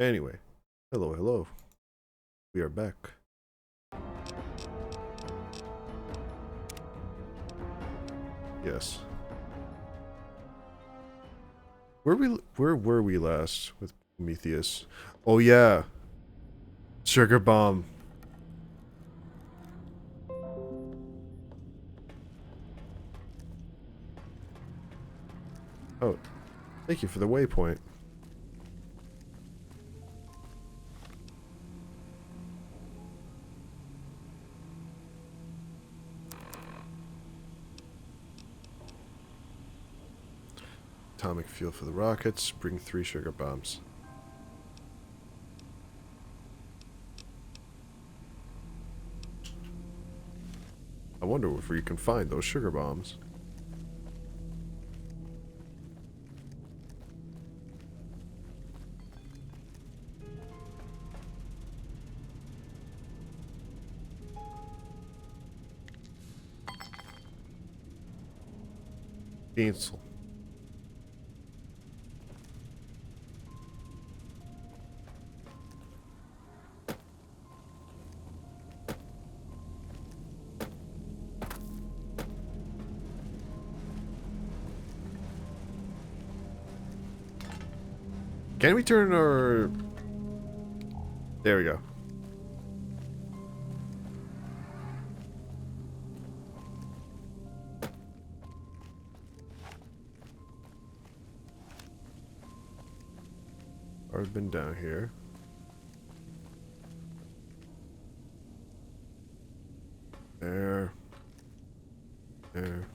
Anyway, hello, hello. We are back. Yes. Where were we last with Prometheus? Oh yeah. Sugar bomb. Oh, thank you for the waypoint. Atomic fuel for the rockets. Bring 3 sugar bombs. I wonder if we can find those sugar bombs. Cancel. Can we turn our... There we go. I've been down here. There. There.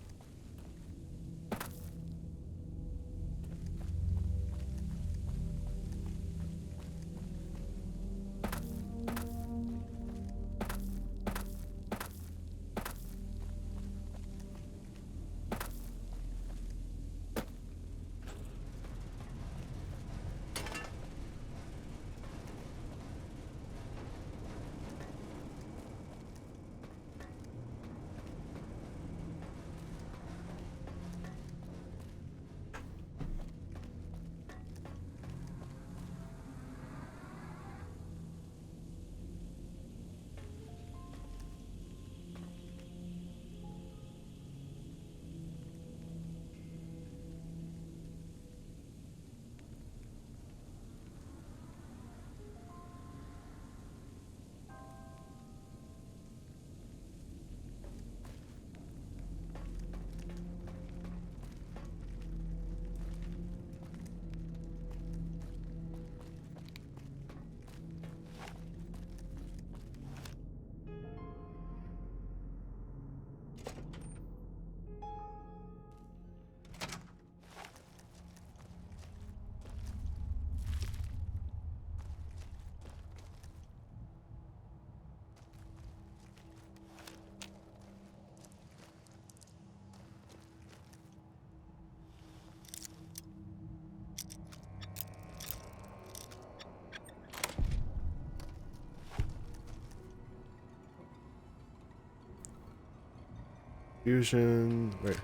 Fusion. Wait.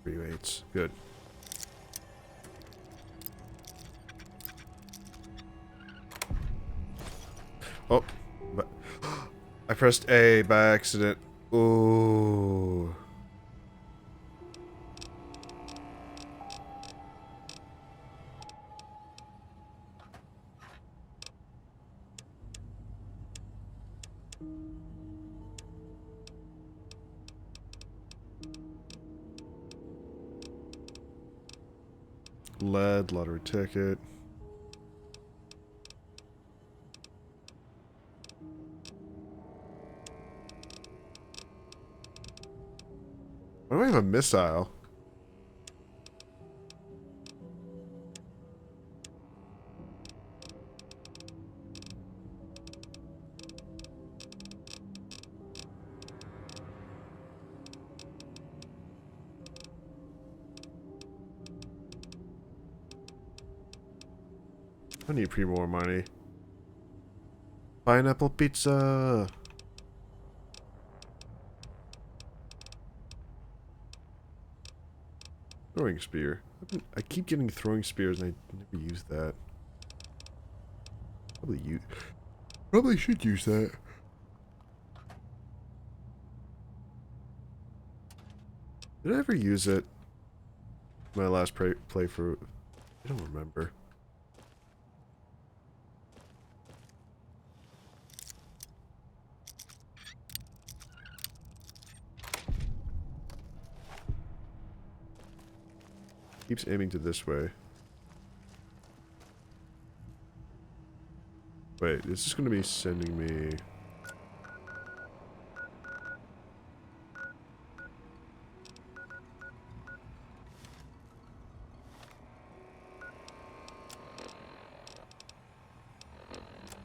3 weights. Good. Oh. But I pressed A by accident. Ooh. Lead, lottery ticket. Why do I have a missile? I need more money. Pineapple pizza. Throwing spear. I keep getting throwing spears and I never use that. Probably should use that. Did I ever use it? My last playthrough. I don't remember. Keeps aiming to this way. Wait, is this going to be sending me...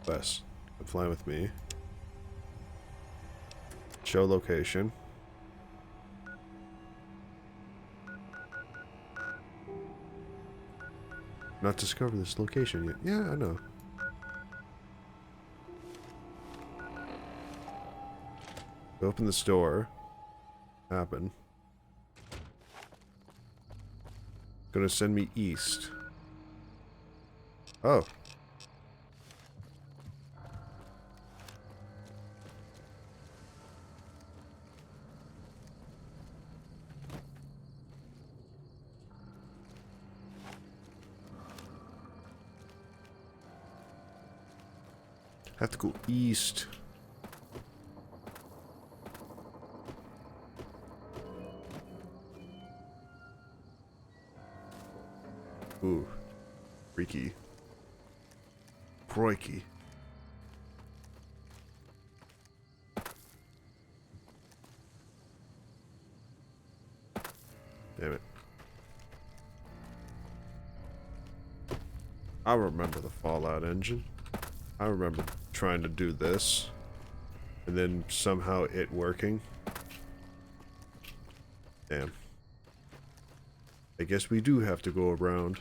Wes, come fly with me. Show location. Not discover this location yet. Yeah, I know. Open this door. Happen. Gonna send me east. Oh. Have to go east. Ooh. Freaky. Crikey. Damn it. I remember the Fallout engine. I remember trying to do this. And then somehow it working. Damn. I guess we do have to go around.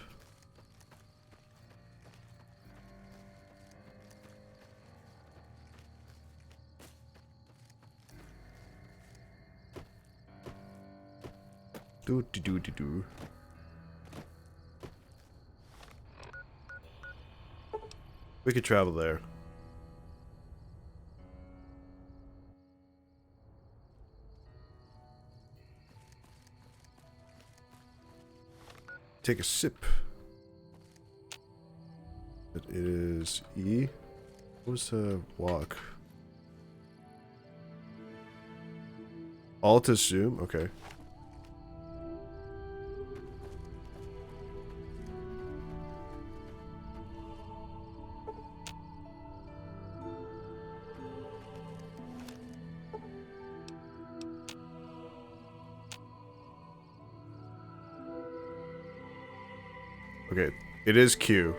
Do. We could travel there. Take a sip. It is E. What was the walk? Alt is zoom. Okay. Okay, it is Q.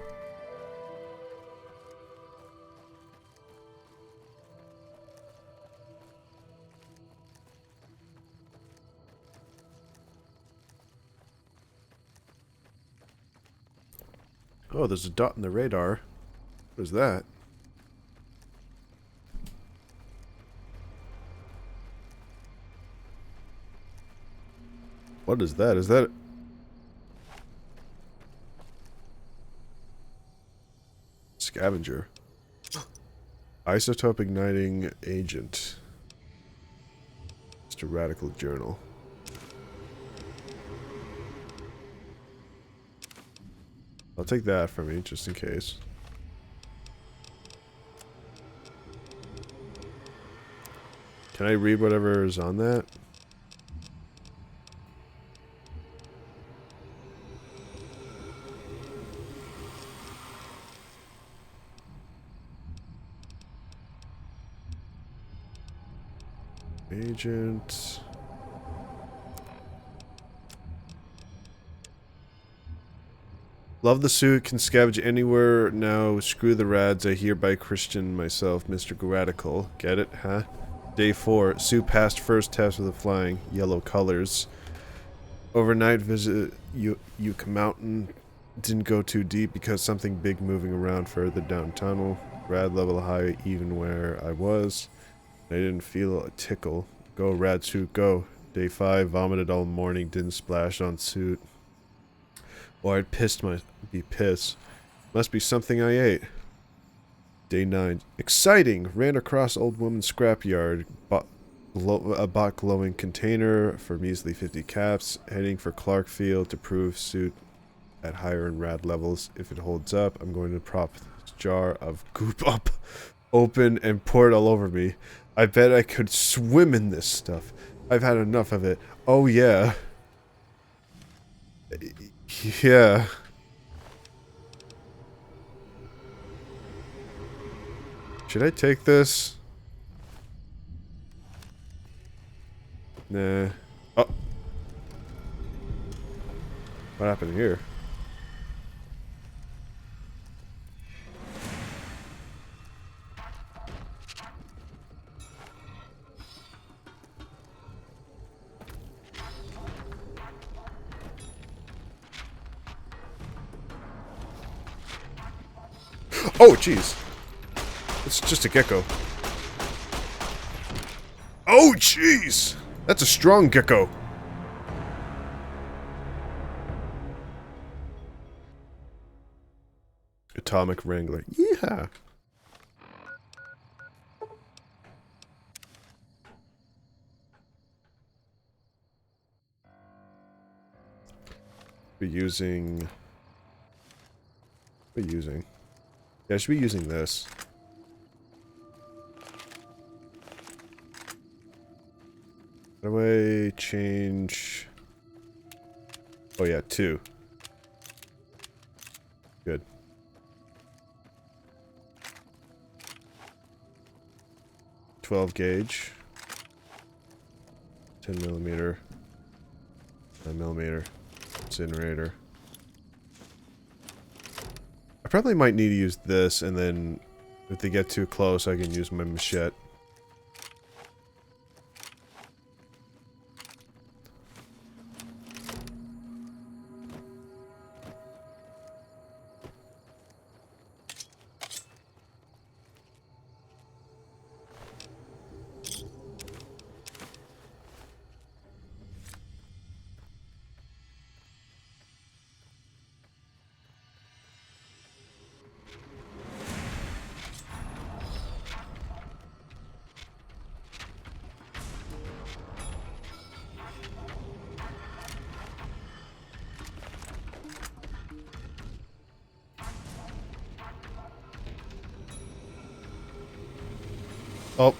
Oh, there's a dot in the radar. What is that? What is that? Is that... Scavenger. Isotope igniting agent. Just a radical journal. I'll take that for me, just in case. Can I read whatever is on that? Agent. Love the suit, can scavenge anywhere now. Screw the rads. I hereby Christian myself, Mr. Radical. Get it, huh? Day 4. Sue passed first test with the flying. Yellow colors. Overnight visit Yucca Mountain. Didn't go too deep because something big moving around further down tunnel. Rad level high even where I was. I didn't feel a tickle. Go rad suit, go. Day 5. Vomited all morning. Didn't splash on suit. Or I'd be pissed. Must be something I ate. Day 9. Exciting! Ran across old woman's scrapyard. Bought glowing container for measly 50 caps. Heading for Clarkfield to prove suit at higher and rad levels. If it holds up, I'm going to prop this jar of goop up, open, and pour it all over me. I bet I could swim in this stuff. I've had enough of it. Oh yeah. Yeah. Should I take this? Nah. Oh. What happened here? Oh, jeez. It's just a gecko. Oh, jeez! That's a strong gecko. Atomic Wrangler. Yeah. Be using... Yeah, I should be using this. How do I change... Oh yeah, 2. Good. .12 gauge. 10mm. 9mm. Incinerator. I probably might need to use this, and then if they get too close, I can use my machete. Oh.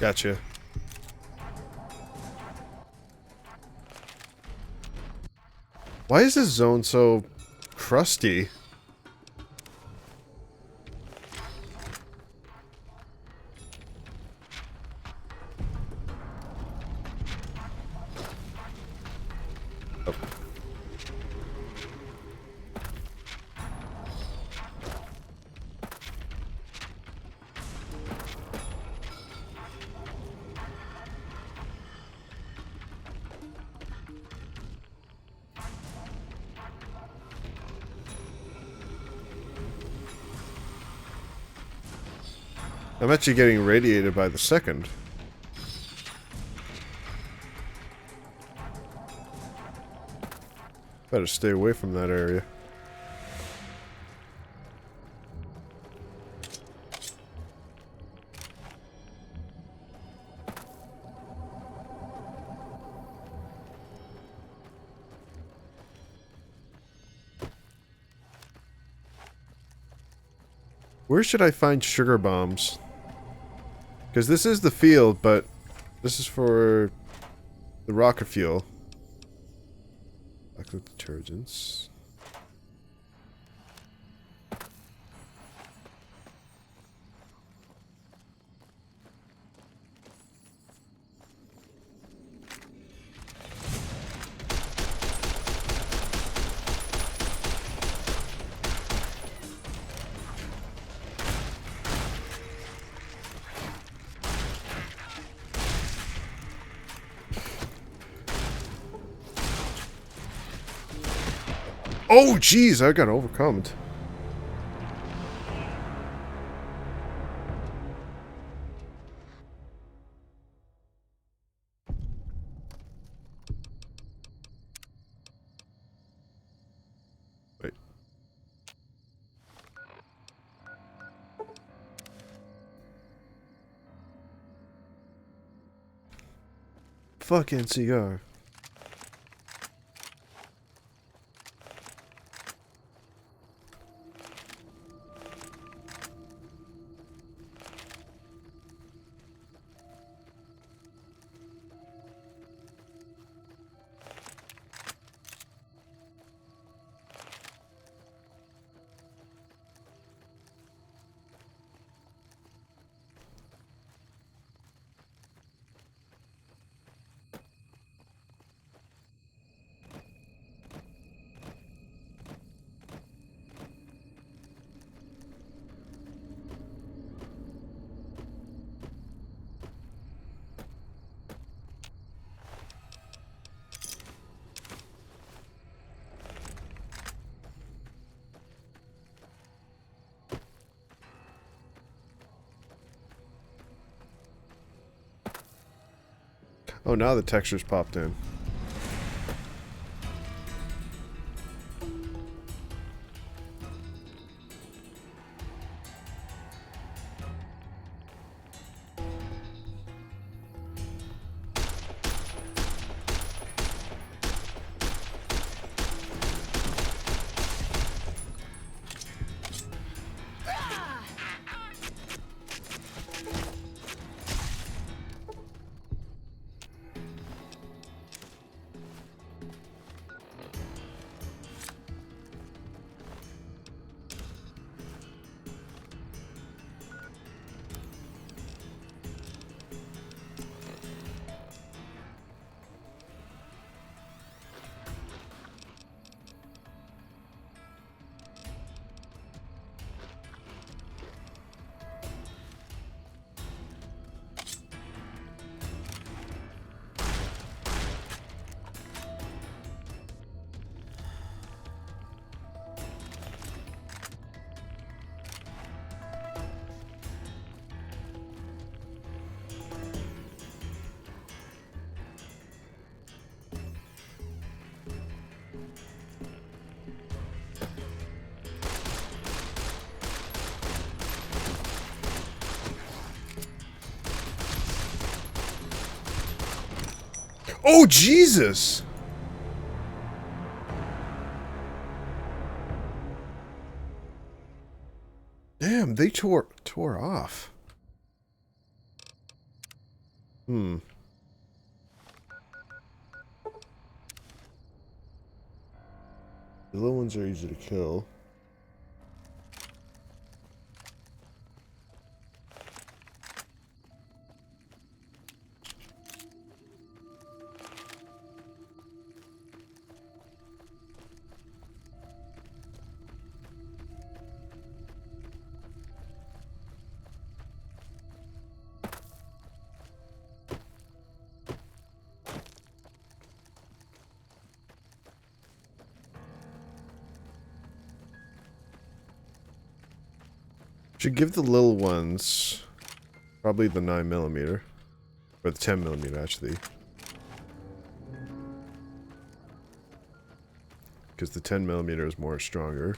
Gotcha. Why is this zone so crusty? Oh. I'm actually getting radiated by the second. Better stay away from that area. Where should I find sugar bombs? Because this is the field, but this is for the rocket fuel. Chocolate detergents. Oh, jeez, I got overcome. fucking cigar. Oh, now the texture's popped in. Oh, Jesus! Damn, they tore off. Hmm. The little ones are easy to kill. Should give the little ones probably the 9mm. Or the 10mm, actually. Because the 10mm is more stronger.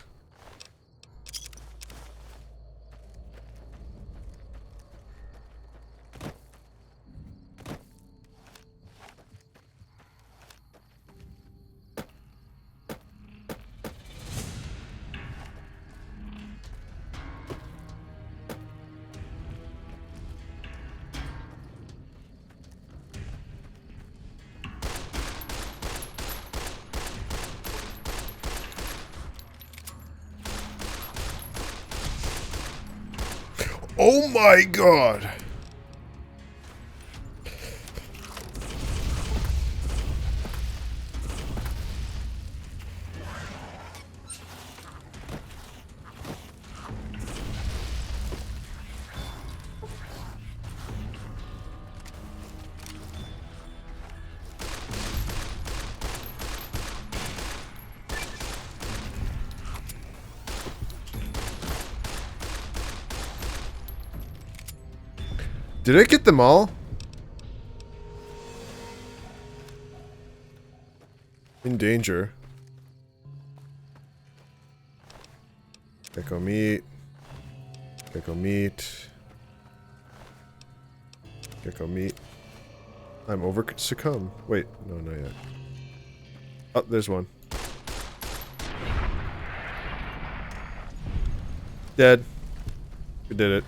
Oh my god! Did I get them all? In danger. Gecko meat. Gecko meat. Gecko meat. I'm over succumb. Wait, no, not yet. Oh, there's one. Dead. We did it.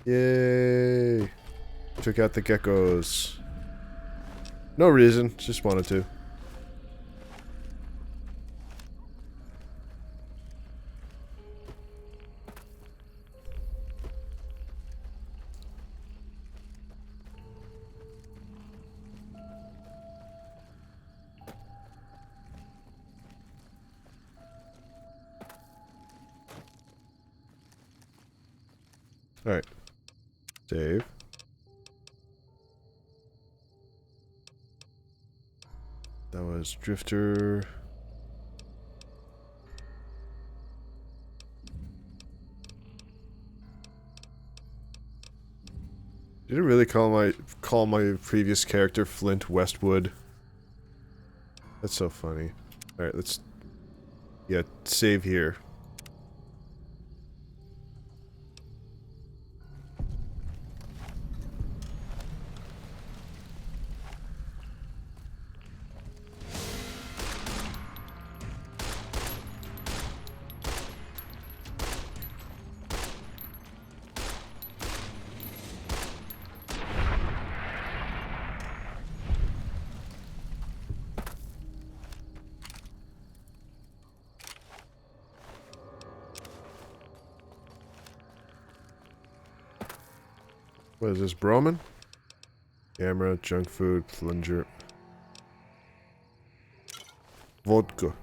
Yay. Took out the geckos. No reason, just wanted to. Alright. Save. That was Drifter. Did it really call my previous character Flint Westwood? That's so funny. Alright, let's... Yeah, save here. What is this, Broman? Camera, junk food, plunger. Vodka.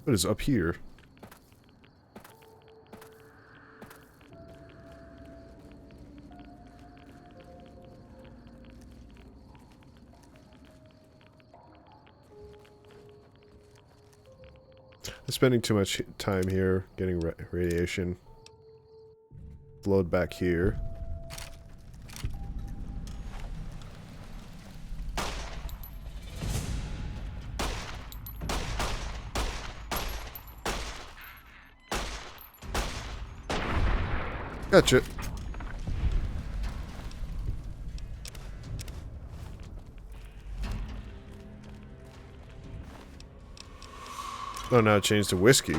What is up here? I'm spending too much time here getting radiation. Load back here. Gotcha. Oh, now it changed to whiskey.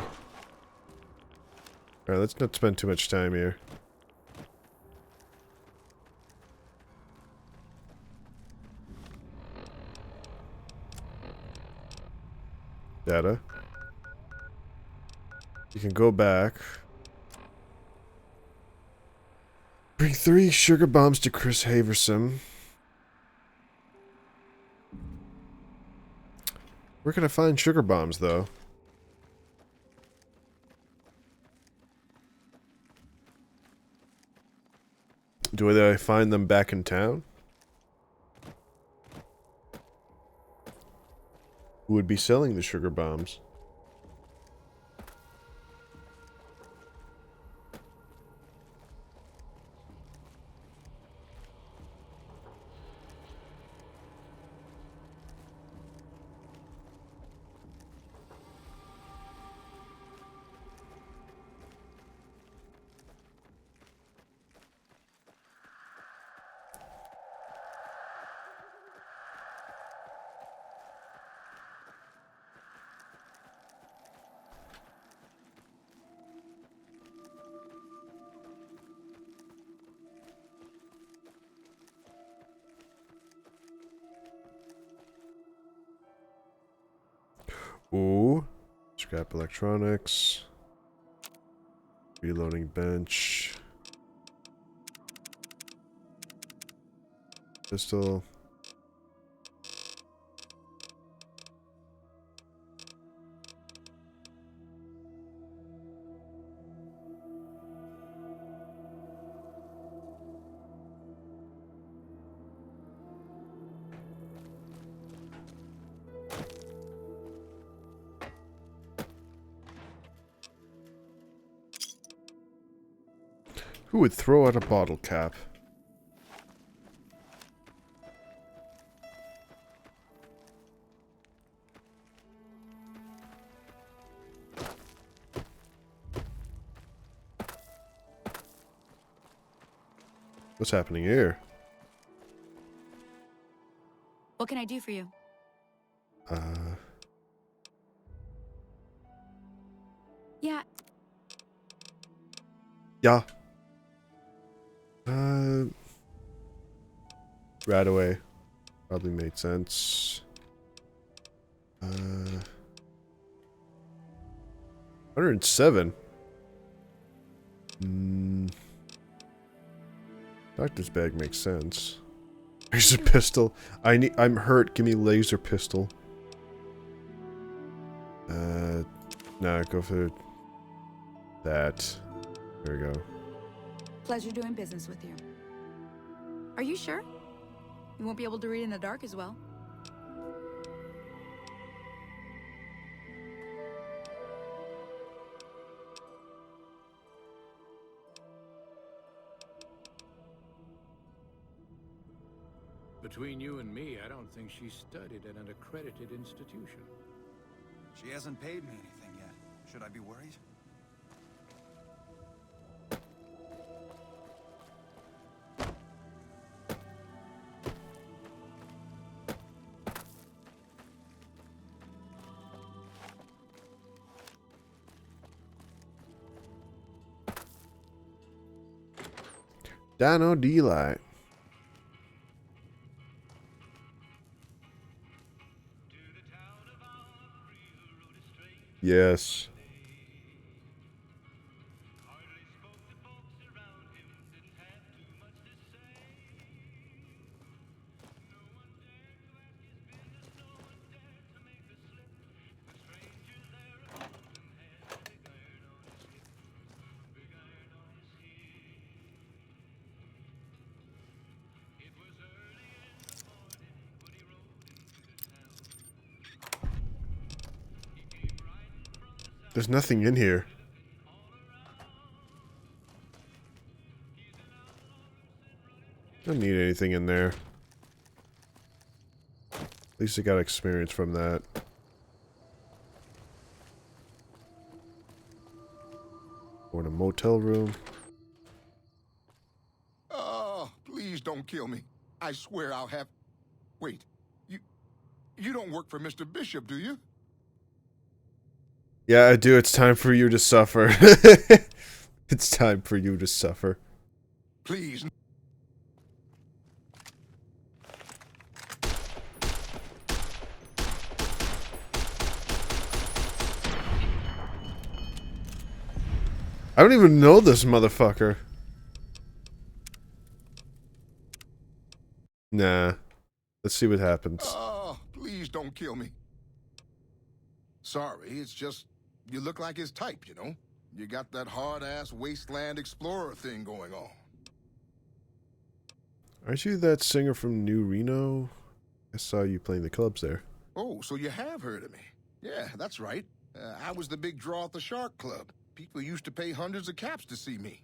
Alright, let's not spend too much time here. Data. You can go back. Bring 3 sugar bombs to Chris Haverson. Where can I find sugar bombs, though? Do I find them back in town? Who would be selling the sugar bombs? Ooh. Scrap electronics. Reloading bench. Pistol. Who would throw out a bottle cap? What's happening here? What can I do for you? Yeah. Yeah. Right away. Probably made sense. 107. Doctor's bag makes sense. Laser pistol. I'm hurt. Give me laser pistol. No, go for that. There we go. Pleasure doing business with you. Are you sure? You won't be able to read in the dark as well. Between you and me, I don't think she studied at an accredited institution. She hasn't paid me anything yet. Should I be worried? Dino D-Light. Yes. There's nothing in here. Don't need anything in there. At least I got experience from that. Or in a motel room. Oh, please don't kill me. I swear I'll have... Wait, you don't work for Mr. Bishop, do you? Yeah, I do. It's time for you to suffer. It's time for you to suffer. Please. I don't even know this motherfucker. Nah. Let's see what happens. Oh, please don't kill me. Sorry, it's just... You look like his type, you know? You got that hard-ass wasteland explorer thing going on. Aren't you that singer from New Reno? I saw you playing the clubs there. Oh, so you have heard of me. Yeah, that's right. I was the big draw at the Shark Club. People used to pay hundreds of caps to see me.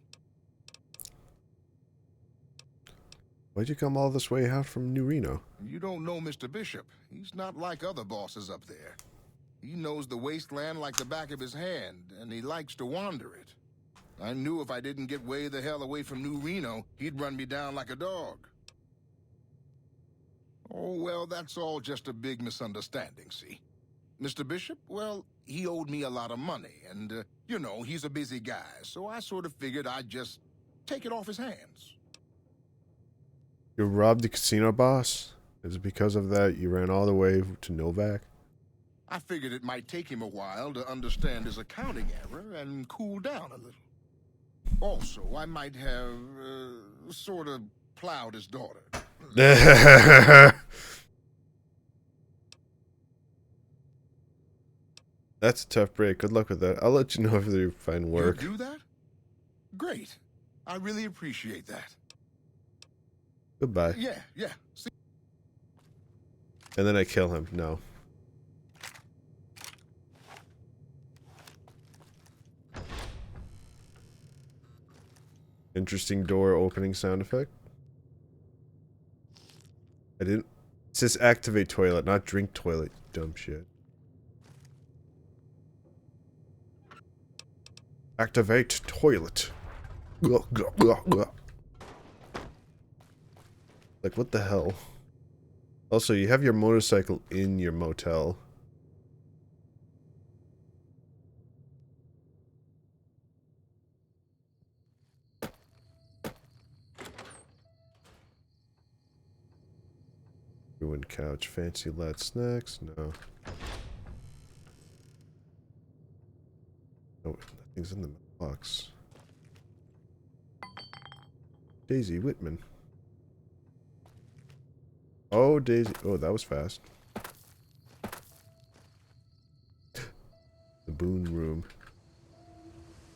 Why'd you come all this way out from New Reno? You don't know Mr. Bishop. He's not like other bosses up there. He knows the wasteland like the back of his hand, and he likes to wander it. I knew if I didn't get way the hell away from New Reno, he'd run me down like a dog. Oh, well, that's all just a big misunderstanding, see? Mr. Bishop, well, he owed me a lot of money, and, you know, he's a busy guy, so I sort of figured I'd just take it off his hands. You robbed the casino boss? Is it because of that you ran all the way to Novak? I figured it might take him a while to understand his accounting error and cool down a little. Also, I might have, sort of plowed his daughter. That's a tough break. Good luck with that. I'll let you know if you find work. You do that? Great. I really appreciate that. Goodbye. Yeah. See? And then I kill him. No. Interesting door opening sound effect. I didn't. It says activate toilet, not drink toilet. Dumb shit. Activate toilet. Like, what the hell? Also, you have your motorcycle in your motel. Ruined couch. Fancy light snacks? No. Oh, nothing's in the box. Daisy Whitman. Oh, Daisy. Oh, that was fast. The Boone Room.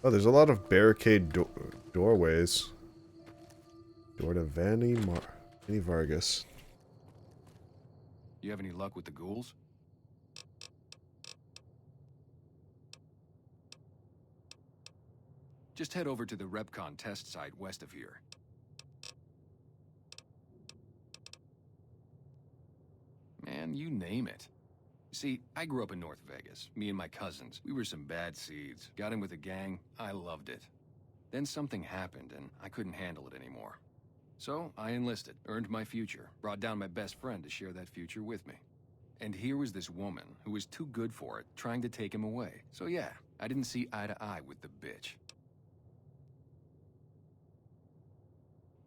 Oh, there's a lot of barricade doorways. Door to Vanny Vargas. You have any luck with the ghouls? Just head over to the Repcon test site west of here. Man, you name it. See, I grew up in North Vegas. Me and my cousins. We were some bad seeds. Got in with a gang. I loved it. Then something happened, and I couldn't handle it anymore. So, I enlisted, earned my future, brought down my best friend to share that future with me. And here was this woman, who was too good for it, trying to take him away. So yeah, I didn't see eye to eye with the bitch.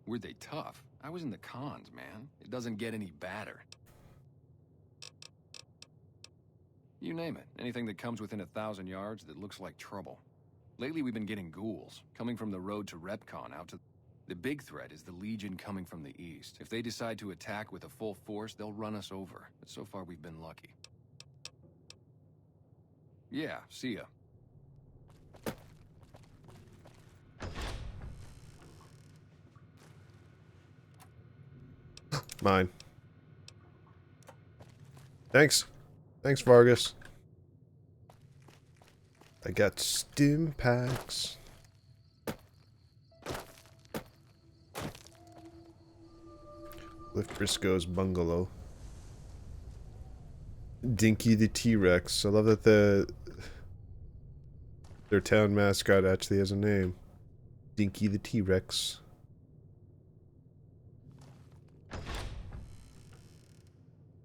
Were they tough? I was in the cons, man. It doesn't get any badder. You name it. Anything that comes within 1,000 yards that looks like trouble. Lately we've been getting ghouls, coming from the road to Repcon out to... The big threat is the Legion coming from the east. If they decide to attack with a full force, they'll run us over. But so far we've been lucky. Yeah, see ya. Mine. Thanks. Thanks, Vargas. I got stim packs. Cliff Briscoe's bungalow. Dinky the T-Rex. I love that their town mascot actually has a name. Dinky the T-Rex.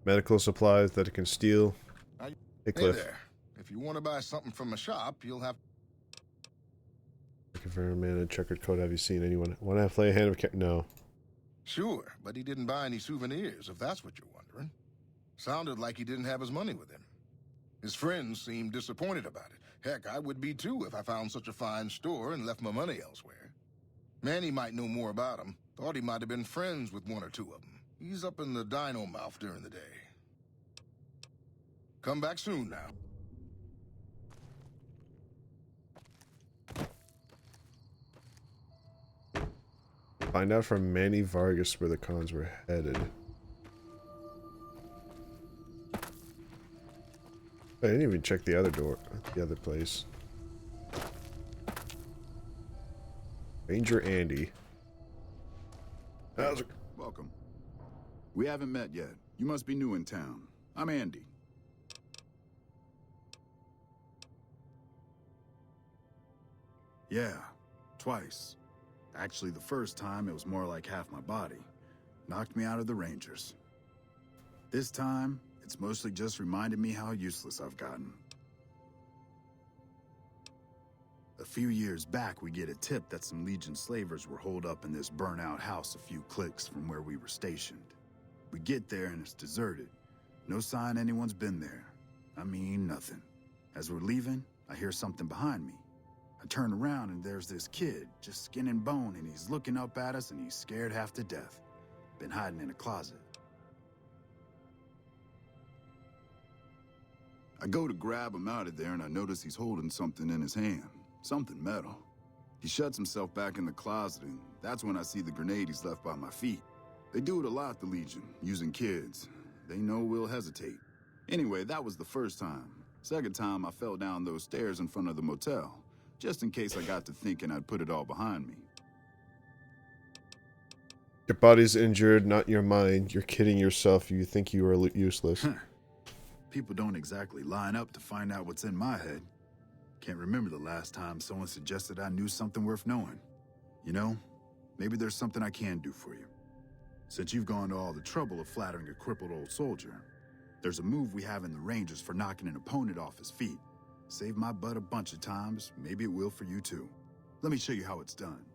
Medical supplies that it can steal. Hey, Cliff. Hey there. If you want to buy something from a shop, you'll have... Looking for a man in a checkered coat. Have you seen anyone? Want to play a hand of... No. Sure, but he didn't buy any souvenirs, if that's what you're wondering. Sounded like he didn't have his money with him. His friends seemed disappointed about it. Heck, I would be too if I found such a fine store and left my money elsewhere. Manny might know more about him. Thought he might have been friends with one or two of them. He's up in the dino mouth during the day. Come back soon now. Find out from Manny Vargas where the cons were headed. I didn't even check the other door, the other place. Ranger Andy. How's it? Welcome. We haven't met yet. You must be new in town. I'm Andy. Yeah, twice. Actually, the first time, it was more like half my body. Knocked me out of the Rangers. This time, it's mostly just reminded me how useless I've gotten. A few years back, we get a tip that some Legion slavers were holed up in this burnt-out house a few clicks from where we were stationed. We get there and it's deserted. No sign anyone's been there. I mean, nothing. As we're leaving, I hear something behind me. I turn around and there's this kid, just skin and bone, and he's looking up at us and he's scared half to death. Been hiding in a closet. I go to grab him out of there and I notice he's holding something in his hand. Something metal. He shuts himself back in the closet and that's when I see the grenade he's left by my feet. They do it a lot, the Legion, using kids. They know we'll hesitate. Anyway, that was the first time. Second time, I fell down those stairs in front of the motel. Just in case I got to thinking I'd put it all behind me. Your body's injured, not your mind. You're kidding yourself. You think you are useless. People don't exactly line up to find out what's in my head. Can't remember the last time someone suggested I knew something worth knowing. You know, maybe there's something I can do for you. Since you've gone to all the trouble of flattering a crippled old soldier, there's a move we have in the Rangers for knocking an opponent off his feet. Saved my butt a bunch of times, maybe it will for you too. Let me show you how it's done.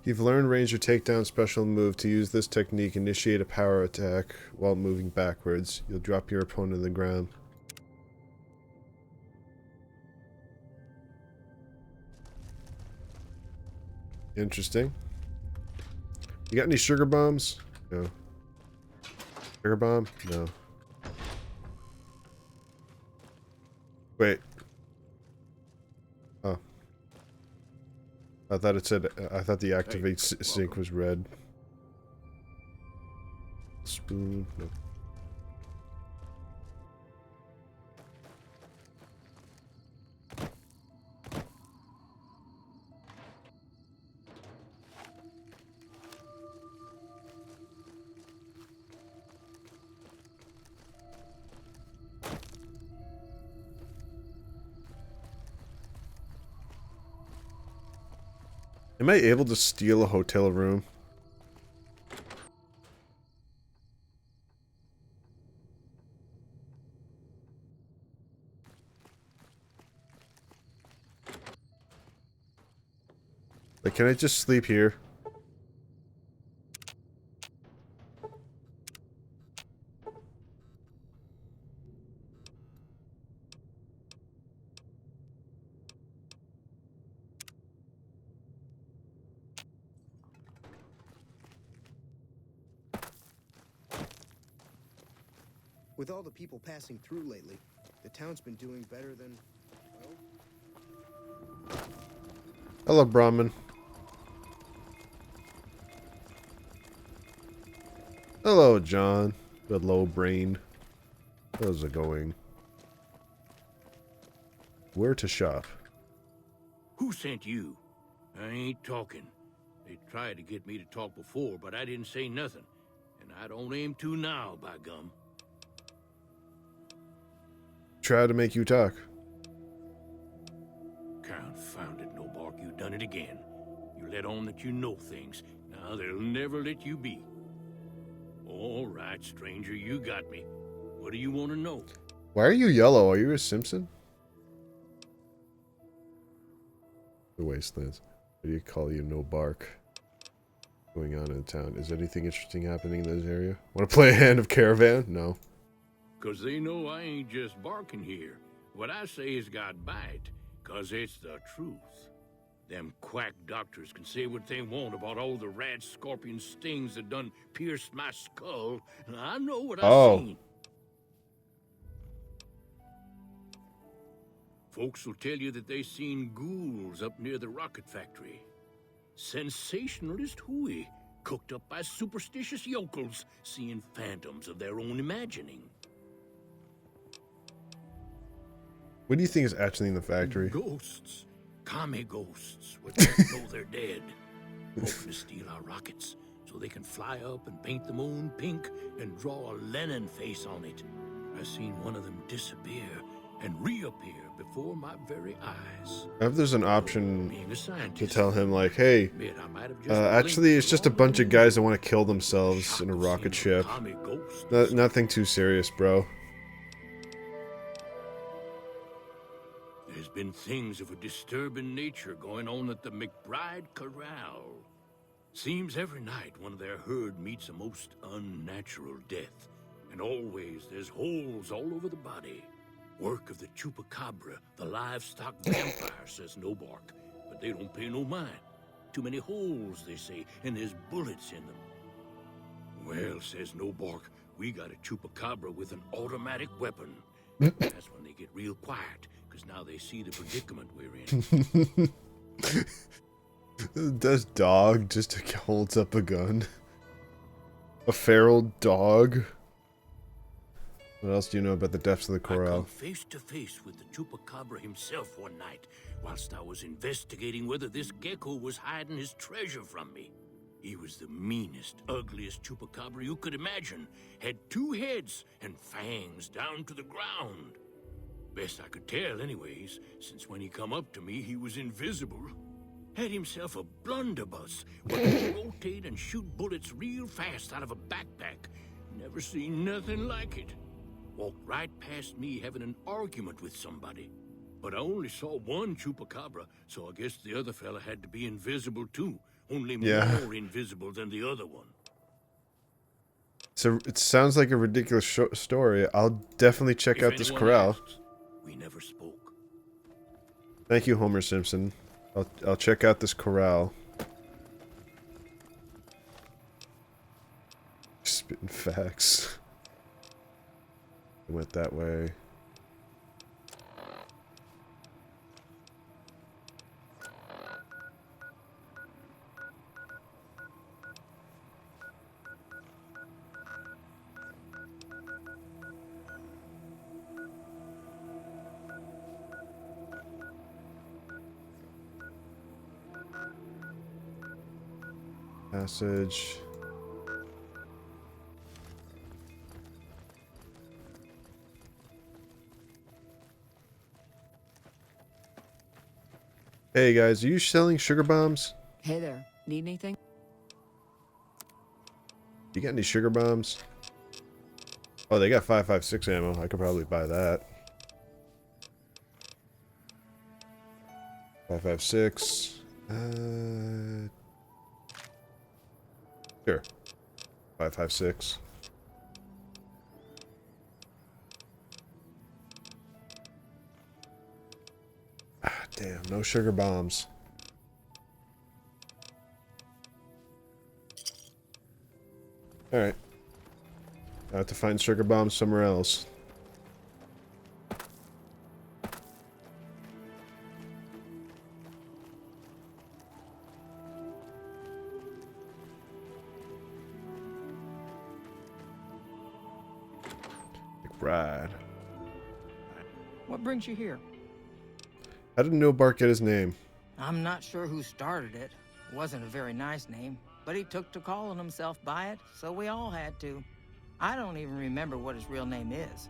You've learned Ranger Takedown special move. To use this technique, initiate a power attack while moving backwards. You'll drop your opponent on the ground. Interesting. You got any sugar bombs? No. Sugar bomb? No. Wait. Oh. I thought it said, I thought the activate sync was red. Spoon, no. Am I able to steal a hotel room? Like, can I just sleep here? With all the people passing through lately, the town's been doing better than, well... Hello, Brahmin. Hello, John. The low brain. How's it going? Where to shop? Who sent you? I ain't talking. They tried to get me to talk before, but I didn't say nothing. And I don't aim to now, by gum. Try to make you talk. Confound it, Nobark, you done it again. You let on that you know things. Now they'll never let you be. All right, stranger, you got me. What do you want to know? Why are you yellow? Are you a Simpson? The Wastelands. What do you call you? No bark. Going on in town. Is anything interesting happening in this area? Want to play a hand of Caravan? No. 'Cause they know I ain't just barking here. What I say has got bite, 'cause it's the truth. Them quack doctors can say what they want about all the rad scorpion stings that done pierced my skull. And I know what I've seen. Folks will tell you that they seen ghouls up near the rocket factory. Sensationalist hooey, cooked up by superstitious yokels, seeing phantoms of their own imagining. What do you think is actually in the factory? Ghosts. Kami ghosts, which don't know they're dead. Hoping to steal our rockets, so they can fly up and paint the moon pink and draw a Lenin face on it. I seen one of them disappear and reappear before my very eyes. If there's an option Being a to scientist, tell him, like, hey, admit I might have just actually, it's just a blinked bunch of along guys that want to kill themselves shock in a of rocket seeing ship. Kami ghosts. Nothing too serious, bro. There's been things of a disturbing nature going on at the McBride Corral. Seems every night one of their herd meets a most unnatural death. And always there's holes all over the body. Work of the chupacabra, the livestock vampire, says Nobark. But they don't pay no mind. Too many holes, they say, and there's bullets in them. Well, says Nobark, we got a chupacabra with an automatic weapon. That's when they get real quiet, because now they see the predicament we're in. Does dog just holds up a gun? A feral dog? What else do you know about the depths of the I corral? come face to face with the chupacabra himself one night, whilst I was investigating whether this gecko was hiding his treasure from me. He was the meanest, ugliest chupacabra you could imagine. Had 2 heads and fangs down to the ground. Best I could tell anyways, since when he come up to me, he was invisible. Had himself a blunderbuss where he could rotate and shoot bullets real fast out of a backpack. Never seen nothing like it. Walked right past me having an argument with somebody. But I only saw one chupacabra, so I guess the other fella had to be invisible too. Only more invisible than the other one. So it sounds like a ridiculous story. I'll definitely check out this corral. Asks, we never spoke. Thank you, Homer Simpson. I'll check out this corral. Spitting facts. I went that way. Passage. Hey guys, are you selling sugar bombs? Hey there, need anything? You got any sugar bombs? Oh, they got 5.56 ammo. I could probably buy that. 5.56. Sure. 5.56. Ah, damn, no sugar bombs. Alright. I have to find sugar bombs somewhere else. McBride. What brings you here? How did No Bark get his name? I'm not sure who started it. It wasn't a very nice name, but he took to calling himself by it, so we all had to. I don't even remember what his real name is.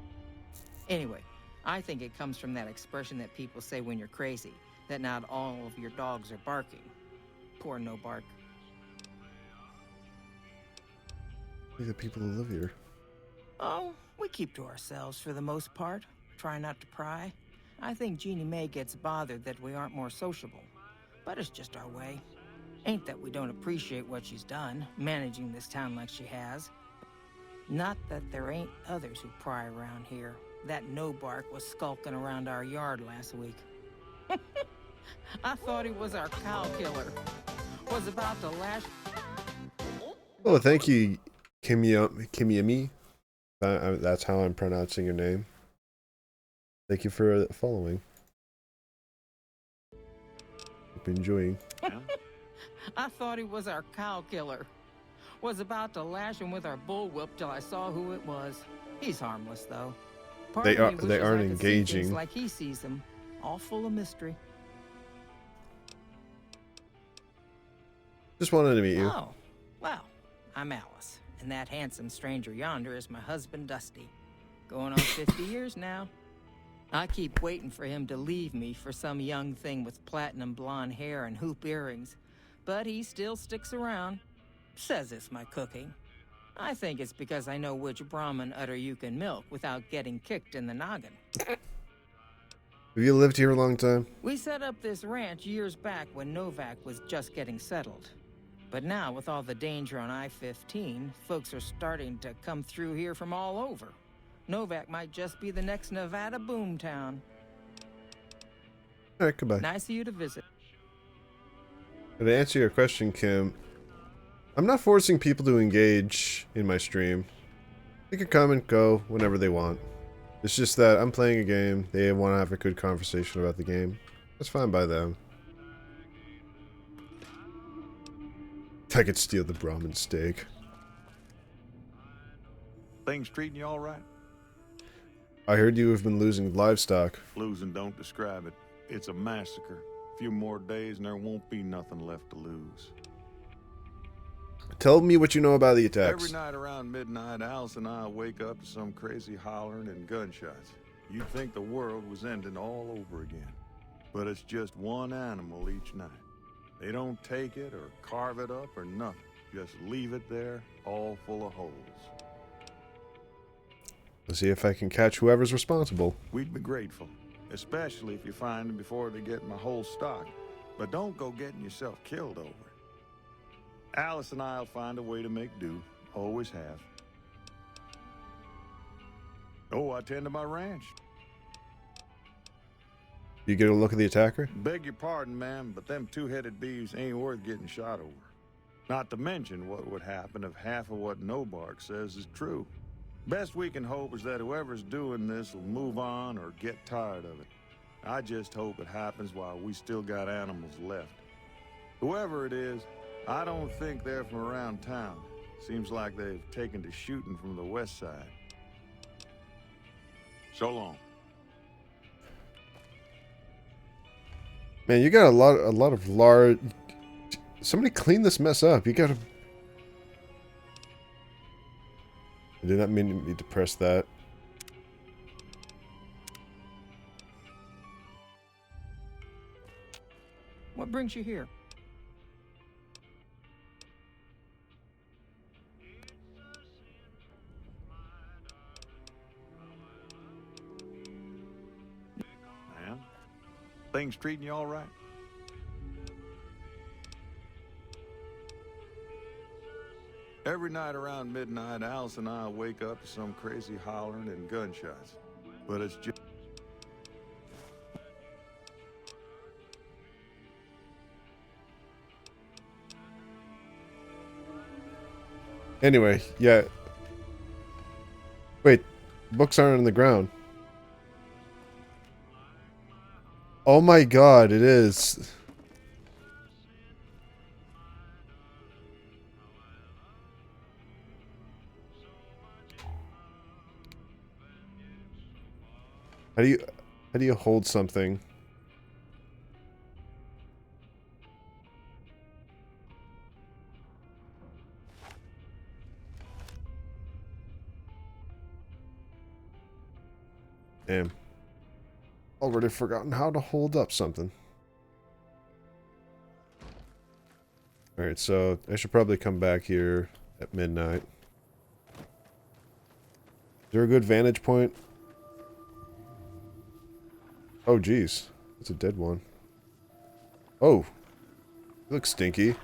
Anyway, I think it comes from that expression that people say when you're crazy, that not all of your dogs are barking. Poor No Bark. Who are the people who live here? Oh, we keep to ourselves for the most part. Try not to pry. I think Jeannie Mae gets bothered that we aren't more sociable. But it's just our way. Ain't that we don't appreciate what she's done, managing this town like she has. Not that there ain't others who pry around here. That No Bark was skulking around our yard last week. I thought he was our cow killer. Was about to lash... Oh, thank you, Kimyemi. That's how I'm pronouncing your name. Thank you for following. Hope you're enjoying. I thought he was our cow killer. Was about to lash him with our bullwhip till I saw who it was. He's harmless, though. They Part of me aren't wishes I could see engaging. things like he sees them, all full of mystery. Just wanted to meet you. Oh, well, I'm Alice, and that handsome stranger yonder is my husband, Dusty. Going on 50 years now. I keep waiting for him to leave me for some young thing with platinum blonde hair and hoop earrings, but he still sticks around. Says it's my cooking. I think it's because I know which Brahmin udder you can milk without getting kicked in the noggin. Have you lived here a long time? We set up this ranch years back when Novak was just getting settled. But now, with all the danger on I-15, folks are starting to come through here from all over. Novak might just be the next Nevada boomtown. Alright, goodbye. Nice of you to visit. To answer your question, Kim, I'm not forcing people to engage in my stream. They can come and go whenever they want. It's just that I'm playing a game, they want to have a good conversation about the game. That's fine by them. I could steal the Brahmin steak. Things treating you all right? I heard you have been losing livestock. Losing don't describe it. It's a massacre. A few more days and there won't be nothing left to lose. Tell me what you know about the Every attacks. night around midnight, Alice and I wake up to some crazy hollering and gunshots. You'd think the world was ending all over again. But it's just one animal each night. They don't take it or carve it up or nothing. Just leave it there, all full of holes. Let's see if I can catch whoever's responsible. We'd be grateful, especially if you find them before they get my whole stock. But don't go getting yourself killed over it. Alice and I'll find a way to make do. Always have. Oh, I tend to my ranch. You get a look at the attacker? Beg your pardon, ma'am, but them two-headed beeves ain't worth getting shot over. Not to mention what would happen if half of what Nobark says is true. Best we can hope is that whoever's doing this will move on or get tired of it. I just hope it happens while we still got animals left. Whoever it is, I don't think they're from around town. Seems like they've taken to shooting from the west side. So long. Man, you got a lot of large... Somebody clean this mess up. You gotta... I did not mean me to press that. What brings you here? Man, things treating you all right? Every night around midnight, Alice and I wake up to some crazy hollering and gunshots. But it's just... Anyway, yeah. Wait, books aren't on the ground. Oh my god, it is. How do you hold something? Damn. Already forgotten how to hold up something. Alright, so I should probably come back here at midnight. Is there a good vantage point? Oh, geez. That's a dead one. Oh. It looks stinky.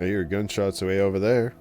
I hear gunshots way over there.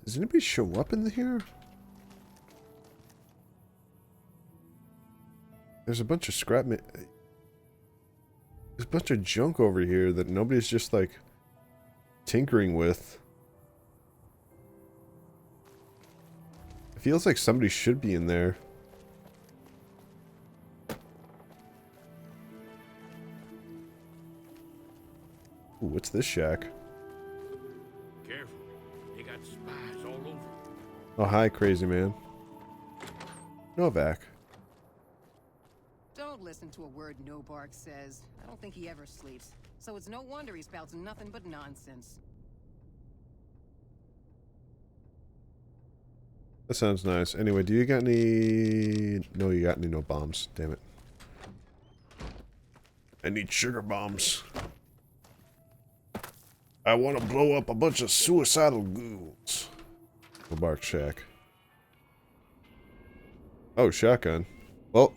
Does anybody show up in here? There's a bunch of There's a bunch of junk over here that nobody's just like tinkering with. It feels like somebody should be in there. Ooh, what's this shack? Careful. They got spies all over. Oh, hi, crazy man. Novak. Don't listen to a word Nobark says. I don't think he ever sleeps. So it's no wonder he spouts nothing but nonsense. That sounds nice. Anyway, do you got any... No, you got any no bombs. Damn it. I need sugar bombs. I want to blow up a bunch of suicidal ghouls. The Bark Shack. Oh, shotgun. Well.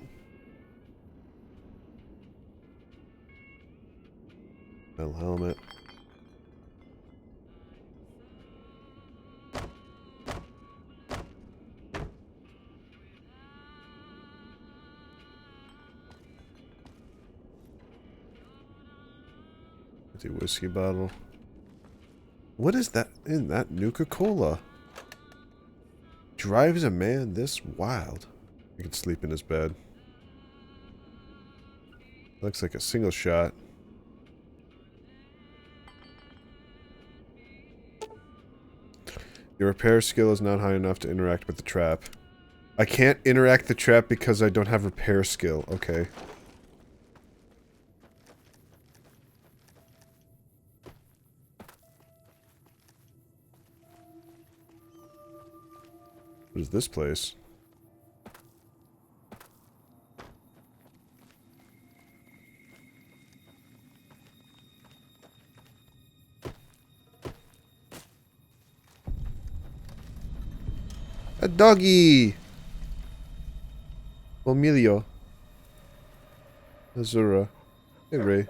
Metal helmet. Empty whiskey bottle. What is that in that Nuka-Cola? Drives a man this wild. He can sleep in his bed. Looks like a single shot. Your repair skill is not high enough to interact with the trap. I can't interact the trap because I don't have repair skill. Okay. What is this place? A doggy! Emilio. Azura. Hey, Ray.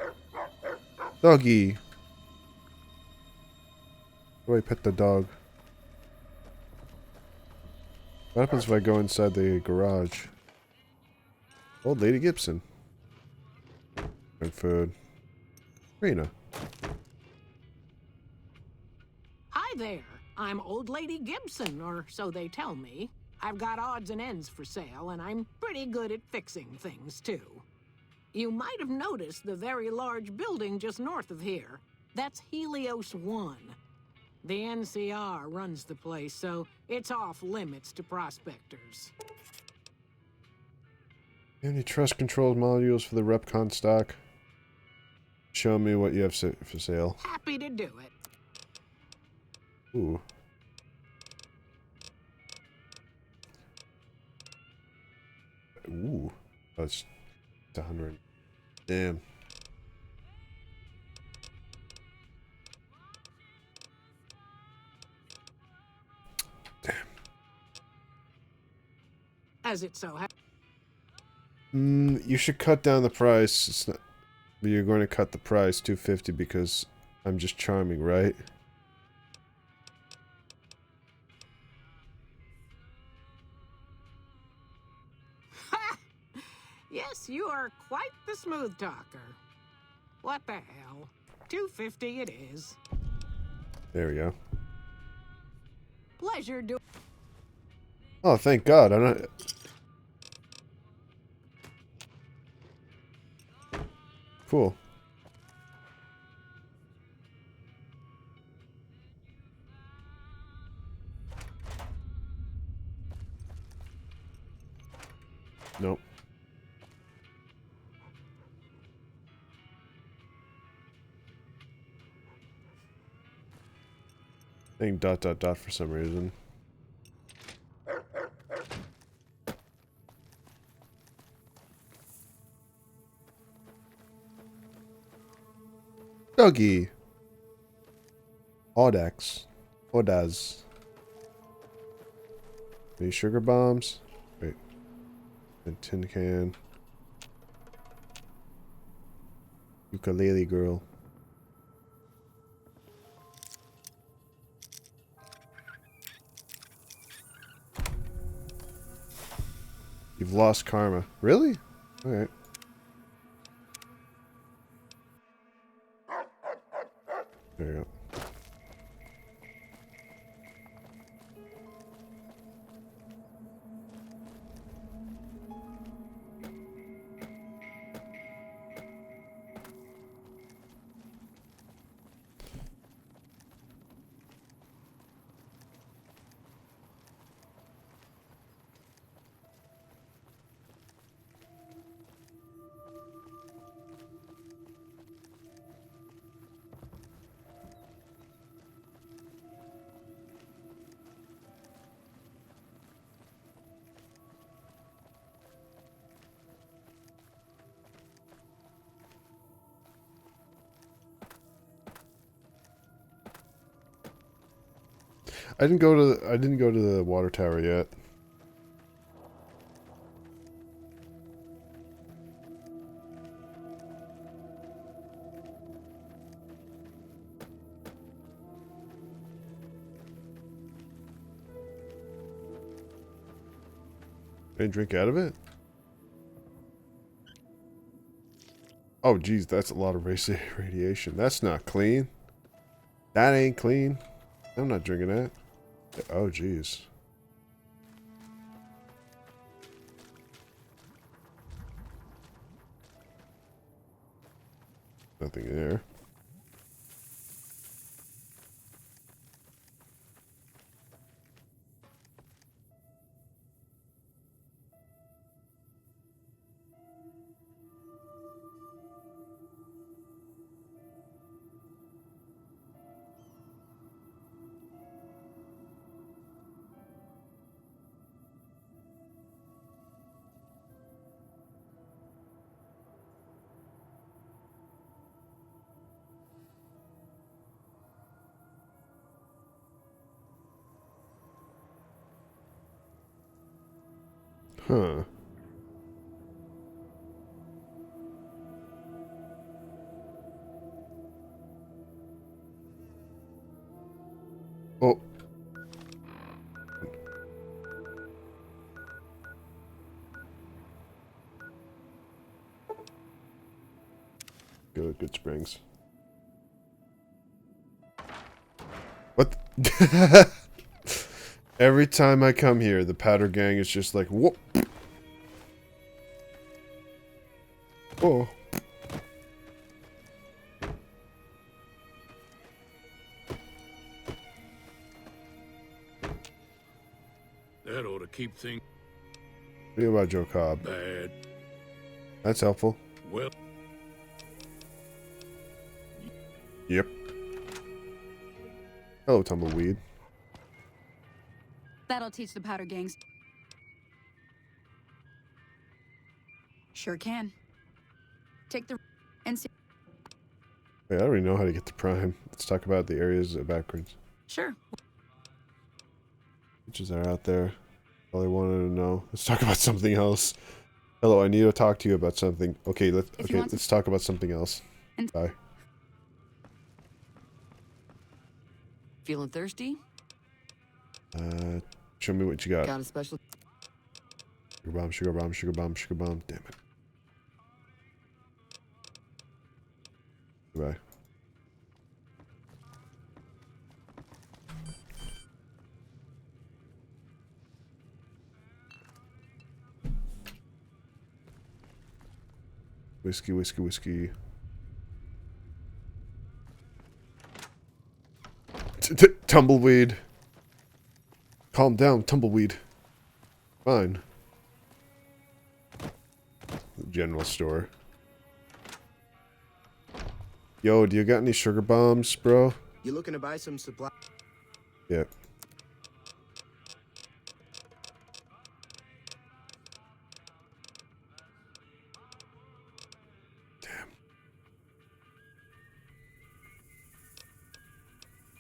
Doggy. How do I pet the dog? What happens if I go inside the garage? Old Lady Gibson. And food. Rena. Hi there. I'm Old Lady Gibson, or so they tell me. I've got odds and ends for sale, and I'm pretty good at fixing things, too. You might have noticed the very large building just north of here. That's Helios 1. The NCR runs the place, so it's off limits to prospectors. Any trust controlled modules for the Repcon stock? Show me what you have for sale. Happy to do it. Ooh. Ooh. That's 100. Damn. Damn. As it so happens. You should cut down the price. It's not. You're going to cut the price $250 because I'm just charming, right? Yes, you are quite the smooth talker. What the hell? $250 it is. There we go. Pleasure doing. Oh, thank God. I'm not. Cool. Nope. Saying ... for some reason. Doggy. Audax. Audaz. Any sugar bombs? Wait. A tin can. Ukulele girl. You've lost karma. Really? Alright. There you go. I didn't go to the water tower yet. Can I drink out of it? Oh, geez, that's a lot of radiation. That's not clean. That ain't clean. I'm not drinking that. Oh, geez. Nothing there. Huh. Oh. Good springs. What? Every time I come here, the powder gang is just like, whoop. Oh. That ought to keep things What about Joe Cobb? bad. That's helpful. Well, Yep. Hello, Tumbleweed. That'll teach the powder gangs. Sure can. Take the and see. Wait, I already know how to get to Prime. Let's talk about the areas backwards. Sure. Witches are out there. All I wanted to know. Let's talk about something else. Hello, I need to talk to you about something. Okay, let's talk about something else. Bye. Feeling thirsty? Show me what you got. Got a special. Sugar bomb, sugar bomb, sugar bomb, sugar bomb. Damn it. Goodbye. Whiskey, whiskey, whiskey. Tumbleweed. Calm down, Tumbleweed. Fine. General store. Yo, do you got any sugar bombs, bro? You looking to buy some supply? Yeah.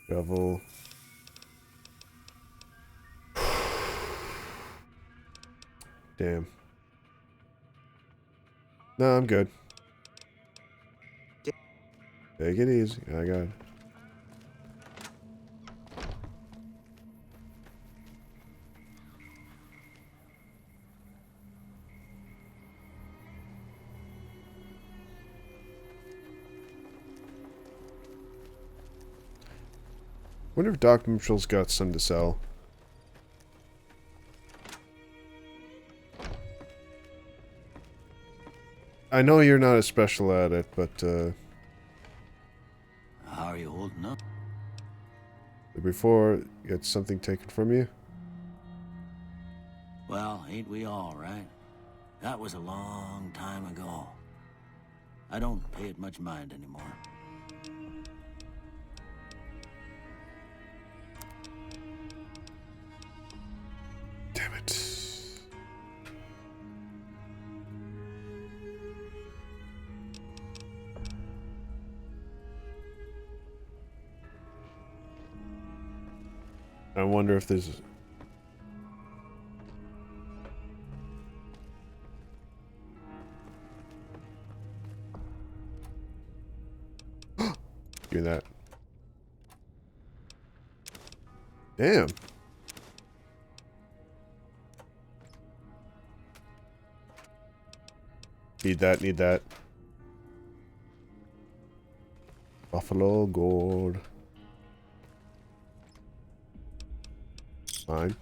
Shovel. Damn. No, I'm good. Take it easy. I got it. Wonder if Doc Mitchell's got some to sell. I know you're not a special at it, but How are you holding up? before you get something taken from you. Well, ain't we all, right? That was a long time ago. I don't pay it much mind anymore. Damn it. I wonder if there's... Give me that. Damn. Need that, need that. Buffalo gold. Fine.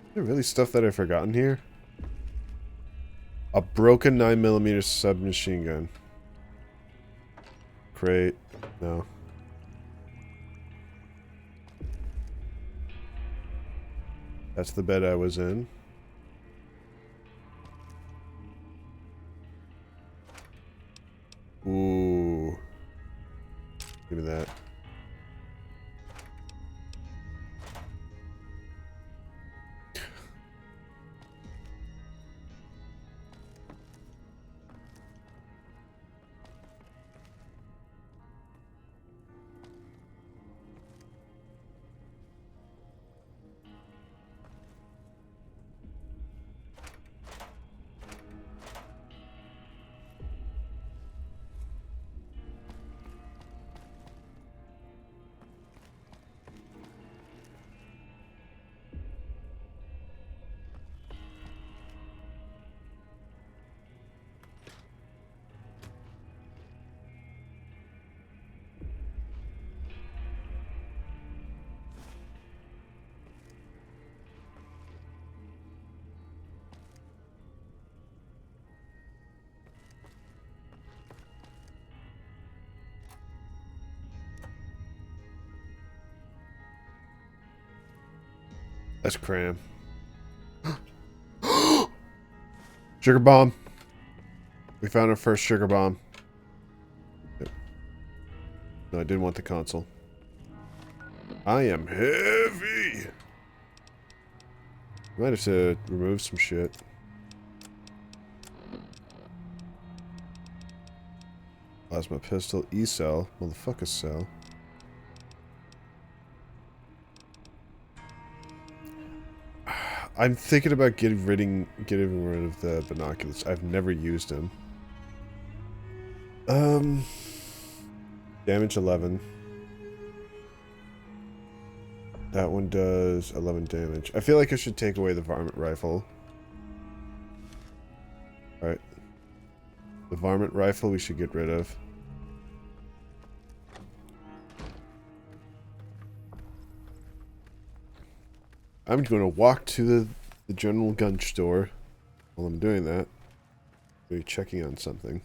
Is there really stuff that I've forgotten here? A broken 9mm submachine gun. Crate. No. That's the bed I was in. Ooh. Give me that. That's cram. Sugar bomb. We found our first sugar bomb. Yep. No, I didn't want the console. I am heavy. Might have to remove some shit. Plasma pistol, E-cell, motherfucker cell. I'm thinking about getting rid of the binoculars. I've never used them. Damage 11. That one does 11 damage. I feel like I should take away the varmint rifle. Alright. The varmint rifle we should get rid of. I'm going to walk to the general gun store. While I'm doing that, maybe checking on something.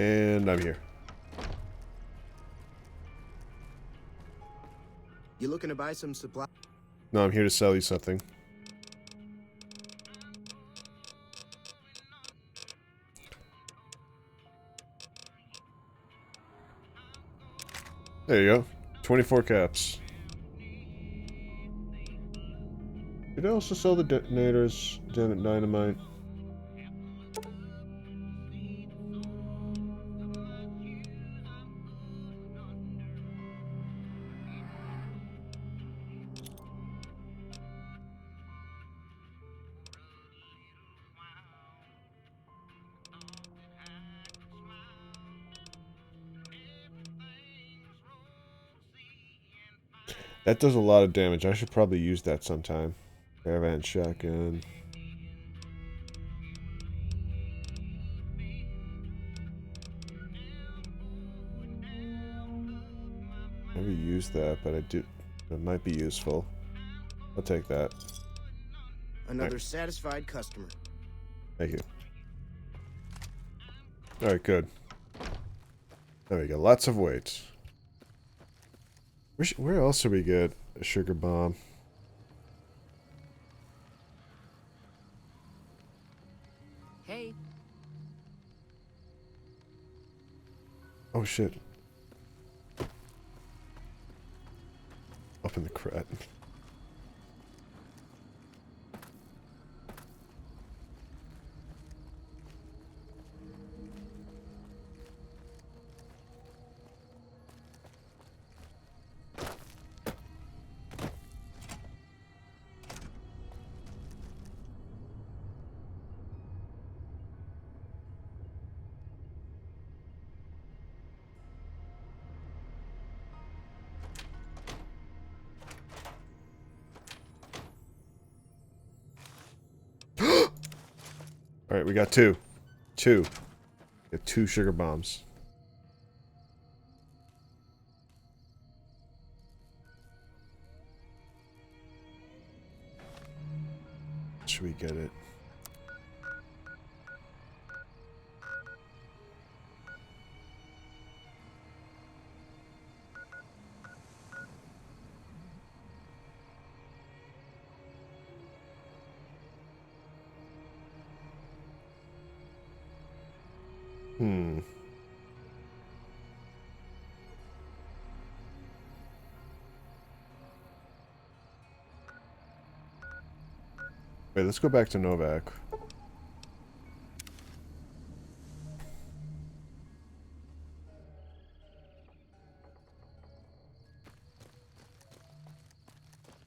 And I'm here. You looking to buy some supply? No, I'm here to sell you something. There you go. 24 caps. Did I also sell the detonators? Dynamite. That does a lot of damage. I should probably use that sometime. Caravan shotgun. Never used that, but I do. It might be useful. I'll take that. Another Right. satisfied customer. Thank you. Alright, good. There we go. Lots of weights. Where else do we get a sugar bomb? Hey. Oh shit. Up in the crat. Alright, we got two. Two. We got 2 sugar bombs. Should we get it? Hmm. Wait, let's go back to Novak.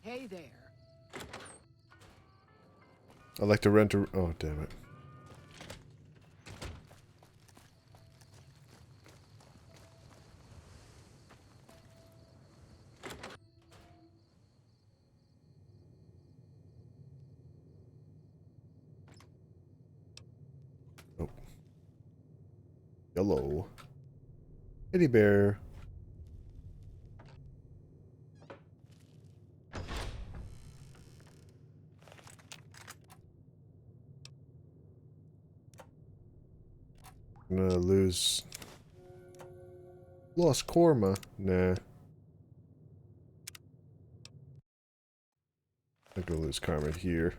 Hey there. I'd like to rent a... Oh, damn it. Nope. Yellow. Teddy bear. I'm gonna lose... Lost Korma. Nah. I'm gonna lose karma here.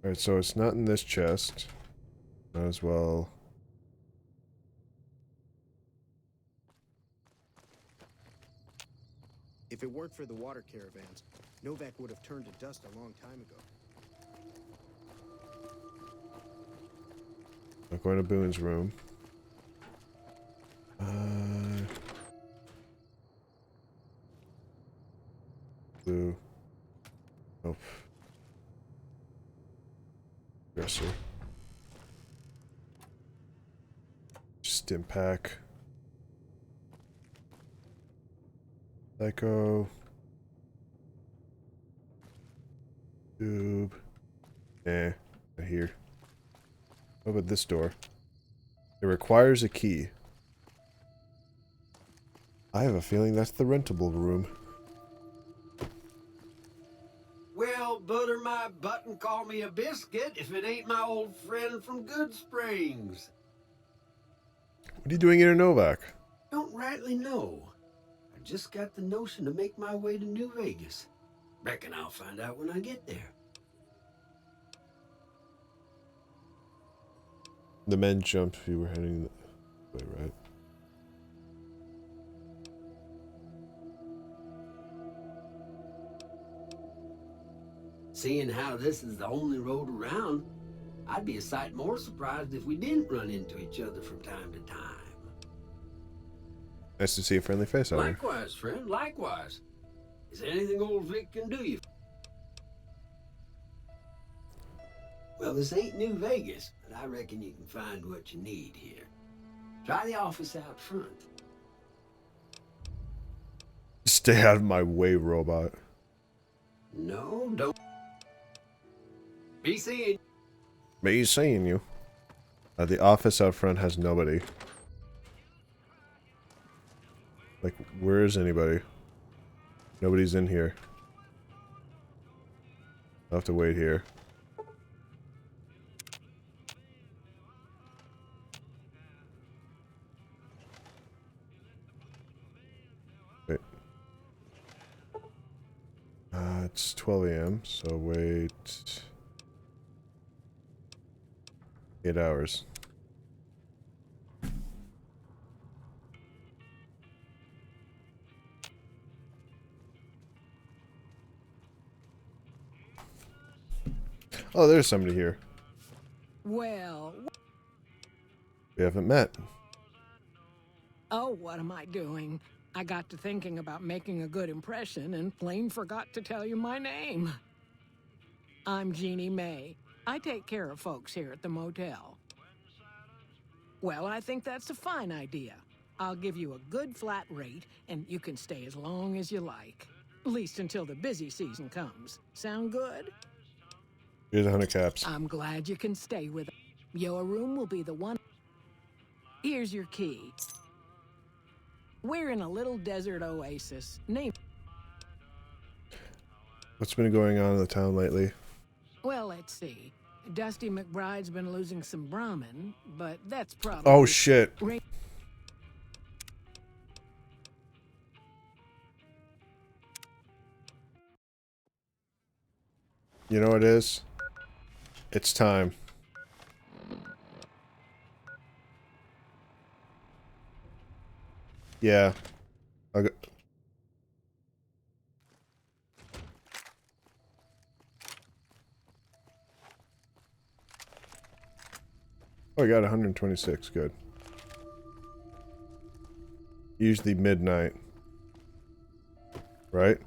Alright, so it's not in this chest. Might as well... If it weren't for the water caravans, Novak would have turned to dust a long time ago. I'm going to Boone's room. Blue. Nope. Dresser. Stim pack. Psycho. Tube. Not here. What about this door? It requires a key. I have a feeling that's the rentable room. Well, butter my butt and call me a biscuit if it ain't my old friend from Good Springs. What are you doing in Novak? Don't rightly know. I just got the notion to make my way to New Vegas. Reckon I'll find out when I get there. The men jumped. We were heading the way, right? Seeing how this is the only road around, I'd be a sight more surprised if we didn't run into each other from time to time. Nice to see a friendly face out here. Likewise, friend, likewise. Is there anything old Vic can do you? Well, this ain't New Vegas, but I reckon you can find what you need here. Try the office out front. Stay out of my way, robot. No, don't. Be seeing. Me seeing you. The office out front has nobody. Like, where is anybody? Nobody's in here. I'll have to wait here. Wait. It's 12 a.m., so wait 8 hours. Oh, there's somebody here. Well... We haven't met. Oh, what am I doing? I got to thinking about making a good impression and plain forgot to tell you my name. I'm Jeannie May. I take care of folks here at the motel. Well, I think that's a fine idea. I'll give you a good flat rate, and you can stay as long as you like. At least until the busy season comes. Sound good? Here's 100 caps. I'm glad you can stay with us. Your room will be the one. Here's your key. We're in a little desert oasis. What's been going on in the town lately? Well, let's see. Dusty McBride's been losing some Brahmin, but that's probably... Oh, shit. You know what it is? It's time. Yeah. I'll go. Oh, I got 126. Good. Usually midnight. Right?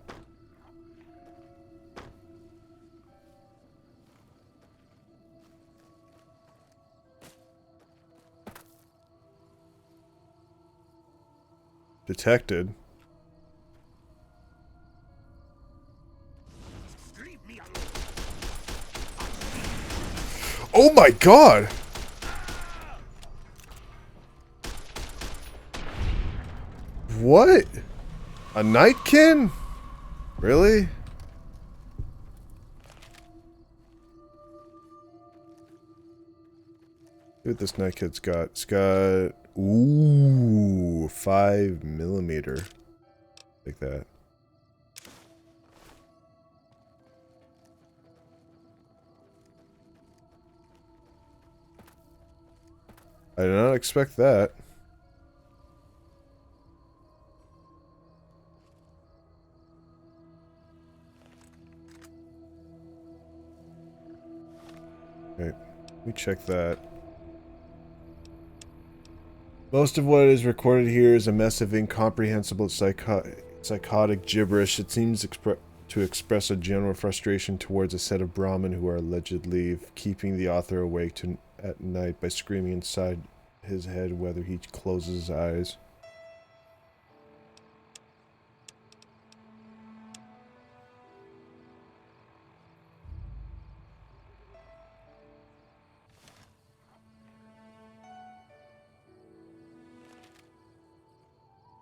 Detected. Oh my god! What? A Nightkin? Really? See what this Nightkid's got. It's got... Ooh, 5mm. Like that. I did not expect that. Okay, let me check that. Most of what is recorded here is a mess of incomprehensible psychotic gibberish. It seems to express a general frustration towards a set of Brahmin who are allegedly keeping the author awake at night by screaming inside his head whether he closes his eyes.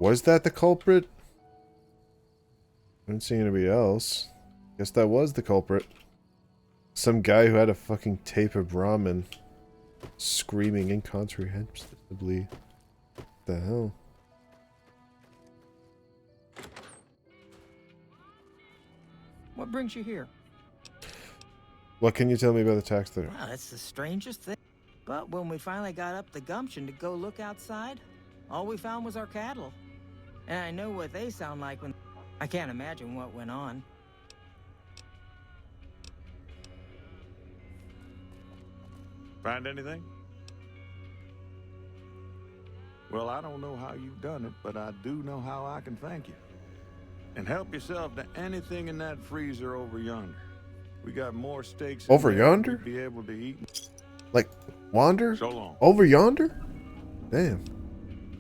Was that the culprit? I didn't see anybody else. Guess that was the culprit. Some guy who had a fucking tape of Brahmin screaming incomprehensibly. What the hell? What brings you here? What can you tell me about the tax there? Well, it's the strangest thing. But when we finally got up the gumption to go look outside, all we found was our cattle. And I know what they sound like when... I can't imagine what went on. Find anything? Well, I don't know how you've done it, but I do know how I can thank you. And help yourself to anything in that freezer over yonder. We got more steaks over in there yonder? we'd be able to eat. Like, wander? So long. Over yonder? Damn.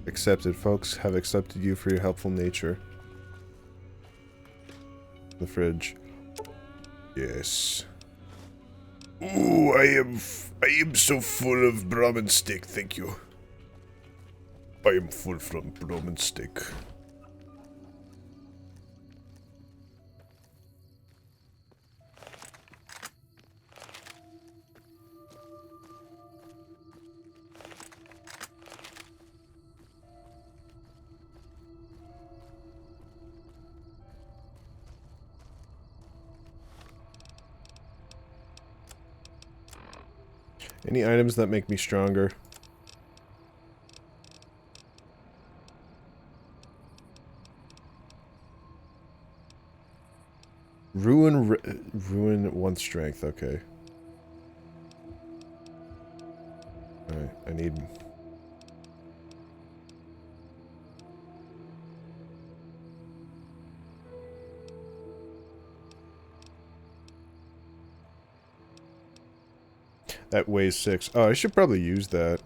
Accepted, folks. Have accepted you for your helpful nature. The fridge. Yes. Ooh, I am so full of Brahmin steak, thank you. I am full from Brahmin steak. Any items that make me stronger? Ruin 1 strength, okay. Alright, I need... That weighs 6. Oh, I should probably use that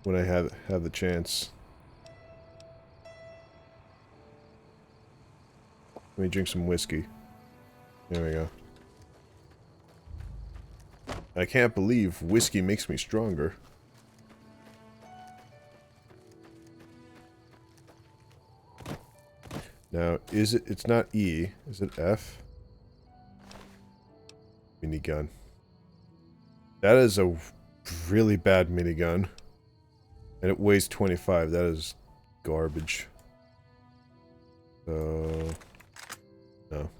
when I have the chance. Let me drink some whiskey. There we go. I can't believe whiskey makes me stronger. Now, is it... It's not E. Is it F? Minigun. That is a really bad minigun. And it weighs 25. That is garbage. So... No.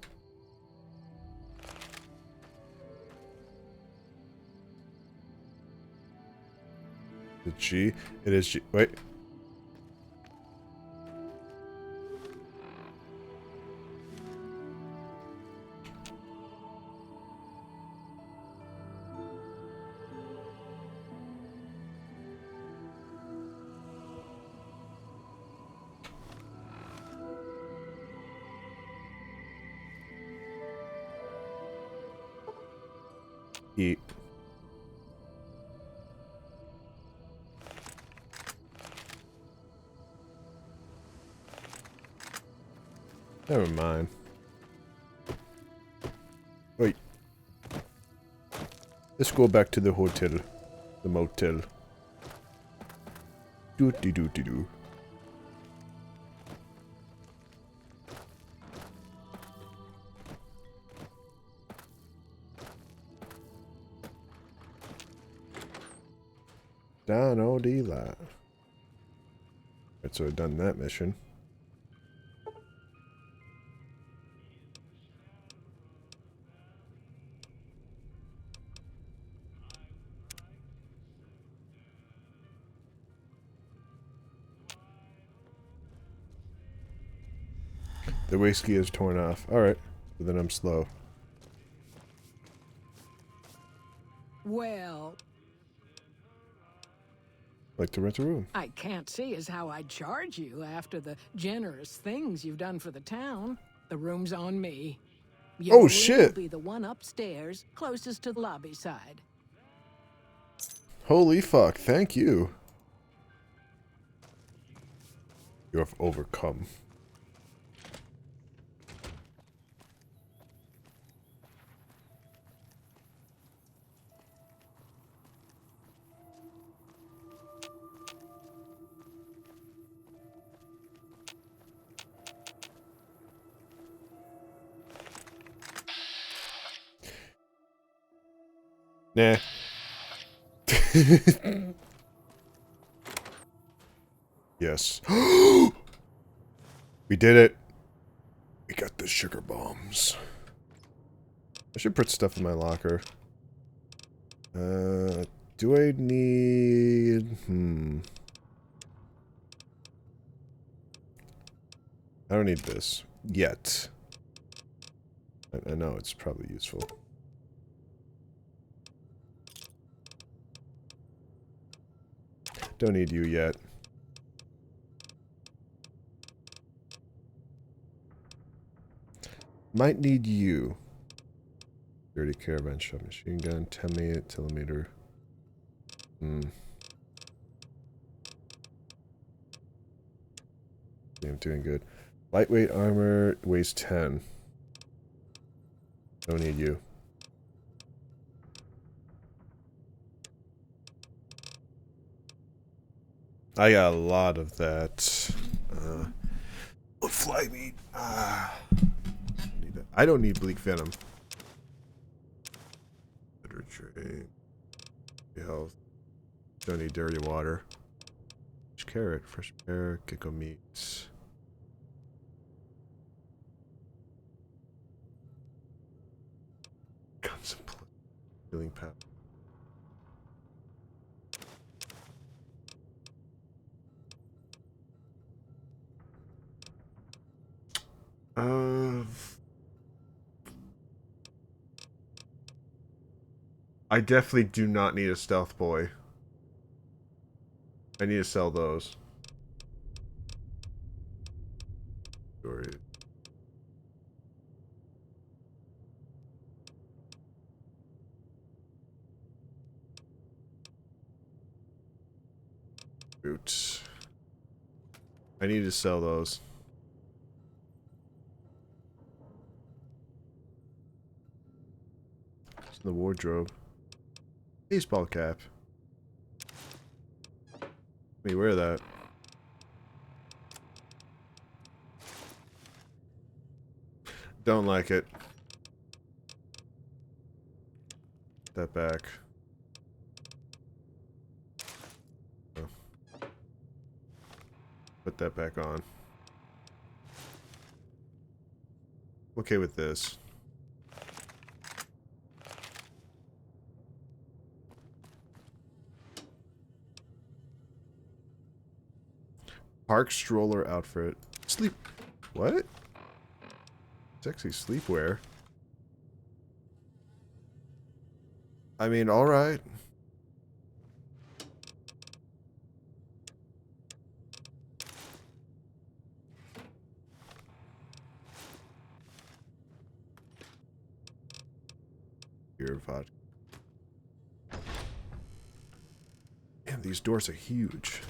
Is it G? It is G. Wait. Eat. Never mind. Wait. Let's go back to the hotel. The motel. Doo-dee-doo-dee-doo. Down all the lot. Right, so I've done that mission. The whiskey is torn off. Alright. So then I'm slow. Well, Like to rent a room. I can't see as how I'd charge you after the generous things you've done for the town. The room's on me. Your Oh, room shit. will be the one upstairs, closest to the lobby side. Holy fuck. Thank you. You have overcome. Nah. Yes. We did it. We got the sugar bombs. I should put stuff in my locker. Do I need... I don't need this. Yet. I know it's probably useful. Don't need you yet. Might need you. 30 caravan shot machine gun, 10 millimeter. Yeah, I'm doing good. Lightweight armor weighs 10. Don't need you. I got a lot of that. Fly meat. I don't need bleak venom. Literature. Health. Don't need dirty water. Carrot, fresh pear, gecko meat. Guns and healing pep. I definitely do not need a stealth boy. I need to sell those. Storage. Boots. I need to sell those. It's in the wardrobe. Baseball cap. Let me wear that. Don't like it. Put that back. Oh. Put that back on. Okay with this. Park stroller outfit. Sleep. What? Sexy sleepwear. I mean, alright. Beer and vodka. Man, these doors are huge.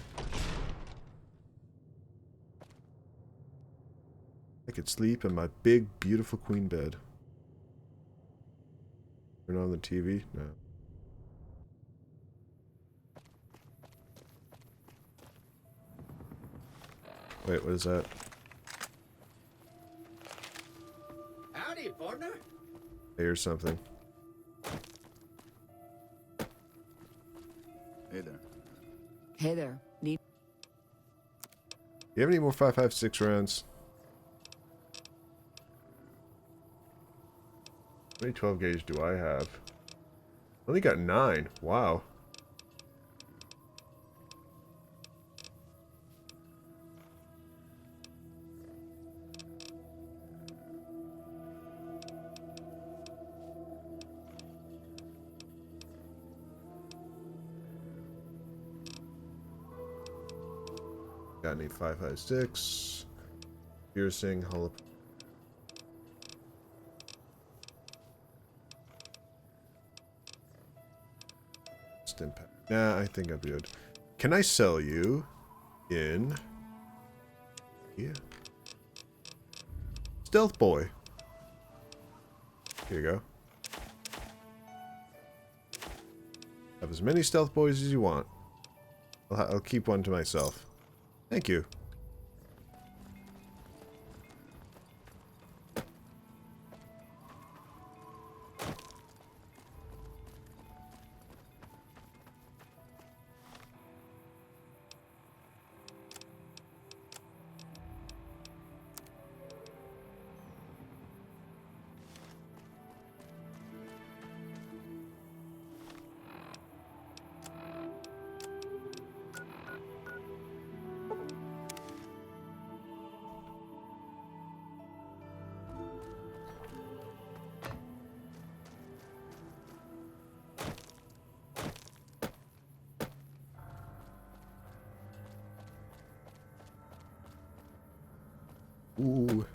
I could sleep in my big, beautiful queen bed. Turn on the TV? No. Wait, what is that? Howdy, partner. I hear something. Hey there. Hey there. Need You have any more 5.56 rounds? How many 12 gauge do I have? Only got 9. Wow. Got any 5.56? Piercing, hollow. Impact. Nah, I think I'm good. Can I sell you in here? Stealth boy. Here you go. Have as many stealth boys as you want. I'll keep one to myself. Thank you. Ooh.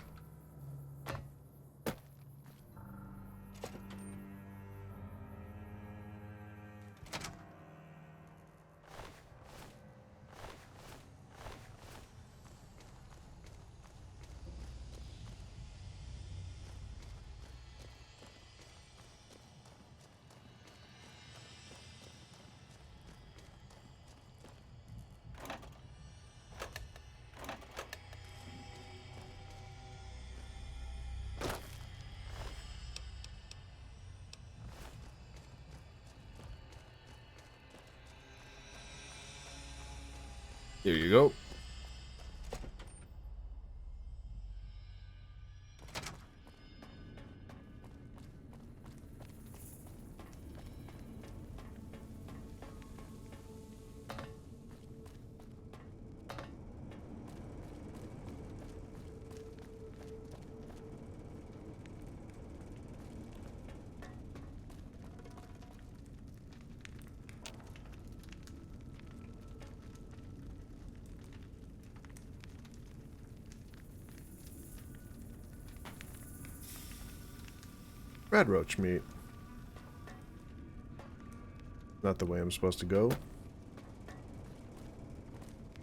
Here you go. Red roach meat. Not the way I'm supposed to go.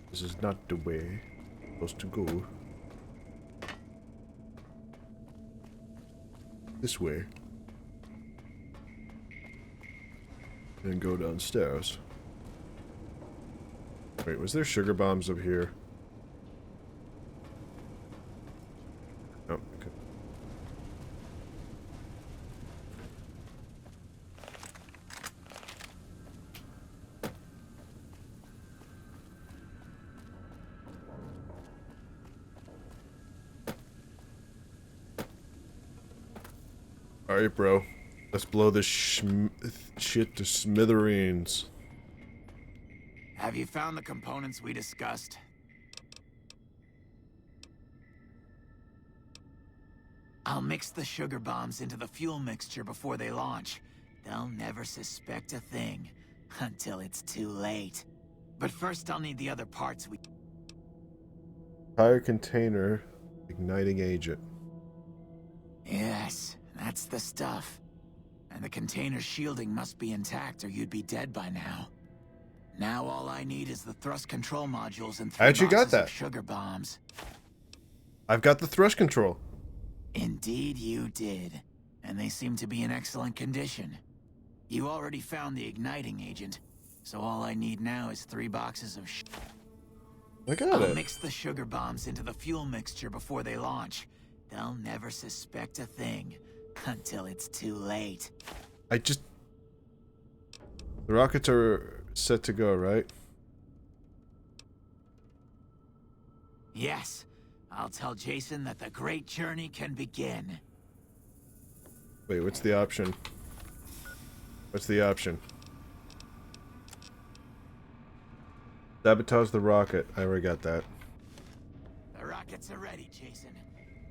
This is not the way I'm supposed to go. This way. And go downstairs. Wait, was there sugar bombs up here? Oh, okay. Alright, bro. Let's blow this shit to smithereens. Have you found the components we discussed? I'll mix the sugar bombs into the fuel mixture before they launch. They'll never suspect a thing until it's too late. But first I'll need the other parts we... Fire container, igniting agent. Yes, that's the stuff. And the container's shielding must be intact or you'd be dead by now. Now all I need is the thrust control modules and 3 actually got boxes that. of sugar bombs. I've got the thrust control. Indeed you did. And they seem to be in excellent condition. You already found the igniting agent, so all I need now is 3 boxes of I got I'll it. mix the sugar bombs into the fuel mixture before they launch. They'll never suspect a thing until it's too late. The rockets are set to go, right? Yes, I'll tell Jason that the great journey can begin. Wait, what's the option? What's the option? Sabotage the rocket. I already got that. The rockets are ready, Jason.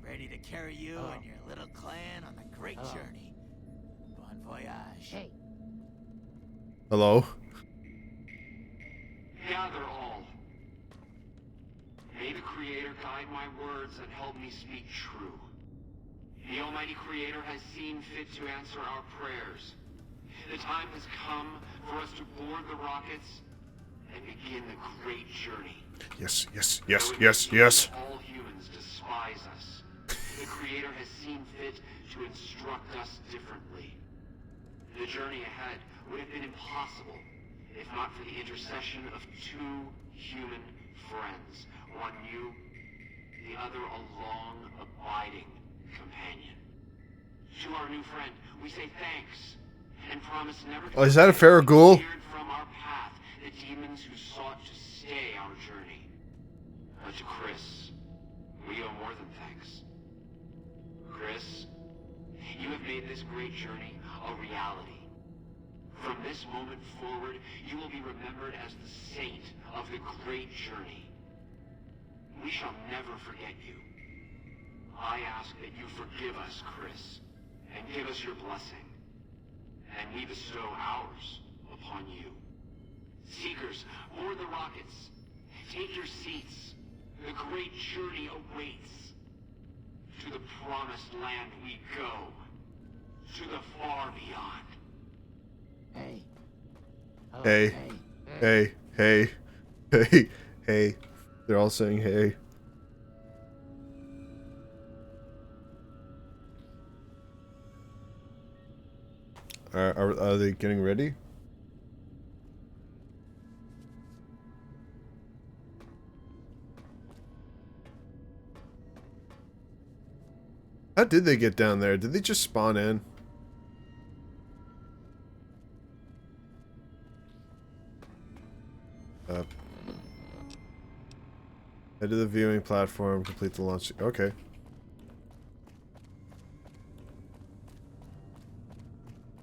Ready to carry you and your little clan on the great journey. Bon voyage. Hey. Hello? Gather all. May the Creator guide my words and help me speak true. The Almighty Creator has seen fit to answer our prayers. The time has come for us to board the rockets and begin the great journey. Yes, yes, yes, yes, yes. All humans despise us. The Creator has seen fit to instruct us differently. The journey ahead would have been impossible if not for the intercession of 2 human friends. One new, the other a long, abiding companion. To our new friend, we say thanks and promise never to... Oh, is that a Farragoul? ...from our path the demons who sought to stay our journey. But to Chris, we owe more than thanks. Chris, you have made this great journey a reality. From this moment forward, you will be remembered as the saint of the great journey. We shall never forget you. I ask that you forgive us, Chris, and give us your blessing. And we bestow ours upon you. Seekers, board the rockets. Take your seats. The great journey awaits. To the promised land we go. To the far beyond. Hey. Oh, hey. Hey. Hey. Hey. Hey. They're all saying hey. Are they getting ready? How did they get down there? Did they just spawn in? Up. Head to the viewing platform, complete the launch. Okay.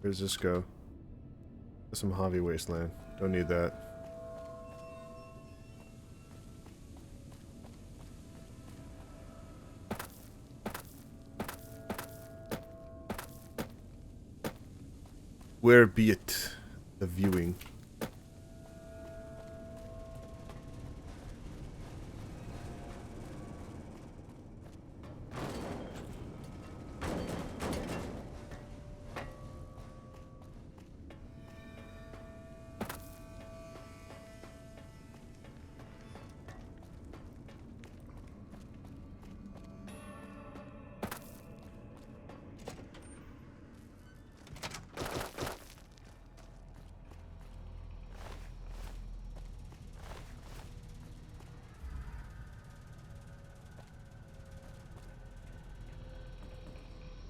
Where does this go? Some Mojave Wasteland. Don't need that. Where be it? The viewing.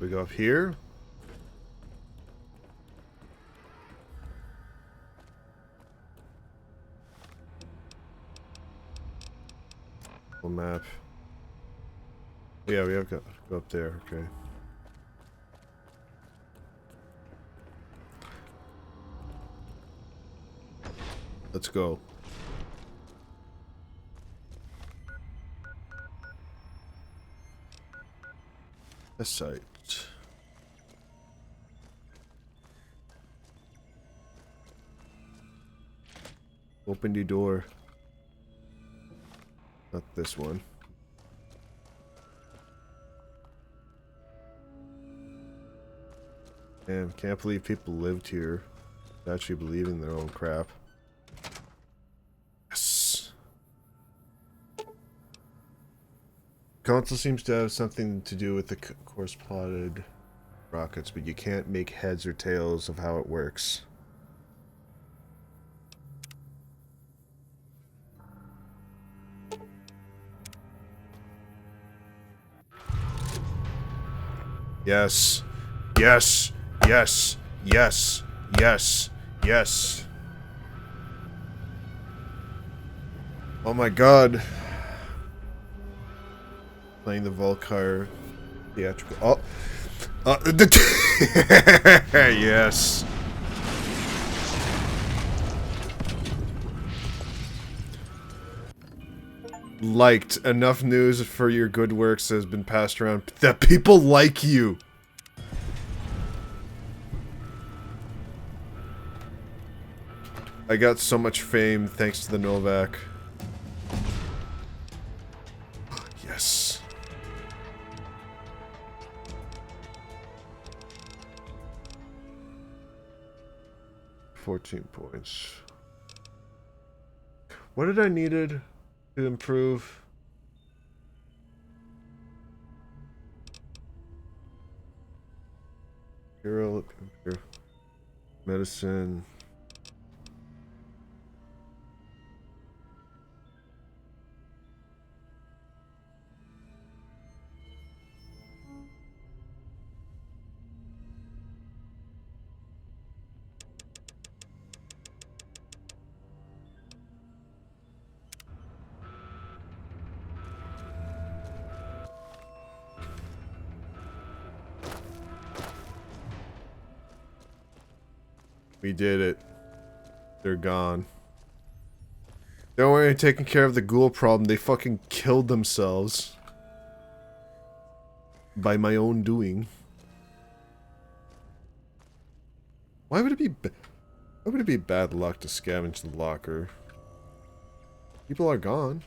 We go up here. Full map. Yeah, we have got to go up there. Okay. Let's go. This site. Open the door. Not this one. Damn, can't believe people lived here. Actually believing their own crap. Yes. Console seems to have something to do with the course plotted rockets, but you can't make heads or tails of how it works. Yes. Yes. Yes. Yes. Yes. Yes. Oh my god. Playing the Volkar theatrical. Oh. Yes. Liked. Enough news for your good works has been passed around that people like you. I got so much fame thanks to the Novak. Yes. £14. What did I needed to improve? Hero, medicine. We did it. They're gone. Don't worry, taking care of the ghoul problem. They fucking killed themselves. By my own doing. Why would it be bad luck to scavenge the locker? People are gone.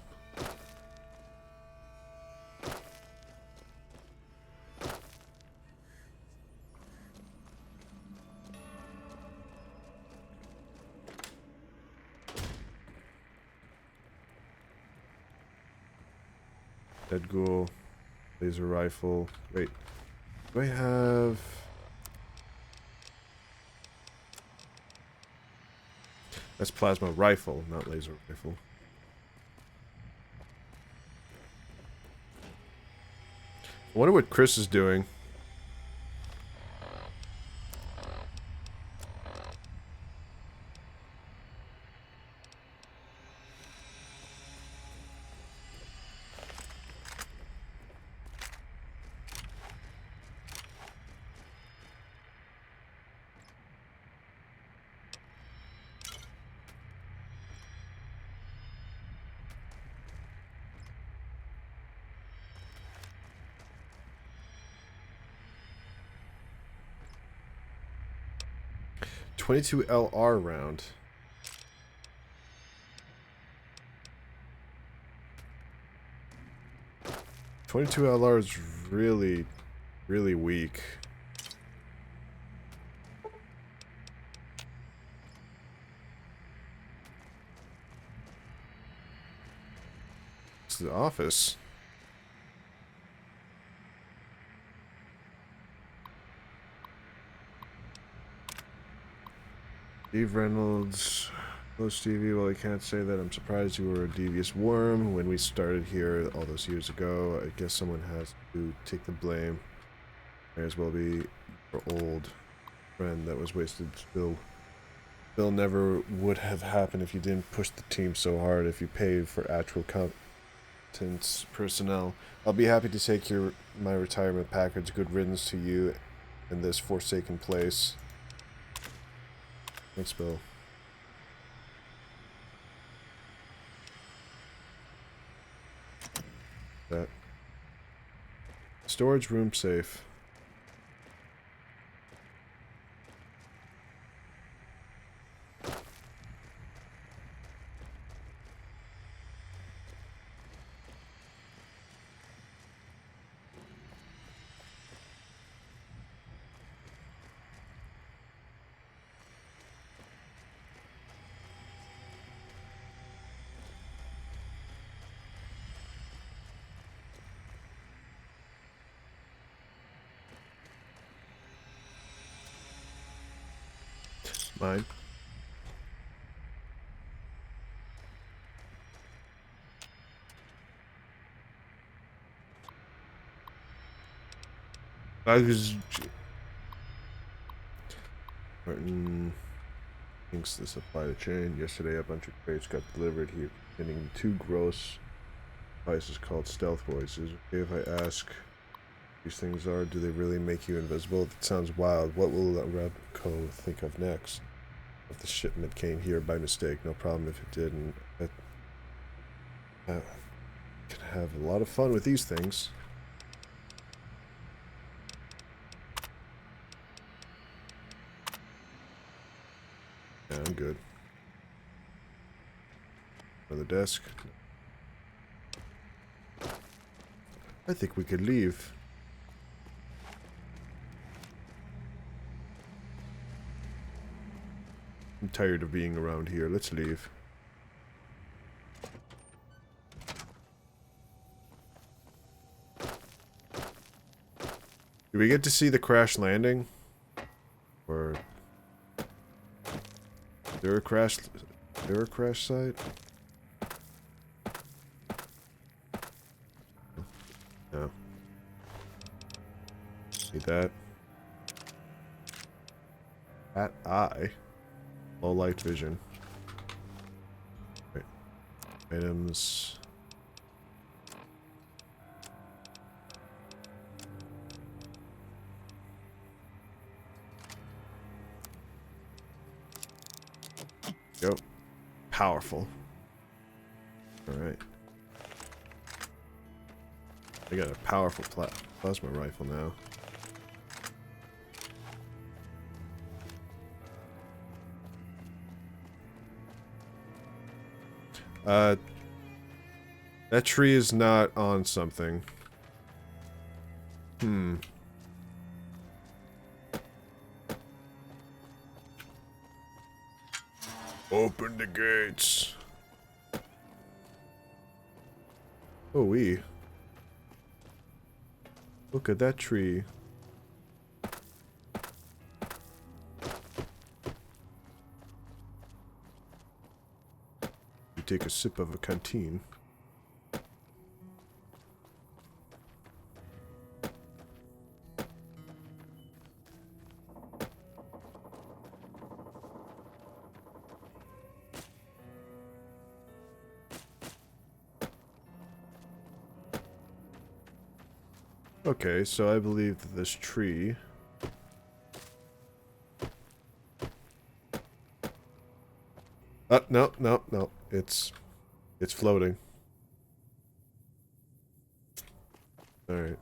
Dead ghoul, laser rifle. Wait, do I have? That's plasma rifle, not laser rifle. I wonder what Chris is doing. .22 LR round. .22 LR is really, really weak. It's the office. Steve Reynolds. Hello, Stevie. Well, I can't say that I'm surprised you were a devious worm when we started here all those years ago. I guess someone has to take the blame. May as well be your old friend that was wasted. Bill never would have happened if you didn't push the team so hard, if you paid for actual competence personnel. I'll be happy to take my retirement package. Good riddance to you in this forsaken place. Thanks, Bill. That storage room safe. Mine. Martin thinks the supply chain. Yesterday, a bunch of crates got delivered here, containing 2 gross devices called stealth voices. Okay, if I ask these things are, do they really make you invisible? That sounds wild. What will Remco think of next? If the shipment came here by mistake, no problem if it didn't. Can have a lot of fun with these things. Yeah, I'm good. Another desk. I think we could leave. I'm tired of being around here. Let's leave. Do we get to see the crash landing? Or is there a crash site? No. Need that. That eye. Low light vision. Wait. Items. Yep. Powerful. Alright. I got a powerful plasma rifle now. That tree is not on something. Open the gates. Oh, look at that tree. You take a sip of a canteen. Okay, so I believe that this tree no. It's floating. Alright.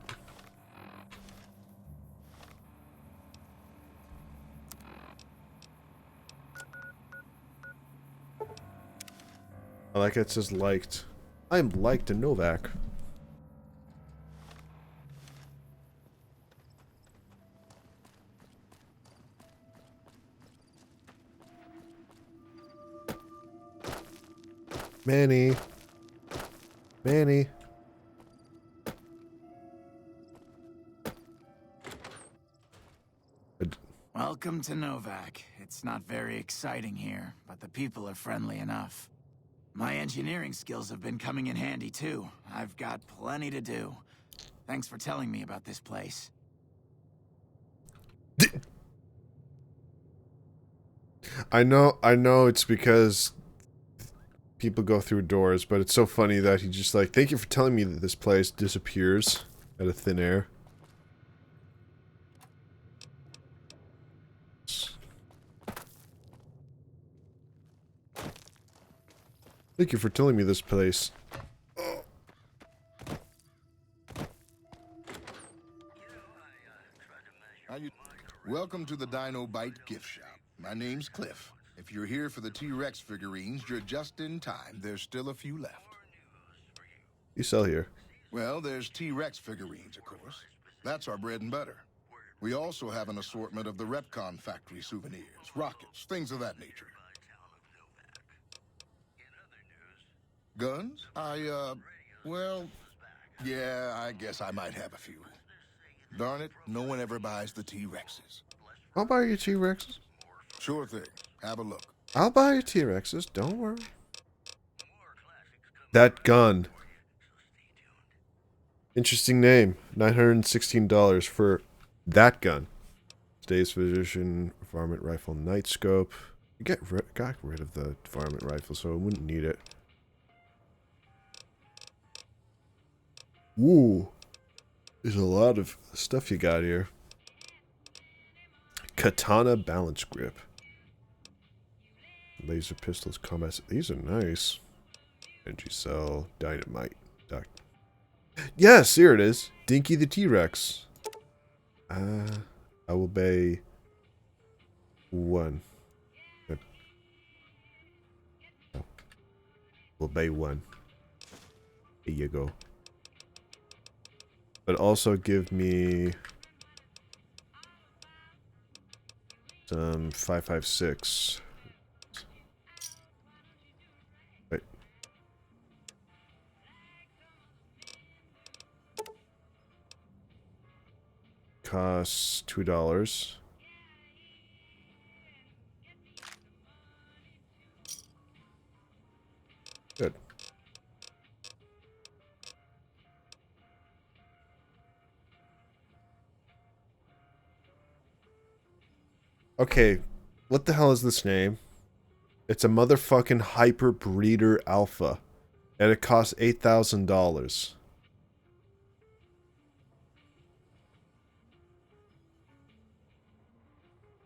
I like it says liked. I'm liked in Novak. Manny. Welcome to Novak. It's not very exciting here, but the people are friendly enough. My engineering skills have been coming in handy too. I've got plenty to do. Thanks for telling me about this place. I know it's because people go through doors, but it's so funny that he just like, thank you for telling me that this place disappears out of thin air. Thank you for telling me this place. Welcome to the Dino Bite gift shop. My name's Cliff. If you're here for the T-Rex figurines, you're just in time. There's still a few left. You sell here. Well, there's T-Rex figurines, of course. That's our bread and butter. We also have an assortment of the Repcon factory souvenirs, rockets, things of that nature. Guns? Well, yeah, I guess I might have a few. Darn it, no one ever buys the T-Rexes. I'll buy you T-Rexes. Sure thing. Have a look. I'll buy you T-Rexes, don't worry. That gun. Interesting name. $916 for that gun. Stays Physician, Varmint Rifle, Night Scope. You got rid of the Varmint Rifle, so I wouldn't need it. Ooh. There's a lot of stuff you got here. Katana Balance Grip. Laser Pistols, Combat... These are nice. Energy Cell, Dynamite. Yes, here it is. Dinky the T-Rex. I will pay 1. We'll pay 1. Here you go. But also give me some 5.56. Wait. Costs $2. Good. Okay, what the hell is this name? It's a motherfucking Hyper Breeder Alpha. And it costs $8,000.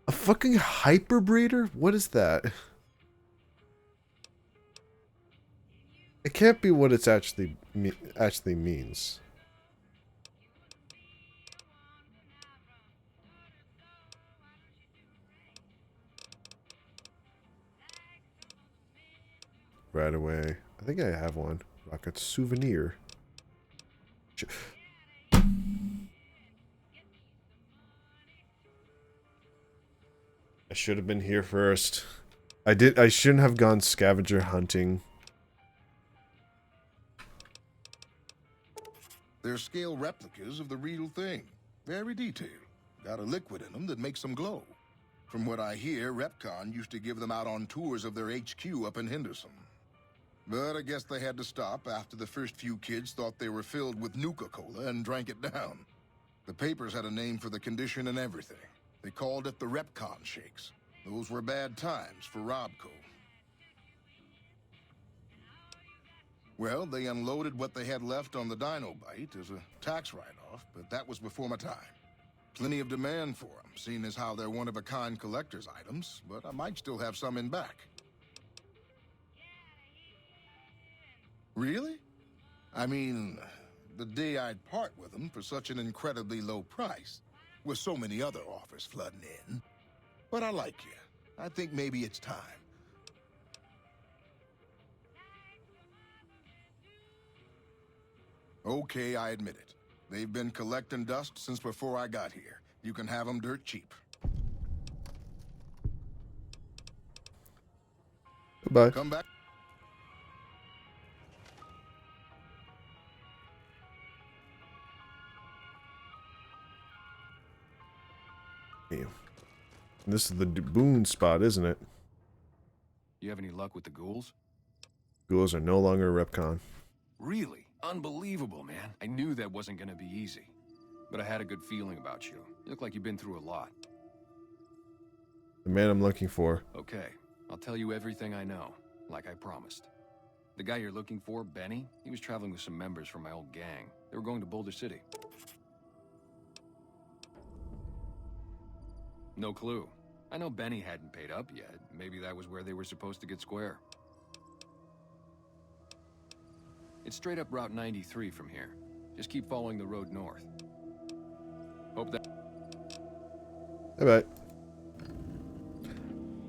A fucking Hyper Breeder? What is that? It can't be what it's actually means. Right away. I think I have one. Rocket Souvenir. I should have been here first. I shouldn't have gone scavenger hunting. They're scale replicas of the real thing. Very detailed. Got a liquid in them that makes them glow. From what I hear, Repcon used to give them out on tours of their HQ up in Henderson. But I guess they had to stop after the first few kids thought they were filled with Nuka-Cola and drank it down. The papers had a name for the condition and everything. They called it the Repcon Shakes. Those were bad times for Robco. Well, they unloaded what they had left on the Dino Bite as a tax write-off, but that was before my time. Plenty of demand for them, seeing as how they're one-of-a-kind collector's items, but I might still have some in back. Really? I mean, the day I'd part with them for such an incredibly low price, with so many other offers flooding in. But I like you. I think maybe it's time. Okay, I admit it. They've been collecting dust since before I got here. You can have them dirt cheap. Goodbye. Come back. Damn. This is the Boone spot, isn't it? You have any luck with the ghouls? Ghouls are no longer Repcon. Really? Unbelievable, man. I knew that wasn't gonna be easy. But I had a good feeling about you. You look like you've been through a lot. The man I'm looking for. Okay, I'll tell you everything I know, like I promised. The guy you're looking for, Benny, he was traveling with some members from my old gang. They were going to Boulder City. No clue. I know Benny hadn't paid up yet. Maybe that was where they were supposed to get square. It's straight up Route 93 from here. Just keep following the road north. Hope that... Bye-bye.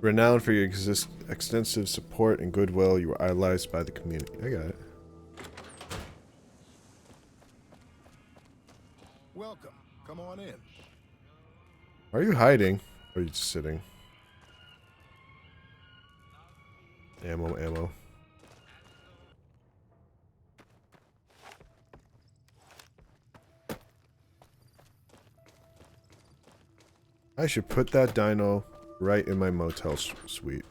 Renowned for your extensive support and goodwill, you were idolized by the community. I got it. Welcome. Come on in. Are you hiding? Or are you just sitting? Ammo, ammo. I should put that dino right in my motel suite.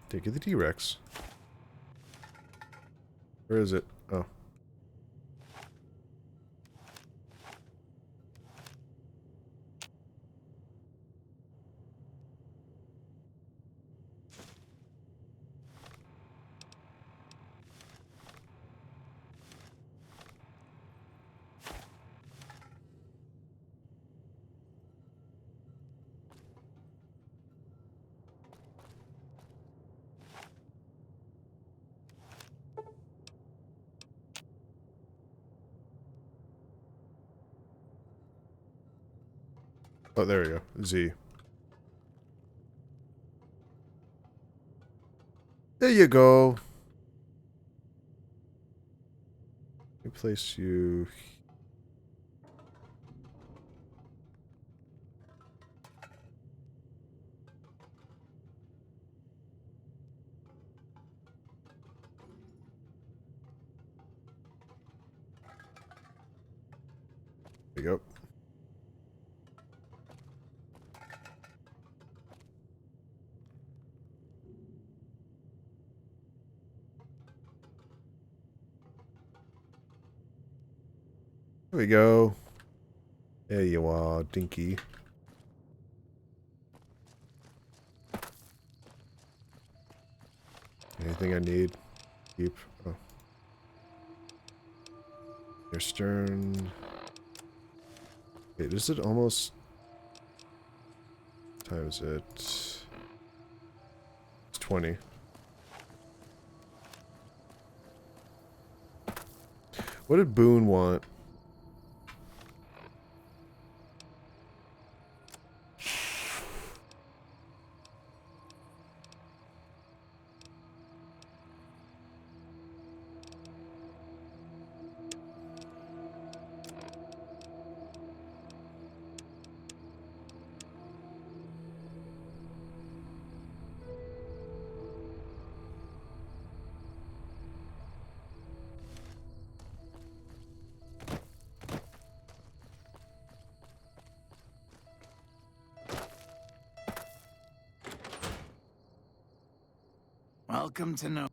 Take the T-Rex. Where is it? Oh. Oh, there we go. Z. There you go. Let me place you. There you go. There we go. There you are, Dinky. Anything I need? Keep. Oh. Your stern. Wait, is it almost? What time is it? It's 20. What did Boone want? Welcome to know.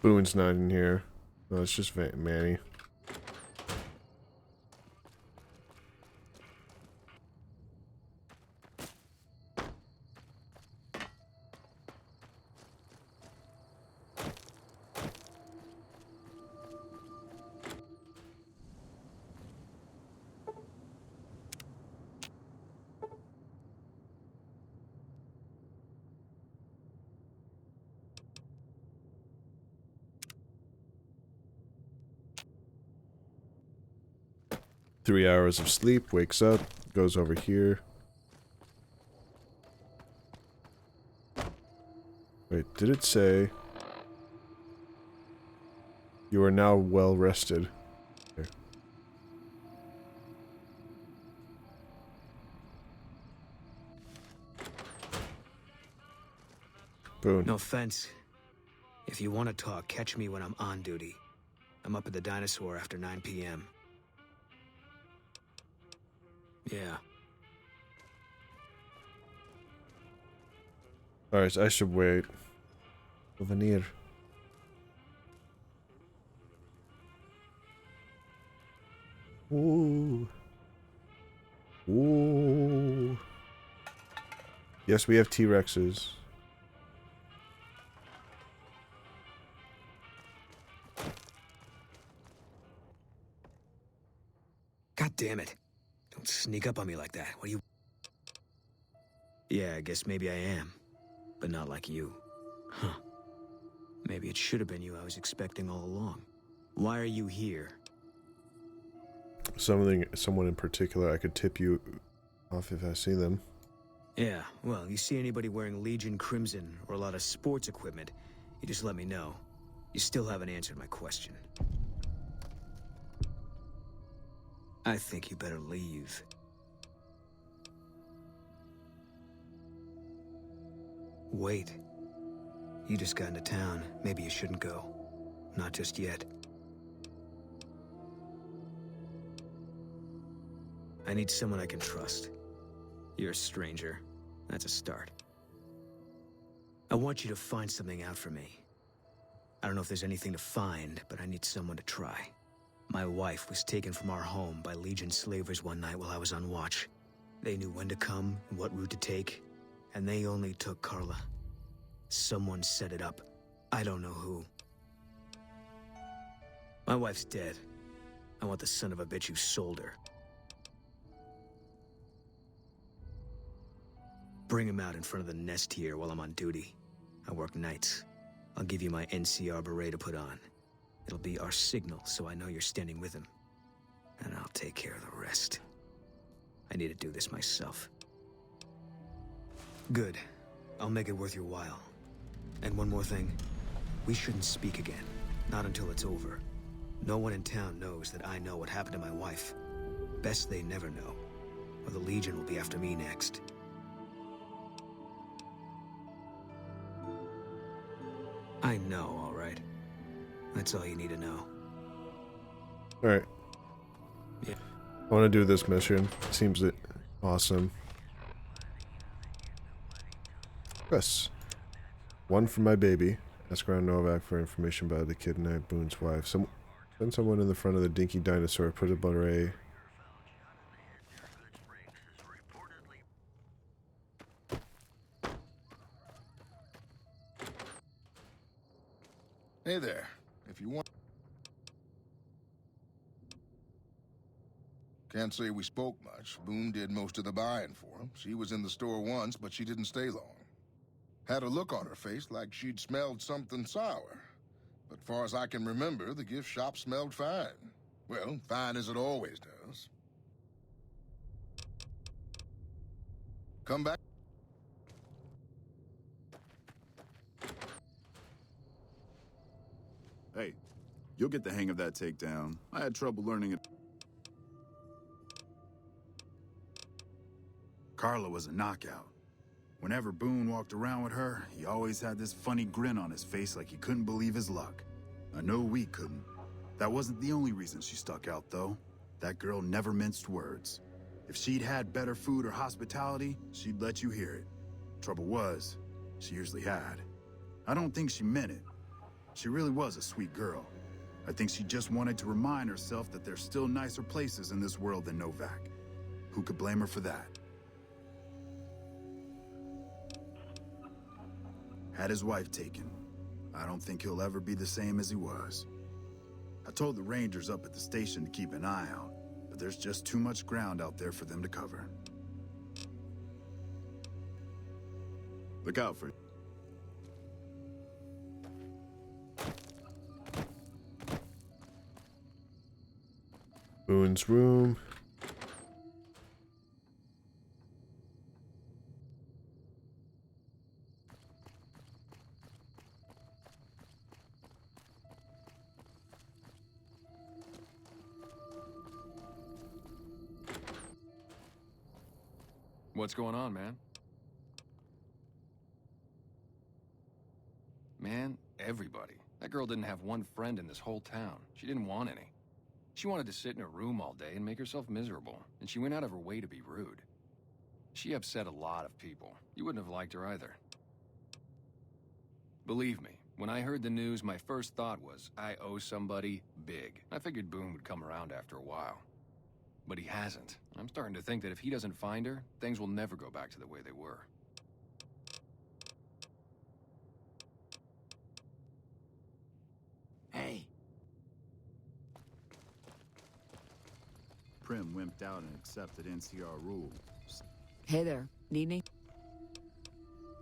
Boone's not in here. No, it's just Manny. Three hours of sleep, wakes up, goes over here. Wait, did it say you are now well rested? Okay. Boone. No offense. If you want to talk, catch me when I'm on duty. I'm up at the Dinosaur after 9 p.m. Yeah. Alright, I should wait. Venir. Ooh. Ooh. Yes, we have T-Rexes. God damn it. Don't sneak up on me like that. What do you... Yeah, I guess maybe I am. But not like you. Huh. Maybe it should have been you I was expecting all along. Why are you here? Someone in particular, I could tip you off if I see them. Yeah, well, you see anybody wearing Legion Crimson or a lot of sports equipment, you just let me know. You still haven't answered my question. I think you better leave. Wait. You just got into town. Maybe you shouldn't go. Not just yet. I need someone I can trust. You're a stranger. That's a start. I want you to find something out for me. I don't know if there's anything to find, but I need someone to try. My wife was taken from our home by Legion slavers one night while I was on watch. They knew when to come and what route to take, and they only took Carla. Someone set it up. I don't know who. My wife's dead. I want the son of a bitch who sold her. Bring him out in front of the nest here while I'm on duty. I work nights. I'll give you my NCR beret to put on. It'll be our signal, so I know you're standing with him. And I'll take care of the rest. I need to do this myself. Good. I'll make it worth your while. And one more thing. We shouldn't speak again. Not until it's over. No one in town knows that I know what happened to my wife. Best they never know. Or the Legion will be after me next. I know, all right. That's all you need to know. Alright. Yeah. I want to do this mission. Seems awesome. Yes. One for my baby. Ask around Novak for information about the kidnapped Boone's wife. Send someone in the front of the dinky dinosaur. Put a beret. Hey there. If you want... Can't say we spoke much. Boone did most of the buying for him. She was in the store once, but she didn't stay long. Had a look on her face like she'd smelled something sour. But far as I can remember, the gift shop smelled fine. Well, fine as it always does. Come back. Hey, you'll get the hang of that takedown. I had trouble learning it. Carla was a knockout. Whenever Boone walked around with her, he always had this funny grin on his face like he couldn't believe his luck. I know we couldn't. That wasn't the only reason she stuck out, though. That girl never minced words. If she'd had better food or hospitality, she'd let you hear it. Trouble was, she usually had. I don't think she meant it. She really was a sweet girl. I think she just wanted to remind herself that there's still nicer places in this world than Novak. Who could blame her for that? Had his wife taken. I don't think he'll ever be the same as he was. I told the Rangers up at the station to keep an eye out, but there's just too much ground out there for them to cover. Look out for... Boone's room. What's going on, man? Man, everybody. That girl didn't have one friend in this whole town. She didn't want any. She wanted to sit in her room all day and make herself miserable, and she went out of her way to be rude. She upset a lot of people. You wouldn't have liked her either. Believe me, when I heard the news, my first thought was, I owe somebody big. I figured Boone would come around after a while. But he hasn't. I'm starting to think that if he doesn't find her, things will never go back to the way they were. Hey. Prim wimped out and accepted NCR rules. Hey there. Need any?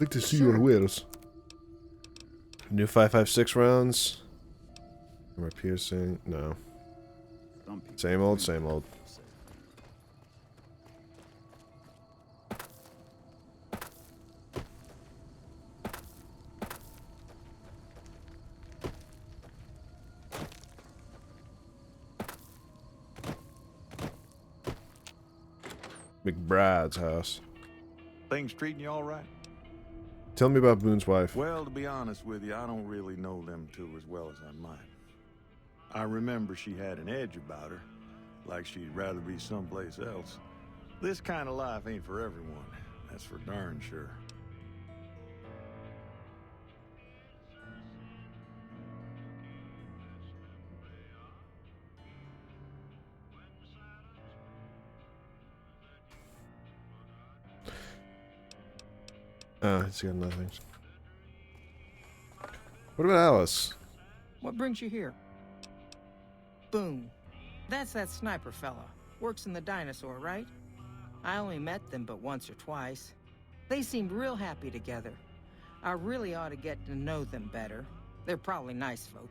Like to see your wares. New 5.56 rounds. Am I piercing? No. Same old, same old. McBride's house. Things treating you all right? Tell me about Boone's wife. Well, to be honest with you, I don't really know them two as well as I might. I remember she had an edge about her, like she'd rather be someplace else. This kind of life ain't for everyone, that's for darn sure. He's got nothing. What about Alice? What brings you here? Boone. That's that sniper fella. Works in the dinosaur, right? I only met them but once or twice. They seemed real happy together. I really ought to get to know them better. They're probably nice folk.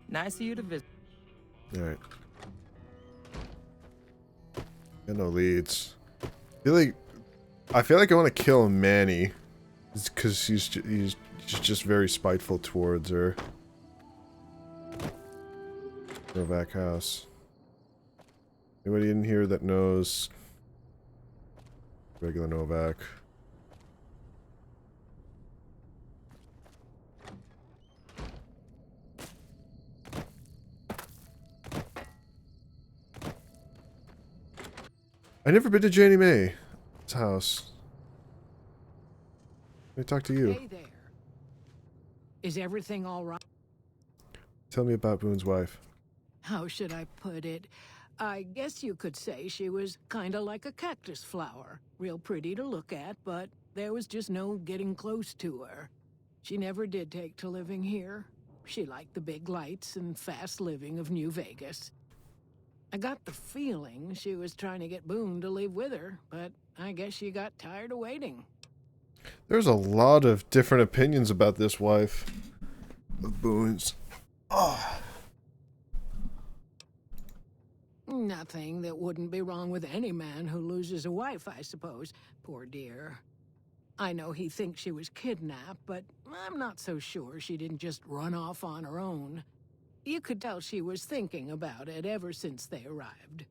Nice of you to visit. Alright. Got no leads. I feel like I want to kill Manny. It's because he's just very spiteful towards her. Novak house. Anybody in here that knows regular Novak? I never been to Janie Mae's house. Let me talk to you. Hey there. Is everything all right? Tell me about Boone's wife. How should I put it? I guess you could say she was kind of like a cactus flower. Real pretty to look at, but there was just no getting close to her. She never did take to living here. She liked the big lights and fast living of New Vegas. I got the feeling she was trying to get Boone to leave with her, but I guess she got tired of waiting. There's a lot of different opinions about this wife of Boone's. Oh. Nothing that wouldn't be wrong with any man who loses a wife, I suppose. Poor dear. I know he thinks she was kidnapped, but I'm not so sure she didn't just run off on her own. You could tell she was thinking about it ever since they arrived.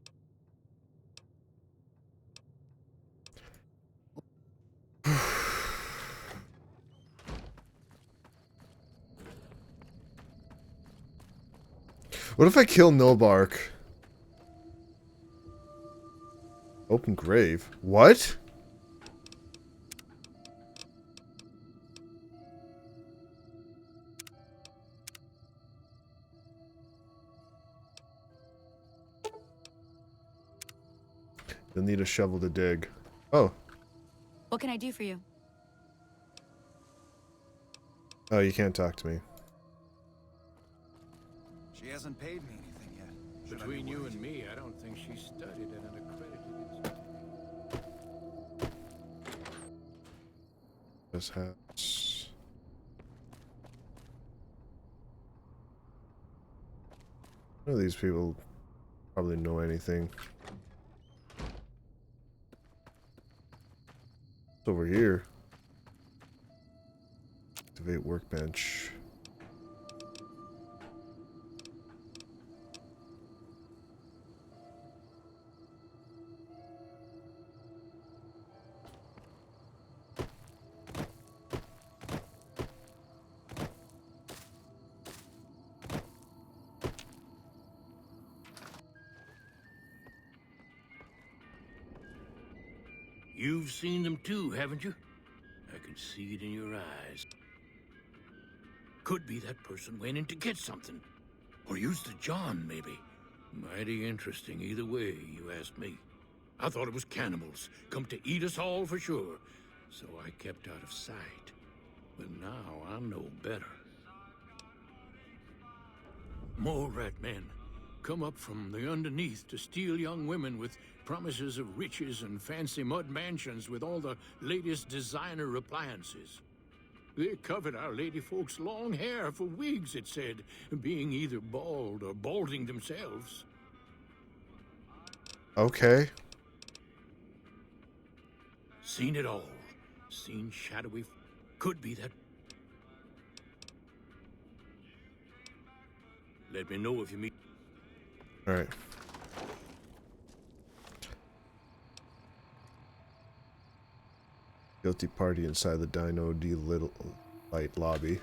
What if I kill Nobark? Open grave. What? You'll need a shovel to dig. Oh. What can I do for you? Oh, you can't talk to me. She hasn't paid me anything yet. Between you and me, I don't think she studied at an accredited institute. This house. None of these people probably know anything. It's over here. Activate workbench. You've seen them too, haven't you? I can see it in your eyes. Could be that person went in to get something. Or used the John, maybe. Mighty interesting either way, you ask me. I thought it was cannibals, come to eat us all for sure. So I kept out of sight. But now I know better. More rat men come up from the underneath to steal young women with promises of riches and fancy mud mansions with all the latest designer appliances. They covered our lady folks' long hair for wigs, it said, being either bald or balding themselves. Okay. Seen it all. Seen shadowy... Could be that... Let me know if you meet... Alright. Guilty party inside the Dino D Little Light lobby.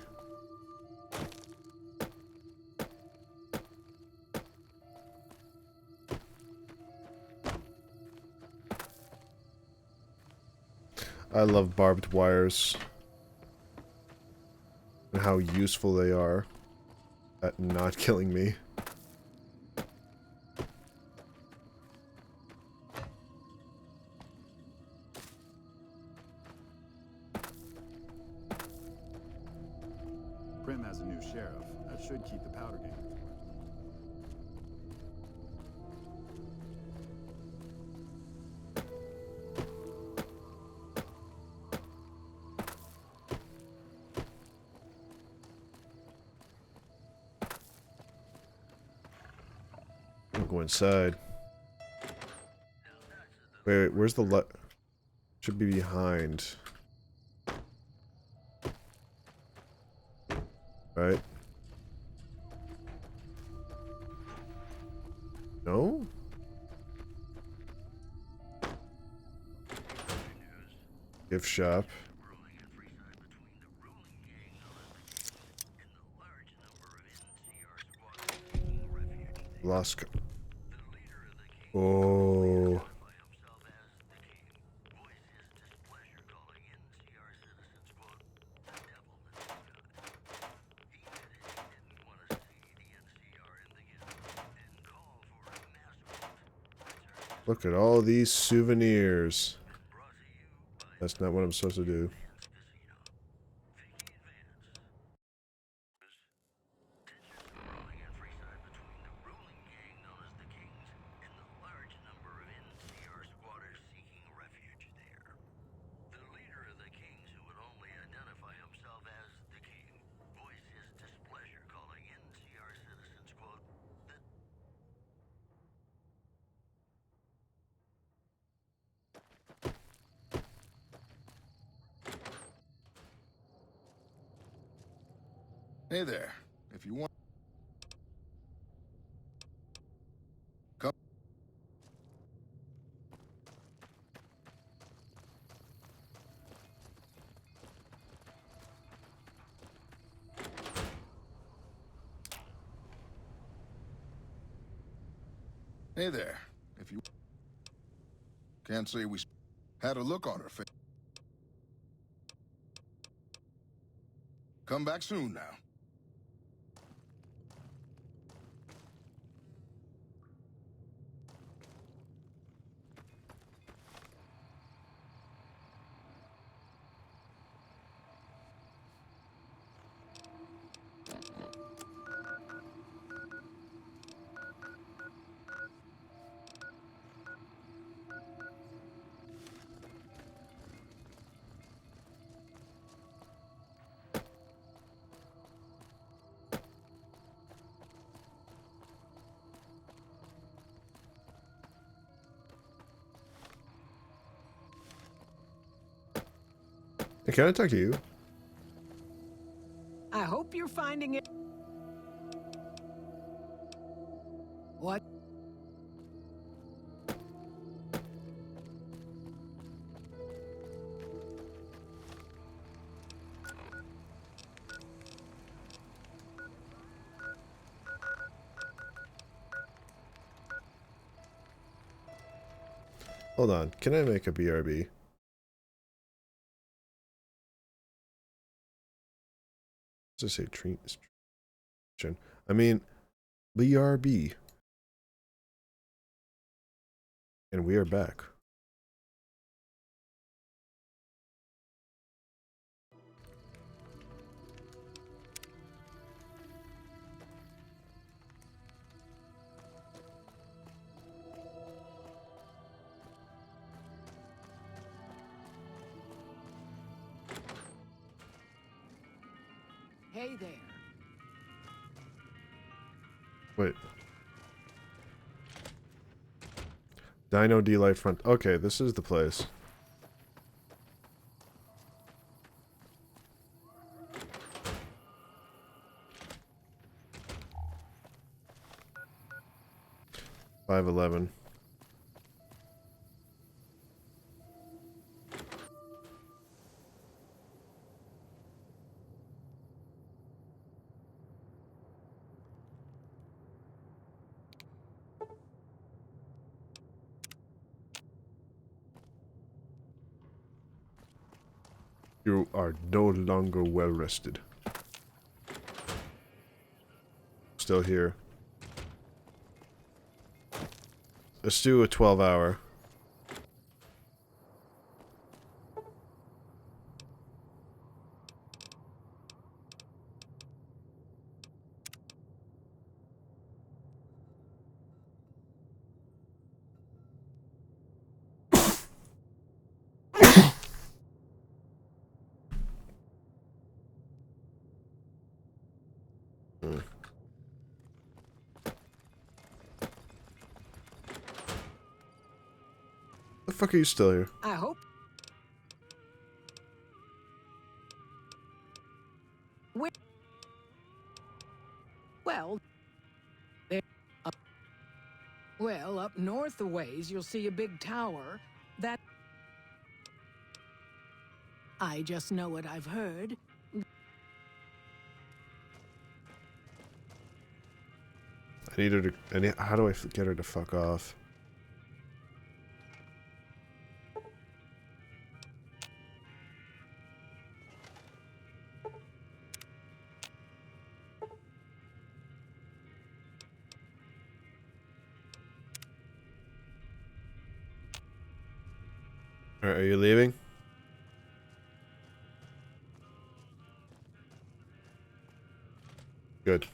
I love barbed wires and how useful they are at not killing me. Prim has a new sheriff. That should keep the powder gamers working. I'll go inside. Wait, where's the le- Should be behind. Right? No? Gift shop. Lost. Oh. Look at all these souvenirs. That's not what I'm supposed to do. Hey there. If you want... Come. Hey there. If you... Can't say we had a look on her face. Come back soon now. Hey, can I talk to you? I hope you're finding it. What? Hold on. Can I make a BRB? Does it say treat? I mean, BRB. And we are back. Hey there. Wait. Dino D-Light front. Okay, this is the place. $5.11. You are no longer well rested. Still here. Let's do a 12-hour. The fuck are you still here? I hope. Well, well, up north a ways, you'll see a big tower. That I just know what I've heard. I need her to. How do I get her to fuck off? Alright, are you leaving? Good.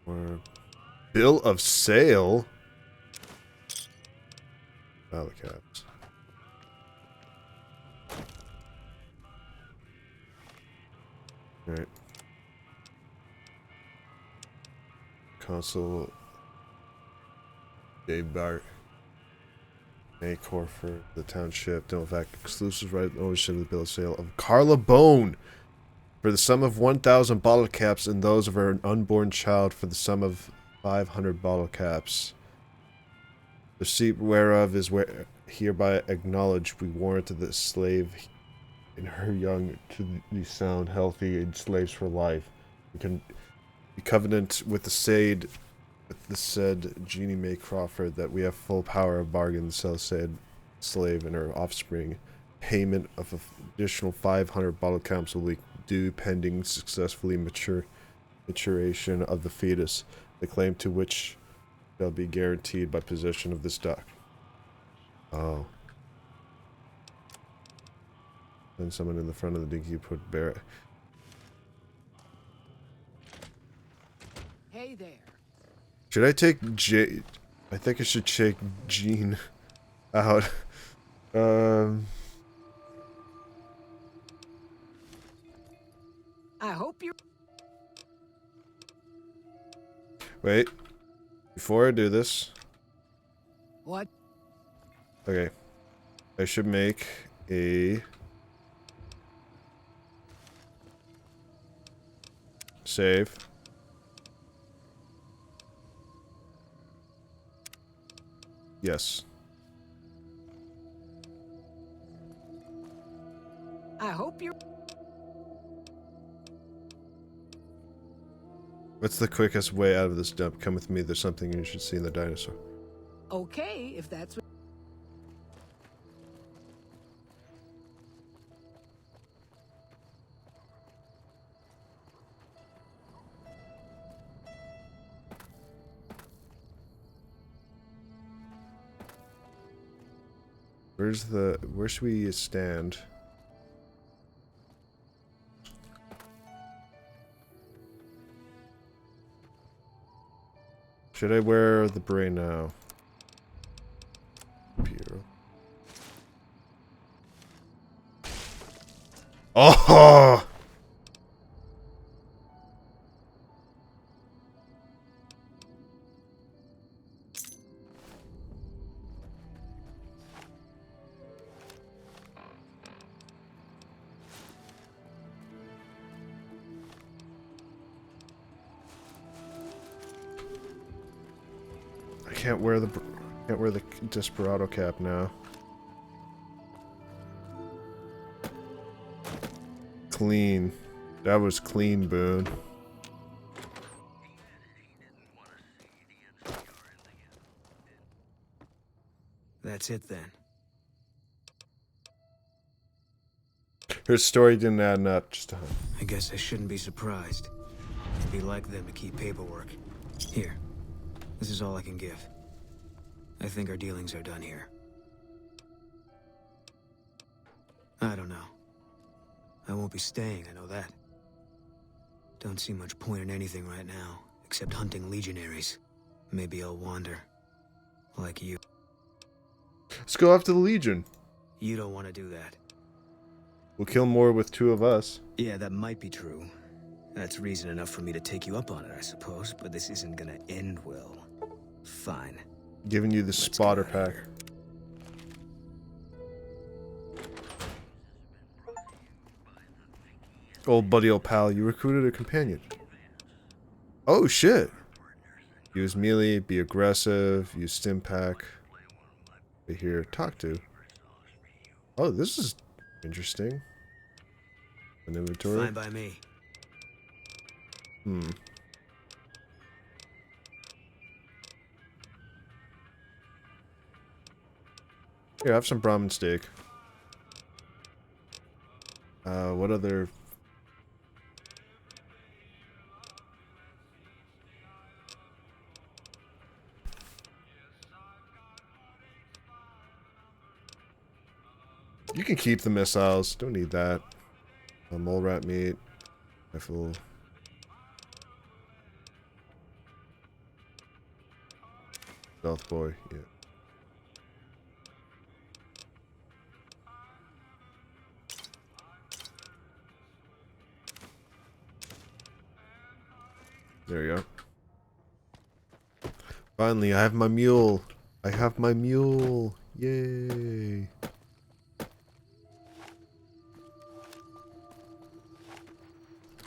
Or bill of sale? Ballot caps. Alright. Consul Dave Bart. Maycor for the township. Demovac exclusive right ownership of the bill of sale of Carla Bone for the sum of 1,000 bottle caps and those of her unborn child for the sum of 500 bottle caps. The receipt whereof is hereby acknowledged. We warranted the slave and her young to be sound, healthy, and slaves for life. We can be covenant with the said Jeannie May Crawford that we have full power of bargain to sell said slave and her offspring. Payment of additional 500 bottle caps will be due pending successfully maturation of the fetus, the claim to which shall be guaranteed by possession of this dock. Oh. Then someone in the front of the dinghy put Barrett. Hey there. Should I take I think I should take Jean out. I hope you're. Wait. Before I do this. What? Okay. I should make a save. Yes. I hope you're. What's the quickest way out of this dump? Come with me. There's something you should see in the dinosaur. Okay, if that's what. Where should we stand? Should I wear the beret now? Piero. Oh! I can't wear the Desperado cap now. Clean. That was clean, Boone. That's it then. Her story didn't add up. Just I guess I shouldn't be surprised. It'd be like them to keep paperwork. Here. This is all I can give. I think our dealings are done here. I don't know. I won't be staying, I know that. Don't see much point in anything right now, except hunting legionaries. Maybe I'll wander. Like you. Let's go after the Legion. You don't want to do that. We'll kill more with 2 of us. Yeah, that might be true. That's reason enough for me to take you up on it, I suppose, but this isn't gonna end well. Fine. Giving you the spotter pack. Old buddy, old pal, you recruited a companion. Oh shit! Use melee, be aggressive, use stim pack. Right here, talk to. Oh, this is interesting. An inventory. Fine by me. Here, have some Brahmin steak. What other... You can keep the missiles. Don't need that. Mole rat meat. Rifle. Stealth boy, yeah. There you go. Finally, I have my mule. I have my mule. Yay.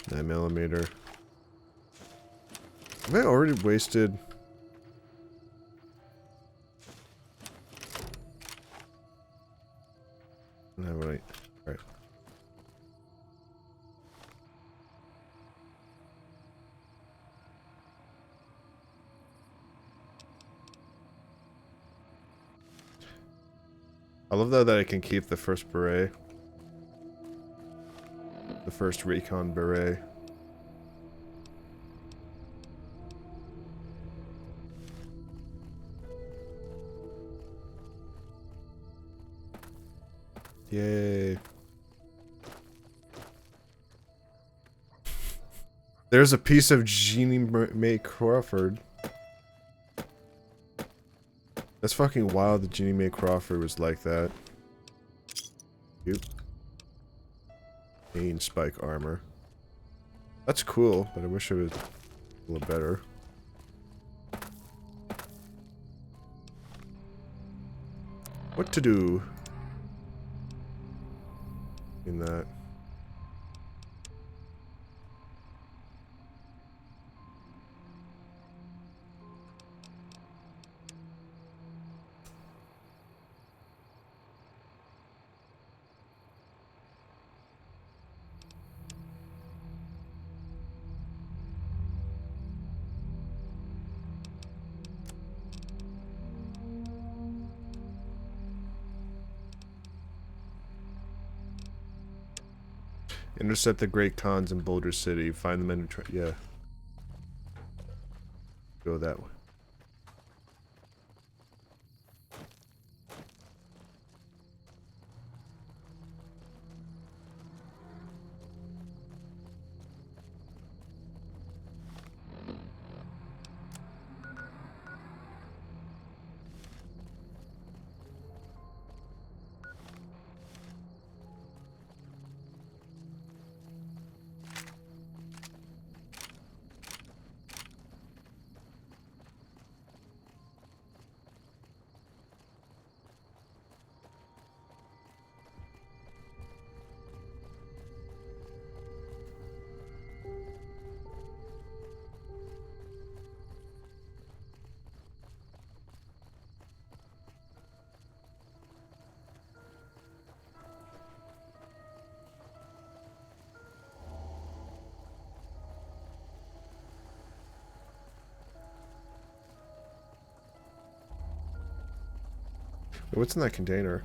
9mm. Have I already wasted... No, right. Alright. I love that I can keep the first beret. The first recon beret. Yay. There's a piece of Jeannie Mae Crawford. That's fucking wild that Jeannie Mae Crawford was like that. Cute. Main spike armor. That's cool, but I wish it was a little better. What to do in that? Intercept the Great Khans in Boulder City. Find them and yeah. Go that way. What's in that container?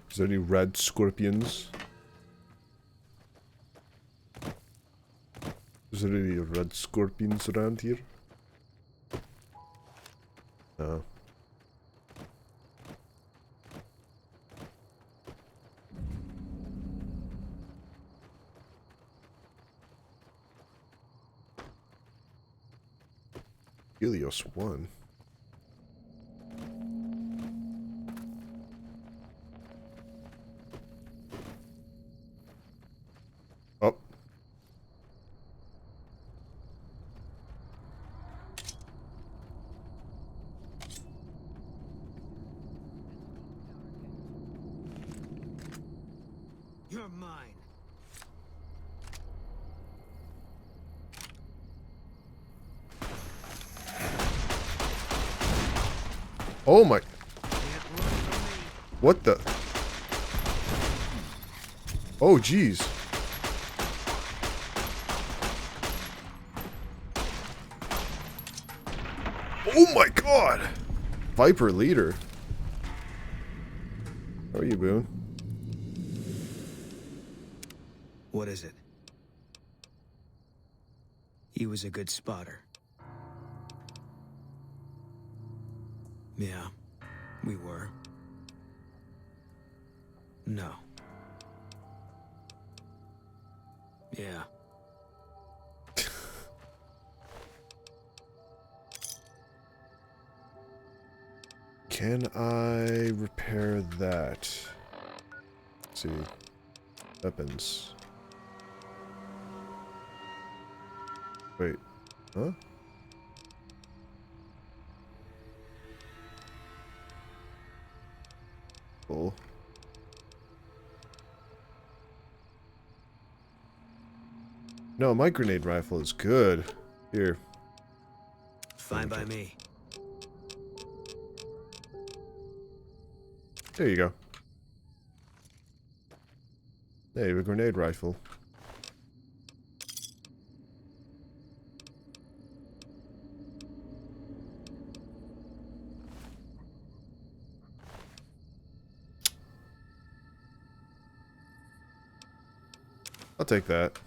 Is there any red scorpions? Is there any red scorpions around here? No. Helios 1. Oh. You're mine. Oh my. What the? Oh, jeez. Oh my god! Viper leader. How are you, Boone? What is it? He was a good spotter. Yeah, we were. No. Yeah. Can I repair that? Let's see. Weapons. Wait. Huh? Cool. No, my grenade rifle is good. Here. Fine by me. There you go. Hey, you have a grenade rifle. I'll take that.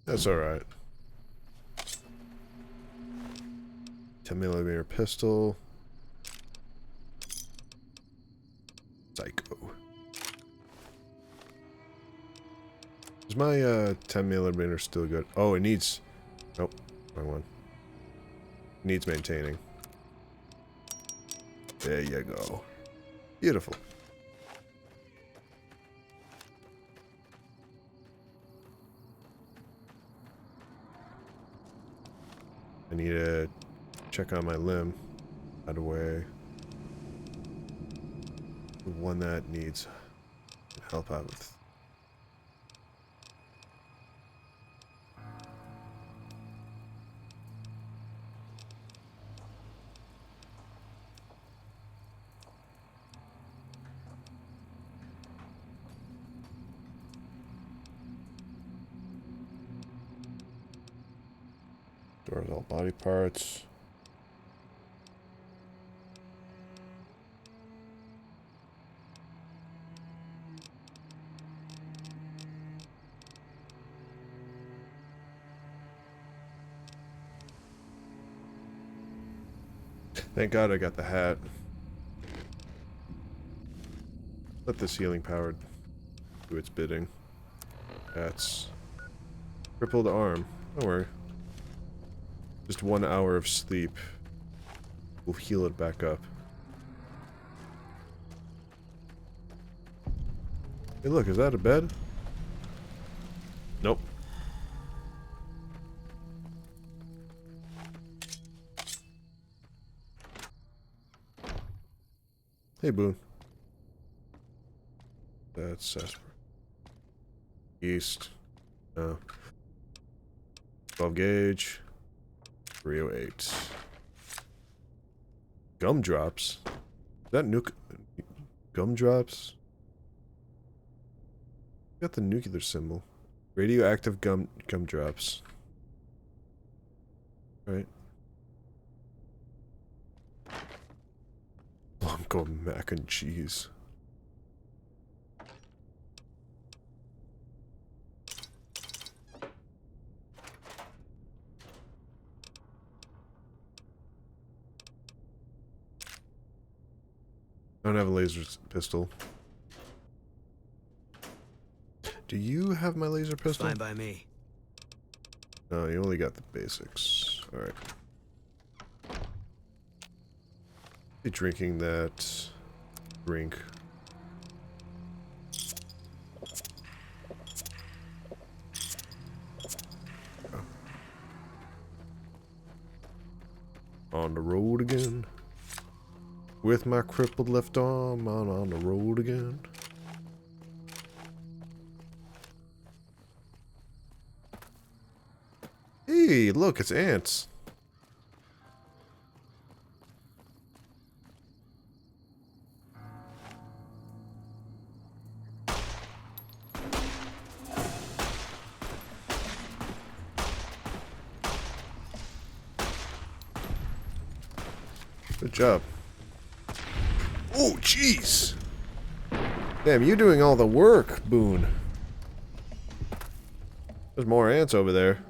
That's alright. 10mm pistol. Psycho. Is my 10mm still good? Oh, it needs... Nope. Wrong one. Needs maintaining. There you go. Beautiful. I need to check on my limb. By the way. The one that needs help out with. Stores all body parts. Thank God I got the hat. Let this healing power do its bidding. That's crippled arm. Don't worry. Just 1 hour of sleep will heal it back up. Hey, look, is that a bed? Nope. Hey, Boone. That's Sasper. East. 12 gauge. 308. Gumdrops? Is that gumdrops? Got the nuclear symbol. Radioactive gumdrops. Right. Blanco mac and cheese. I don't have a laser pistol. Do you have my laser pistol? Fine by me. No, you only got the basics. Alright. Be drinking that drink. Oh. On the road again. With my crippled left arm, on the road again. Hey, look, it's ants. Good job. Oh, jeez. Damn, you're doing all the work, Boone. There's more ants over there.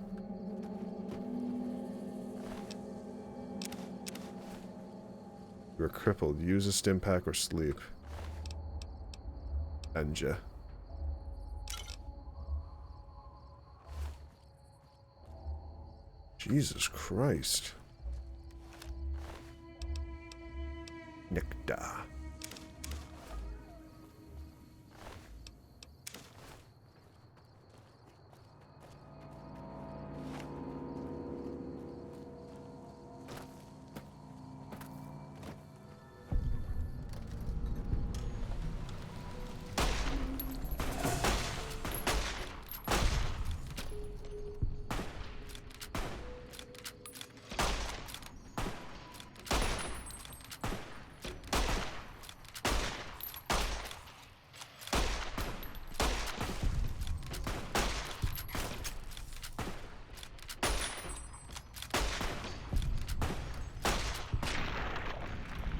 You're crippled. Use a stim pack or sleep. Anja. Jesus Christ. Nectar.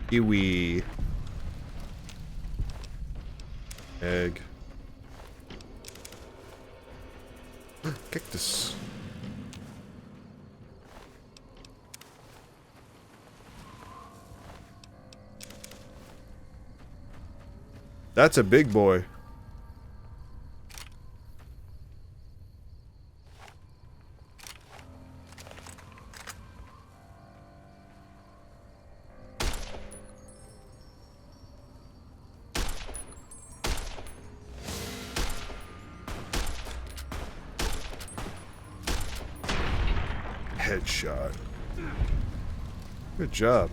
Kiwi. Egg. Cactus. That's a big boy. Headshot. Good job.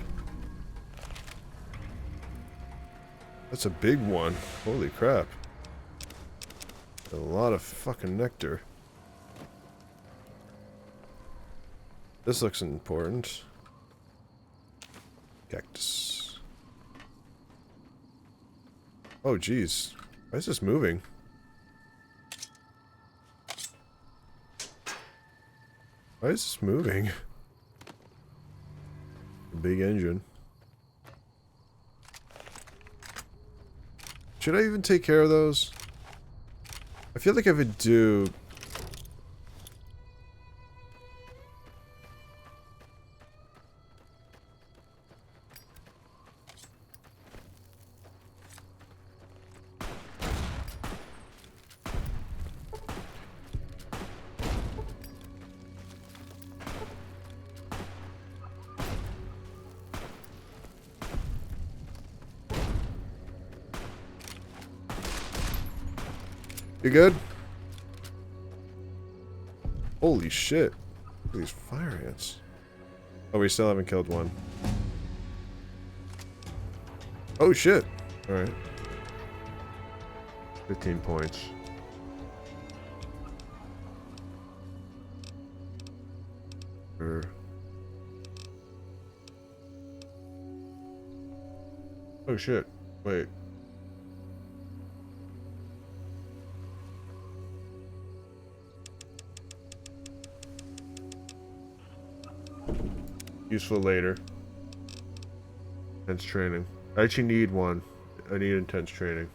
That's a big one. Holy crap. A lot of fucking nectar. This looks important. Cactus. Oh, geez. Why is this moving? Why is this moving? A big engine. Should I even take care of those? I feel like if I do... You good? Holy shit. Look at these fire ants. Oh, we still haven't killed one. Oh shit. Alright. 15 points. Oh shit. Wait. Useful later. Intense training. I actually need one. I need intense training.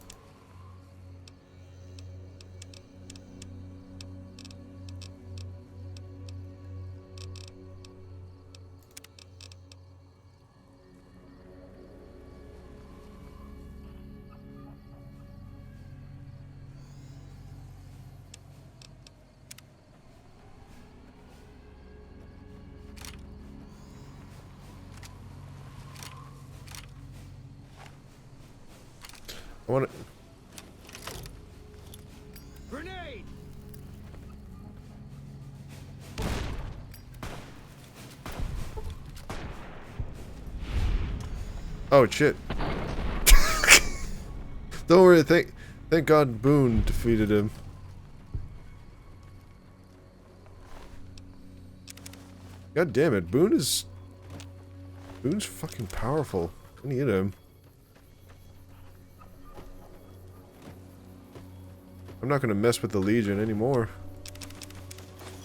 I want to. Grenade! Oh shit! Don't worry. Thank God Boone defeated him. God damn it, Boone's fucking powerful. I need him. I'm not gonna mess with the Legion anymore.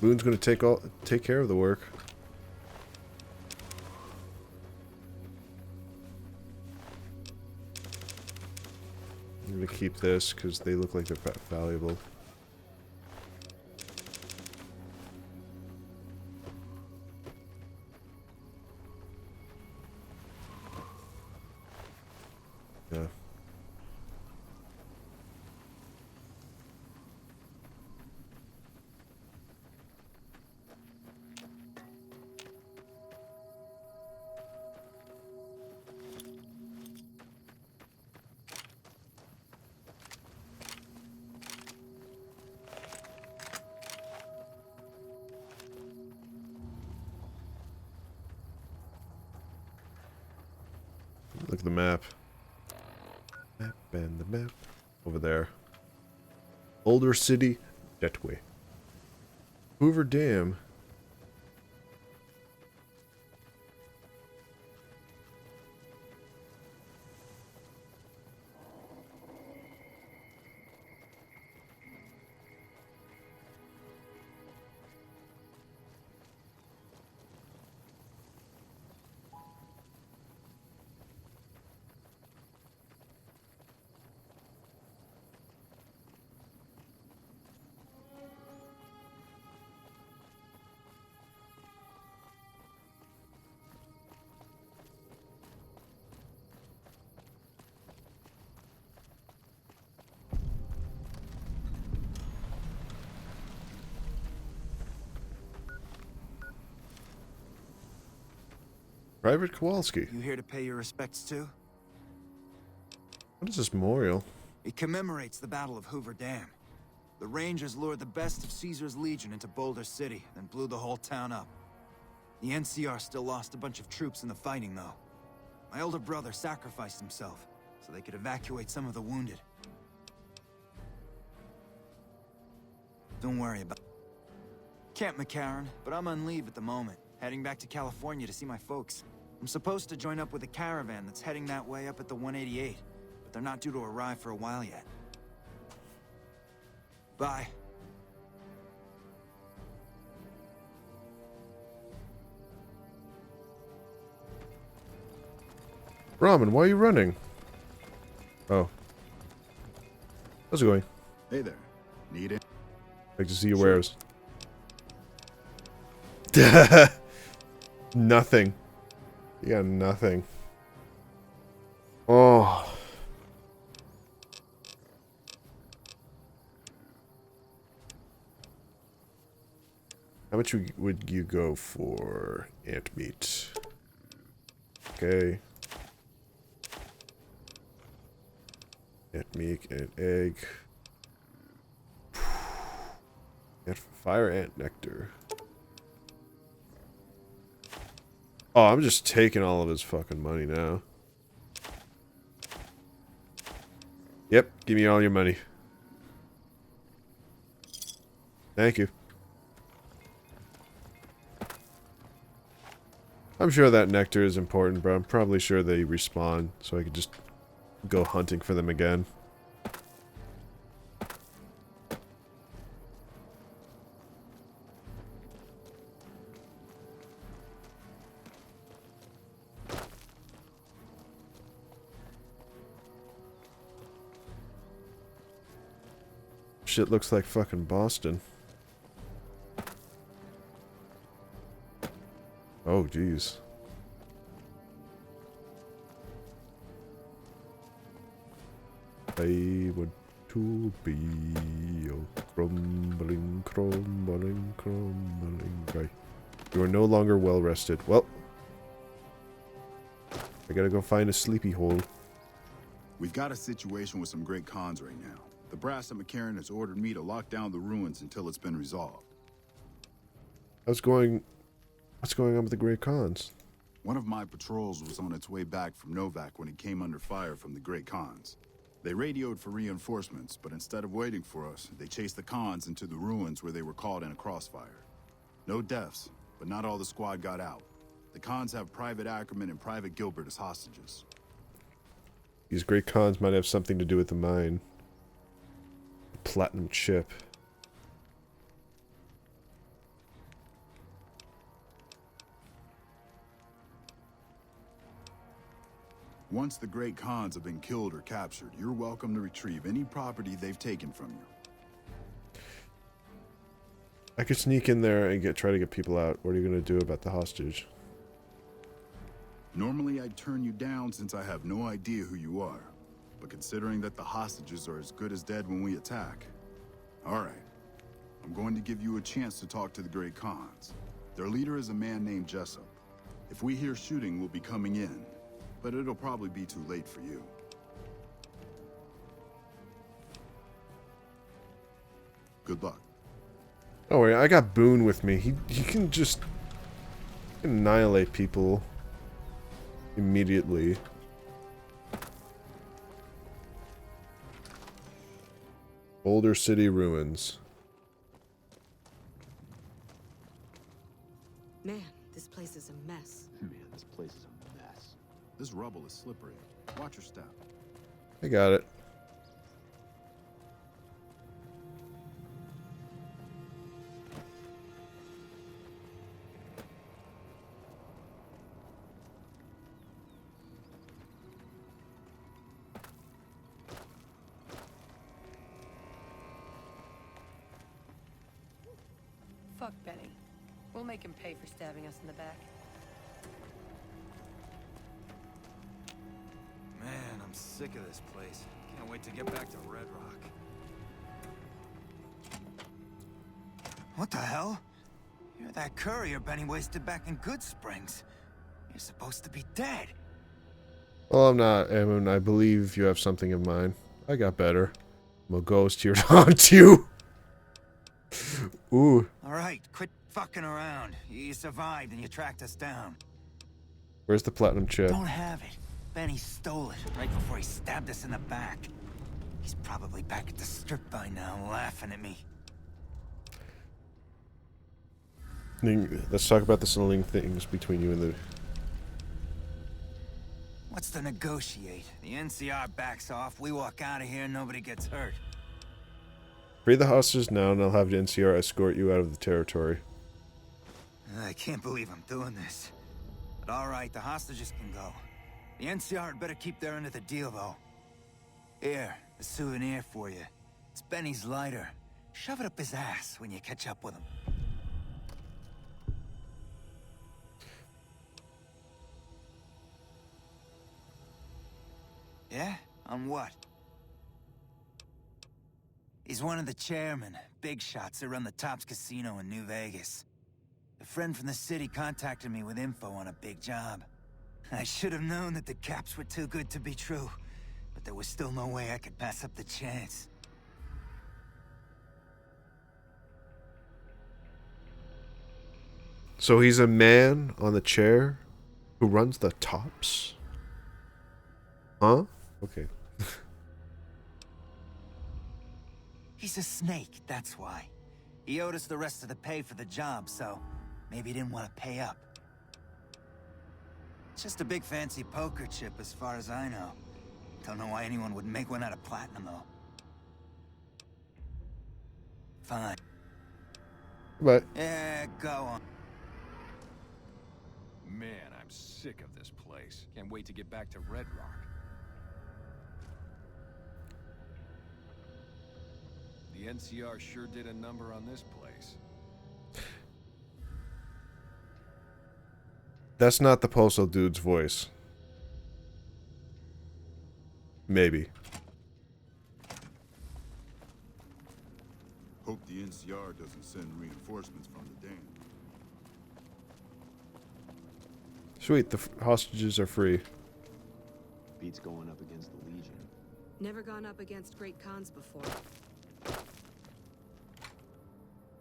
Boone's gonna take care of the work. I'm gonna keep this because they look like they're valuable. Yeah. Look at the map. Map and the map. Over there. Boulder City, that way. Hoover Dam. Private Kowalski. You here to pay your respects too? What is this memorial? It commemorates the Battle of Hoover Dam. The Rangers lured the best of Caesar's Legion into Boulder City, then blew the whole town up. The NCR still lost a bunch of troops in the fighting, though. My older brother sacrificed himself, so they could evacuate some of the wounded. Don't worry about Camp McCarran, but I'm on leave at the moment, heading back to California to see my folks. I'm supposed to join up with a caravan that's heading that way up at the 188, but they're not due to arrive for a while yet. Bye. Ramen, why are you running? Oh. How's it going? Hey there. Need it? Like to see your wares. Nothing. You got nothing. Oh. How much would you go for ant meat? Okay. Ant meat and egg. Fire ant nectar. Oh, I'm just taking all of his fucking money now. Yep, give me all your money. Thank you. I'm sure that nectar is important, but I'm probably sure they respawn, so I could just go hunting for them again. Shit looks like fucking Boston. Oh, jeez. I want to be a crumbling, crumbling, crumbling guy. You are no longer well rested. Well, I gotta go find a sleepy hole. We've got a situation with some great cons right now. The brass at McCarran has ordered me to lock down the ruins until it's been resolved. What's going on with the Great Khans? One of my patrols was on its way back from Novak when it came under fire from the Great Khans. They radioed for reinforcements, but instead of waiting for us, they chased the Khans into the ruins where they were caught in a crossfire. No deaths, but not all the squad got out. The Khans have Private Ackerman and Private Gilbert as hostages. These Great Khans might have something to do with the mine. Platinum chip. Once the Great Khans have been killed or captured, you're welcome to retrieve any property they've taken from you. I could sneak in there and try to get people out. What are you gonna do about the hostage? Normally I'd turn you down since I have no idea who you are. But considering that the hostages are as good as dead when we attack... Alright. I'm going to give you a chance to talk to the Great Khans. Their leader is a man named Jessup. If we hear shooting, we'll be coming in. But it'll probably be too late for you. Good luck. Oh wait, I got Boone with me. He can just annihilate people immediately. Boulder City ruins. Man, this place is a mess. Man, this place is a mess. This rubble is slippery. Watch your step. I got it. Fuck Benny. We'll make him pay for stabbing us in the back. Man, I'm sick of this place. Can't wait to get back to Red Rock. What the hell? You're that courier Benny wasted back in Good Springs. You're supposed to be dead. Well, I'm not, Ammon. I believe you have something in mind. I got better. I'm a ghost here to haunt you. Ooh. Alright, quit fucking around. You survived and you tracked us down. Where's the platinum chip? Don't have it. Benny stole it right before he stabbed us in the back. He's probably back at the strip by now, laughing at me. Let's talk about the settling things between you and the... What's to negotiate? The NCR backs off, we walk out of here, nobody gets hurt. Free the hostages now, and I'll have the NCR escort you out of the territory. I can't believe I'm doing this. But alright, the hostages can go. The NCR had better keep their end of the deal, though. Here, a souvenir for you. It's Benny's lighter. Shove it up his ass when you catch up with him. Yeah? On what? He's one of the chairmen, big shots that run the Tops Casino in New Vegas. A friend from the city contacted me with info on a big job. I should have known that the caps were too good to be true, but there was still no way I could pass up the chance. So he's a man on the chair who runs the Tops? Huh? Okay. He's a snake, that's why. He owed us the rest of the pay for the job, so maybe he didn't want to pay up. It's just a big fancy poker chip as far as I know. Don't know why anyone would make one out of platinum, though. Fine. But Yeah, go on. Man, I'm sick of this place. Can't wait to get back to Red Rock. The NCR sure did a number on this place. that's not the postal dude's voice. Maybe. Hope the NCR doesn't send reinforcements from the dam. Sweet, the hostages are free. Beats going up against the Legion. Never gone up against Great Khans before.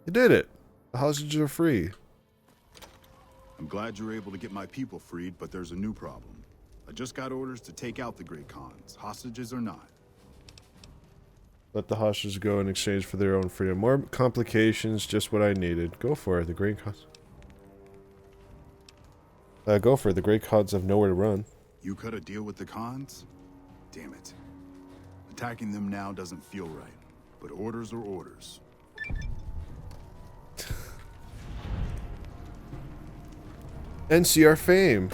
You did it. The hostages are free. I'm glad you're able to get my people freed, but there's a new problem. I just got orders to take out the Great Khans, hostages or not. Let the hostages go in exchange for their own freedom. More complications, just what I needed. Go for it, the Great Khans. Go for it, the Great Khans have nowhere to run. You cut a deal with the Khans? Damn it. Attacking them now doesn't feel right, but orders are orders. NCR fame.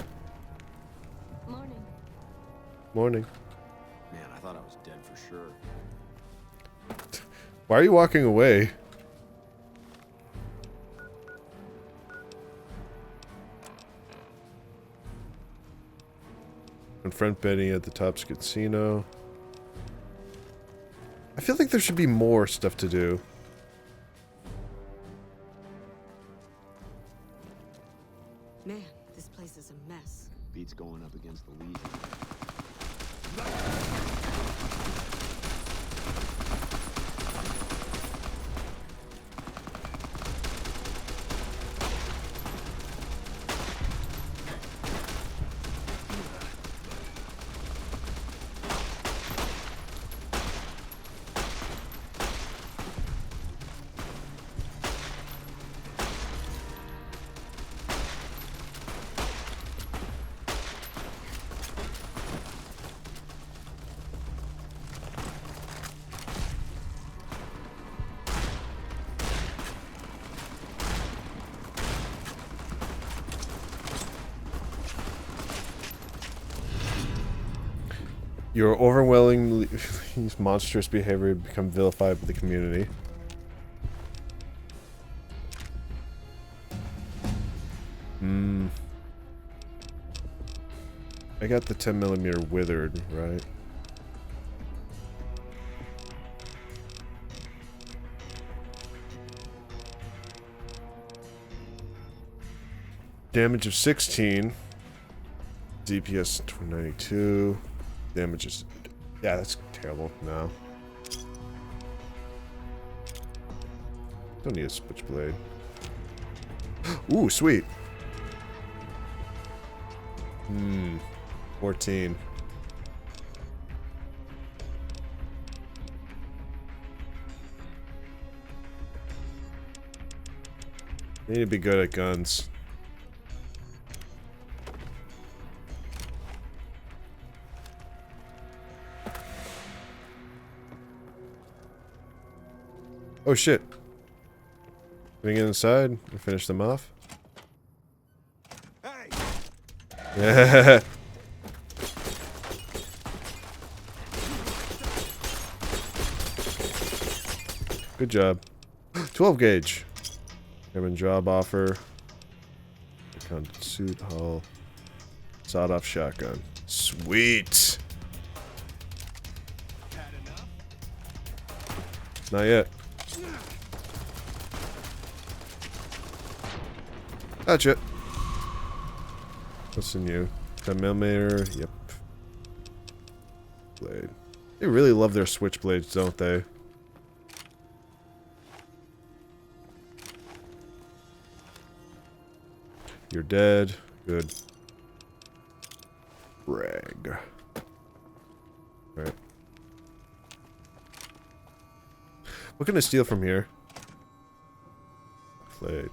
Morning. Morning. Man, I thought I was dead for sure. Why are you walking away? Confront Benny at the Tops Casino. I feel like there should be more stuff to do. Man, this place is a mess. Beats going up against the Legion. Your overwhelmingly monstrous behavior become vilified by the community. I got the 10mm withered, right? Damage of 16. DPS 92. Damage is... yeah, that's terrible. No. Don't need a switchblade. Ooh, sweet. 14. I need to be good at guns. Oh shit. Can we get inside and finish them off? Yeah. Good job. 12 gauge. German job offer. Accountant suit hull. Sawed off shotgun. Sweet. Not yet. Gotcha. What's in you? 10mm. Yep. Blade. They really love their switchblades, don't they? You're dead. Good. Rag. Alright. What can I steal from here? Plate.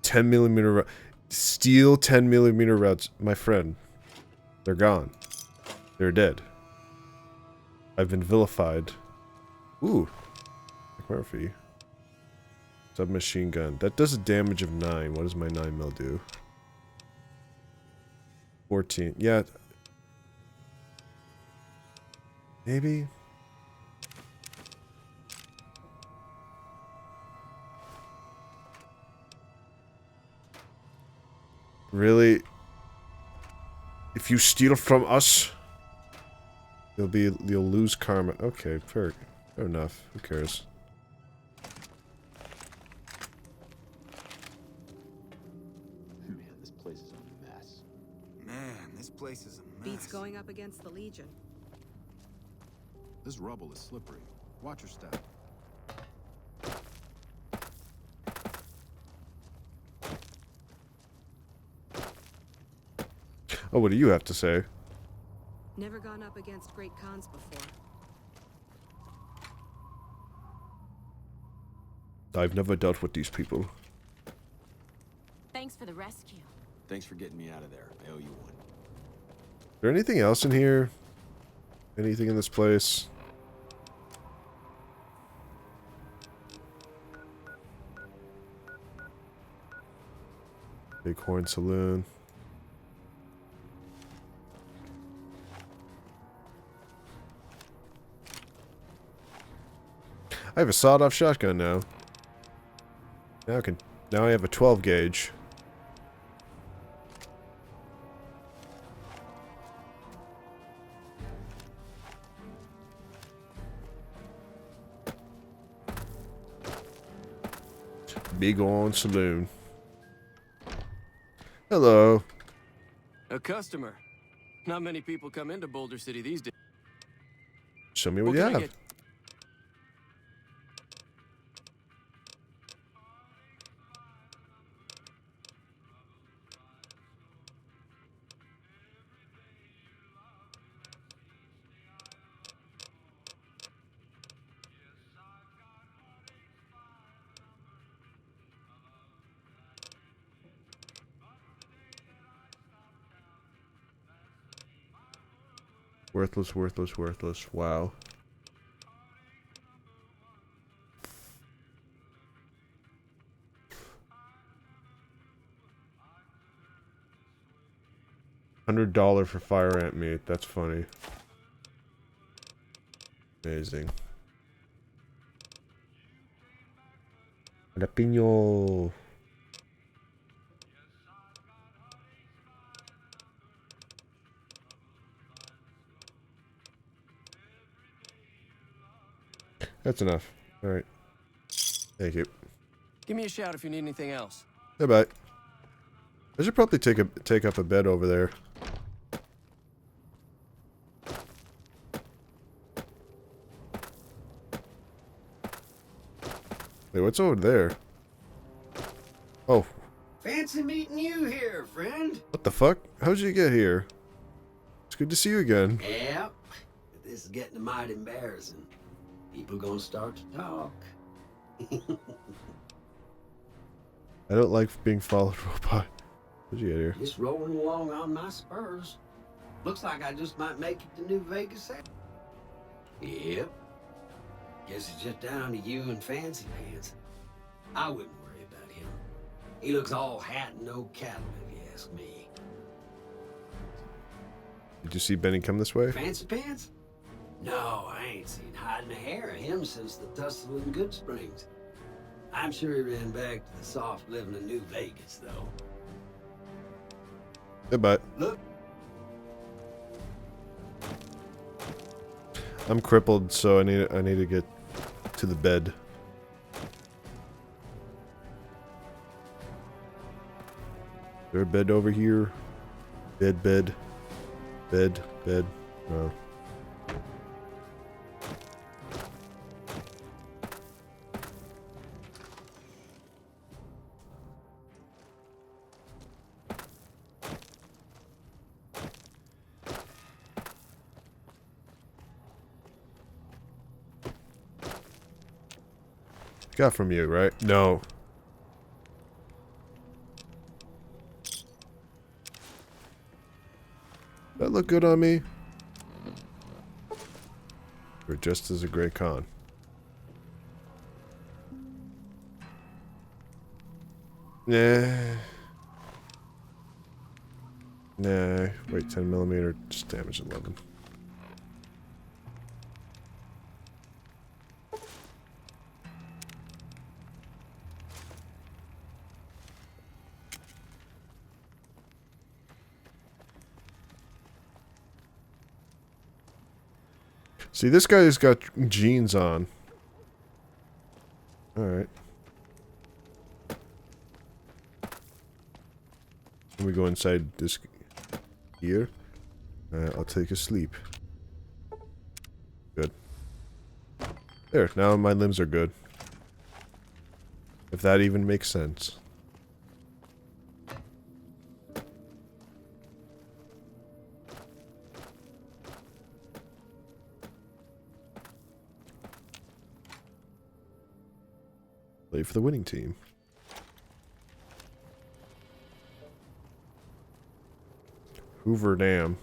10mm. Steal 10mm routes. My friend. They're gone. They're dead. I've been vilified. Ooh. McMurphy. Submachine gun. That does a damage of 9. What does my 9mm do? 14. Yeah. Maybe. Really? If you steal from us, you'll lose karma. Okay, fair enough. Who cares? Man, this place is a mess. Man, this place is a mess. Beats going up against the Legion. This rubble is slippery. Watch your step. Oh, what do you have to say? Never gone up against Great Khans before. I've never dealt with these people. Thanks for the rescue. Thanks for getting me out of there. I owe you one. Is there anything else in here? Anything in this place? Bighorn Saloon. I have a sawed-off shotgun now. Now I have a 12 gauge. Bighorn Saloon. Hello. A customer. Not many people come into Boulder City these days. Show me what you have. Worthless, worthless, worthless. Wow. $100 for fire ant meat. That's funny. Amazing. Jalapeno. That's enough. Alright. Thank you. Give me a shout if you need anything else. Hey, bye. I should probably take up a bed over there. Wait, what's over there? Oh. Fancy meeting you here, friend. What the fuck? How'd you get here? It's good to see you again. Yep. This is getting mighty embarrassing. People gonna start to talk. I don't like being followed, Robot. How'd you get here? Just rolling along on my spurs. Looks like I just might make it to New Vegas. Yep. Guess it's just down to you and Fancy Pants. I wouldn't worry about him. He looks all hat and no cattle, if you ask me. Did you see Benny come this way? Fancy Pants? No, I ain't seen hiding a hair of him since the tussle in Good Springs. I'm sure he ran back to the soft living of New Vegas, though. Goodbye. Look. I'm crippled, so I need to get to the bed. Is there a bed over here? Bed, bed. Bed, bed. No. Got from you, right? No. That look good on me? Or just as a Grey Con? Nah. Nah. Wait, 10mm, just damage 11. See, this guy's got jeans on. Alright. Let me go inside this here. I'll take a sleep. Good. There, now my limbs are good. If that even makes sense. Play for the winning team. Hoover Dam.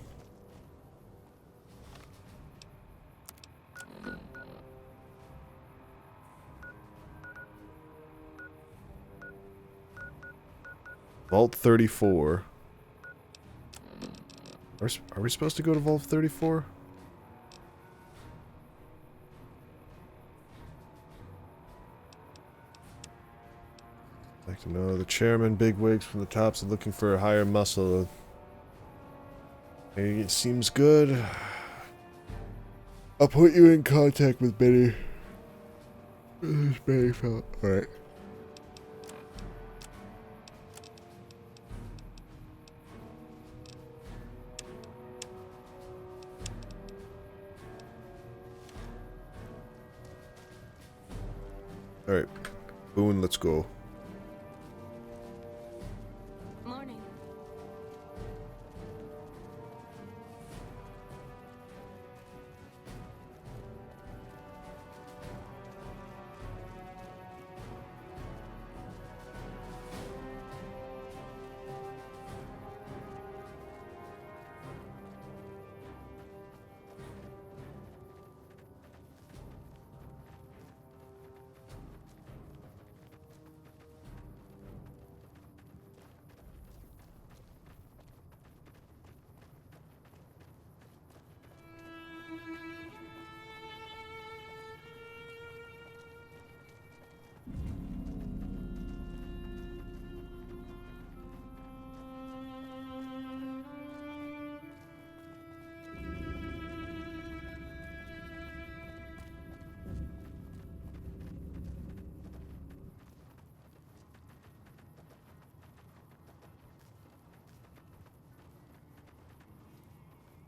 Vault 34. Are we supposed to go to Vault 34? I'd like to know. The chairman bigwigs from the tops are looking for a higher muscle. Hey, it seems good. I'll put you in contact with Benny. This Benny fella. Alright. Alright. Boone, let's go. Morning.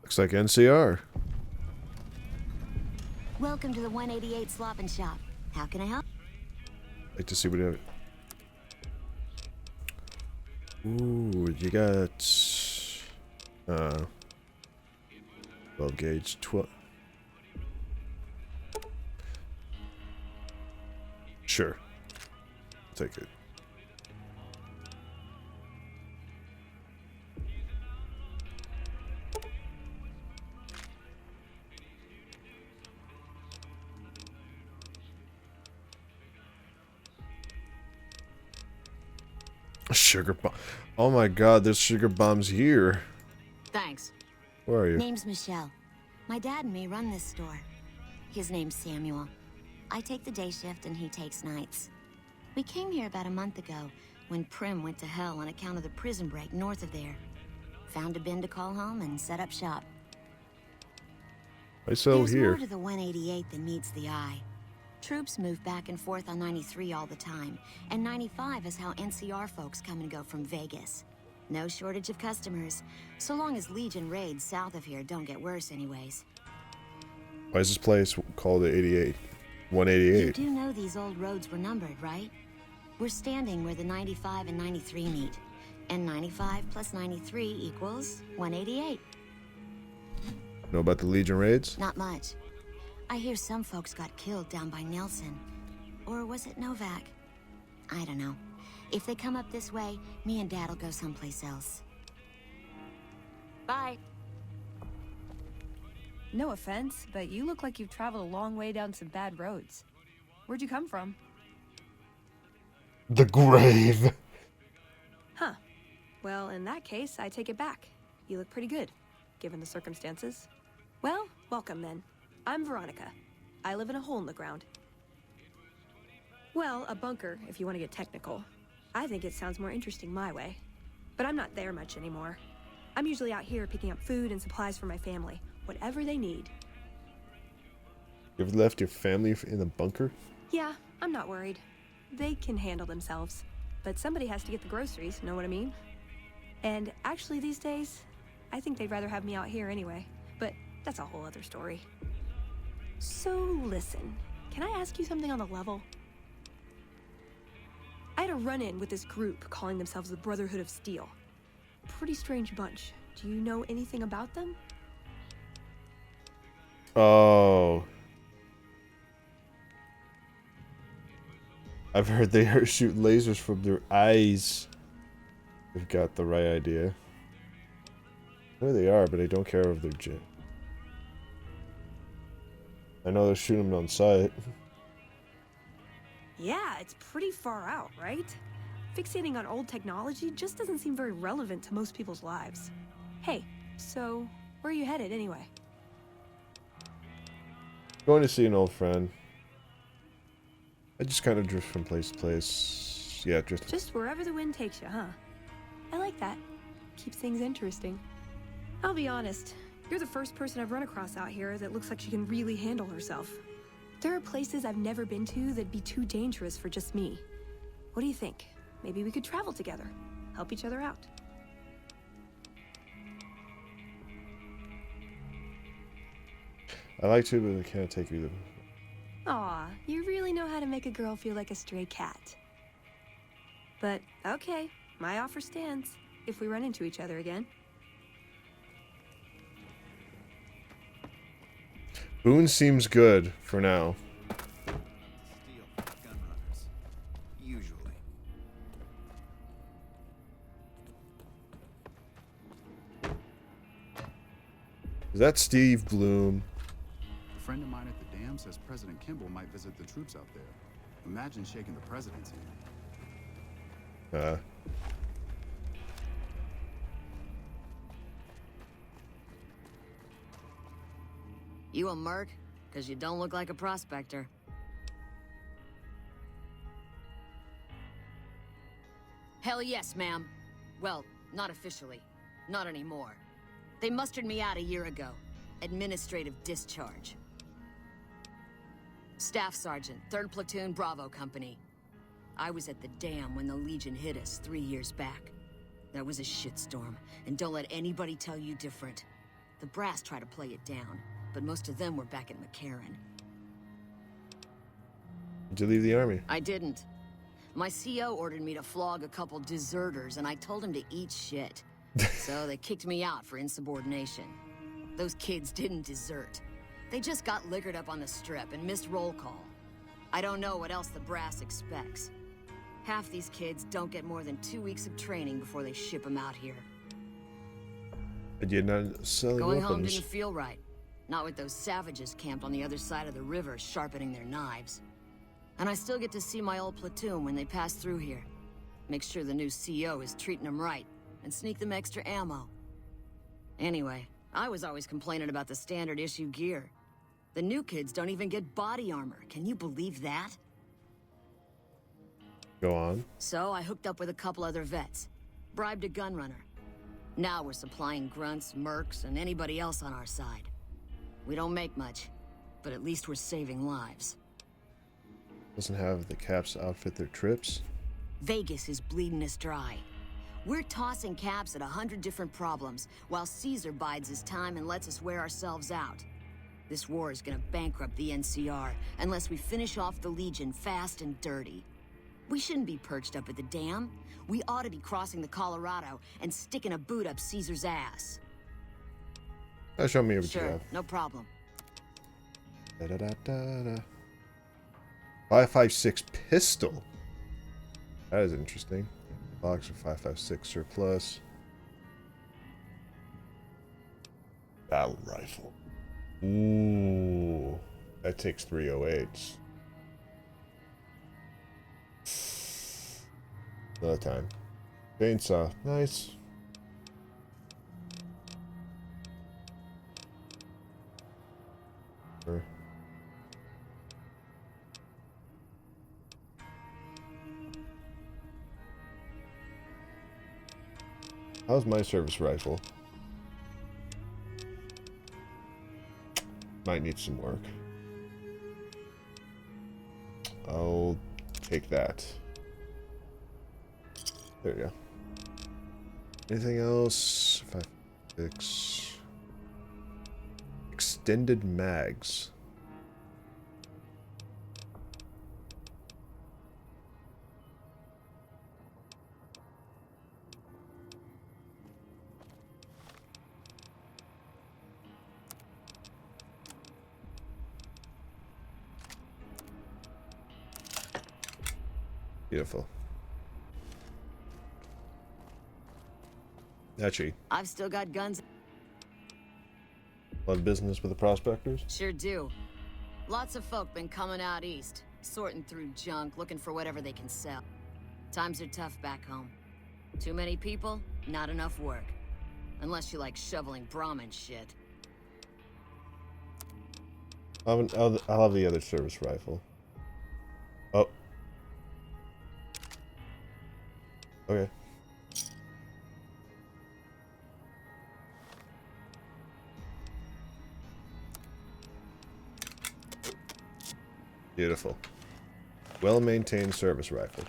Looks like NCR. Welcome to the 188 Slop and Shop. How can I help? Like to see what you have. Ooh, you got 12 gauge 12. Sure. Take it. Sugar bomb. Oh my god, there's sugar bombs here. Thanks. Where are you? Name's Michelle. My dad and me run this store. His name's Samuel. I take the day shift and he takes nights. We came here about a month ago when Prim went to hell on account of the prison break north of there. Found a bin to call home and set up shop. I sell There's here. more to the 188 than meets the eye. Troops move back and forth on 93 all the time, and 95 is how NCR folks come and go from Vegas. No shortage of customers, so long as Legion raids south of here don't get worse anyways. Why is this place called the 88? You 188. do know these old roads were numbered, right? We're standing where the 95 and 93 meet, and 95 plus 93 equals 188. Know about the Legion raids? Not much. I hear some folks got killed down by Nelson. Or was it Novak? I don't know. If they come up this way, me and Dad'll go someplace else. Bye. No offense, but you look like you've traveled a long way down some bad roads. Where'd you come from? The grave. Huh. Well, in that case, I take it back. You look pretty good, given the circumstances. Well, welcome then. I'm Veronica. I live in a hole in the ground. Well, a bunker, if you want to get technical. I think it sounds more interesting my way. But I'm not there much anymore. I'm usually out here picking up food and supplies for my family. Whatever they need. You ever left your family in the bunker? Yeah, I'm not worried. They can handle themselves. But somebody has to get the groceries, know what I mean? And actually these days, I think they'd rather have me out here anyway. But that's a whole other story. So listen, can I ask you something on the level? I had a run-in with this group calling themselves the Brotherhood of Steel. Pretty strange bunch. Do you know anything about them? Oh. I've heard they shoot lasers from their eyes. They've got the right idea. I know they are, but I don't care if they're jet. I know they're shooting them on sight. Yeah, it's pretty far out, right? Fixating on old technology just doesn't seem very relevant to most people's lives. Hey, so where are you headed anyway? Going to see an old friend. I just kind of drift from place to place. Yeah, Just wherever the wind takes you, huh? I like that. Keeps things interesting. I'll be honest, you're the first person I've run across out here that looks like she can really handle herself. There are places I've never been to that'd be too dangerous for just me. What do you think? Maybe we could travel together, help each other out. I like to, but I can't take you. Aw, you really know how to make a girl feel like a stray cat. But, okay, my offer stands, if we run into each other again. Boone seems good for now. Steal gun runners. Usually. Is that Steve Bloom? A friend of mine at the dam says President Kimball might visit the troops out there. Imagine shaking the president's hand. You a merc? Because you don't look like a prospector. Hell yes, ma'am. Well, not officially. Not anymore. They mustered me out a year ago. Administrative discharge. Staff Sergeant, 3rd Platoon Bravo Company. I was at the dam when the Legion hit us 3 years back. That was a shitstorm, and don't let anybody tell you different. The brass tried to play it down, but most of them were back at McCarran. Did you leave the army? I didn't. My CO ordered me to flog a couple deserters, and I told him to eat shit. So they kicked me out for insubordination. Those kids didn't desert. They just got liquored up on the strip and missed roll call. I don't know what else the brass expects. Half these kids don't get more than 2 weeks of training before they ship them out here. And you're not selling Going home weapons. didn't feel right. Not with those savages camped on the other side of the river sharpening their knives. And I still get to see my old platoon when they pass through here. Make sure the new CO is treating them right, and sneak them extra ammo. Anyway, I was always complaining about the standard issue gear. The new kids don't even get body armor. Can you believe that? Go on. So I hooked up with a couple other vets. Bribed a gun runner. Now we're supplying grunts, mercs, and anybody else on our side. We don't make much, but at least we're saving lives. Doesn't have the caps to outfit their trips. Vegas is bleeding us dry. We're tossing caps at 100 different problems, while Caesar bides his time and lets us wear ourselves out. This war is gonna bankrupt the NCR unless we finish off the Legion fast and dirty. We shouldn't be perched up at the dam. We ought to be crossing the Colorado and sticking a boot up Caesar's ass. Show me what you Sure, have. no problem. Da, da, da, da, da. 5.56 pistol. That is interesting. Box of 5.56 surplus. Battle rifle. Ooh, that takes 308s. Another time. Chainsaw, nice. Sure. How's my service rifle? Might need some work. I'll take that. There you go. Anything else? 5, 6. Extended mags. Beautiful. Actually, I've still got guns. a lot of business with the prospectors? Sure do. Lots of folk been coming out east, sorting through junk, looking for whatever they can sell. Times are tough back home. Too many people, not enough work. Unless you like shoveling Brahmin shit. I'll have the other service rifle. Oh. Okay. Beautiful. Well-maintained service rifle.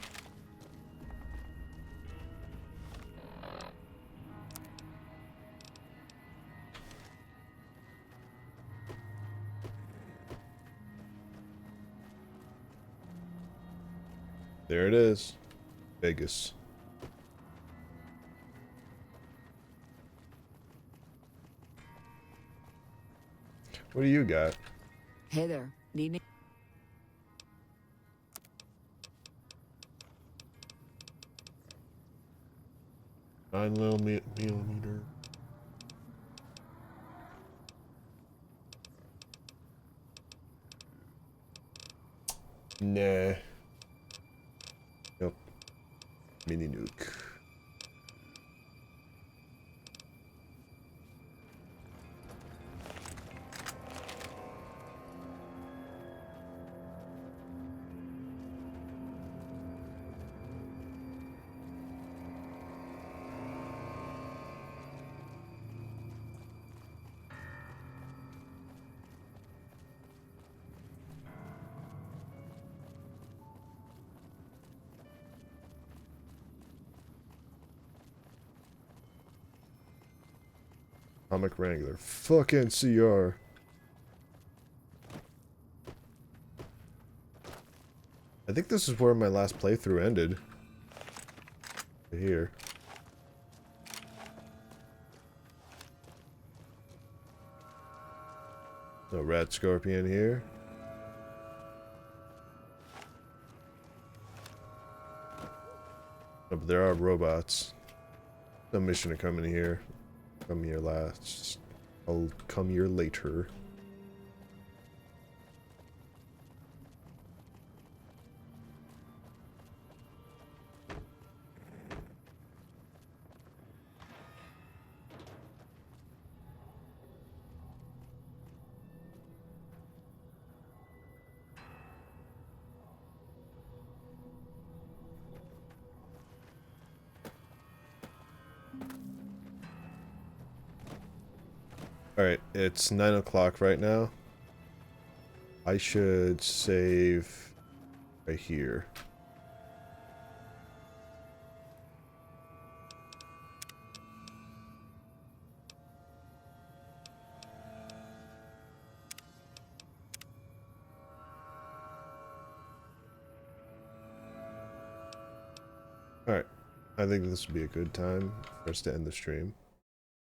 There it is. Vegas. What do you got? Hey there, need me? 9mm. Nah. Nope. Mini nuke. Comic Wrangler. Fucking CR. I think this is where my last playthrough ended. Here. No rat scorpion here. Oh, but there are robots. No mission to come in here. Come here last. I'll come here later. Alright, it's 9 o'clock right now. I should save right here. Alright, I think this would be a good time for us to end the stream.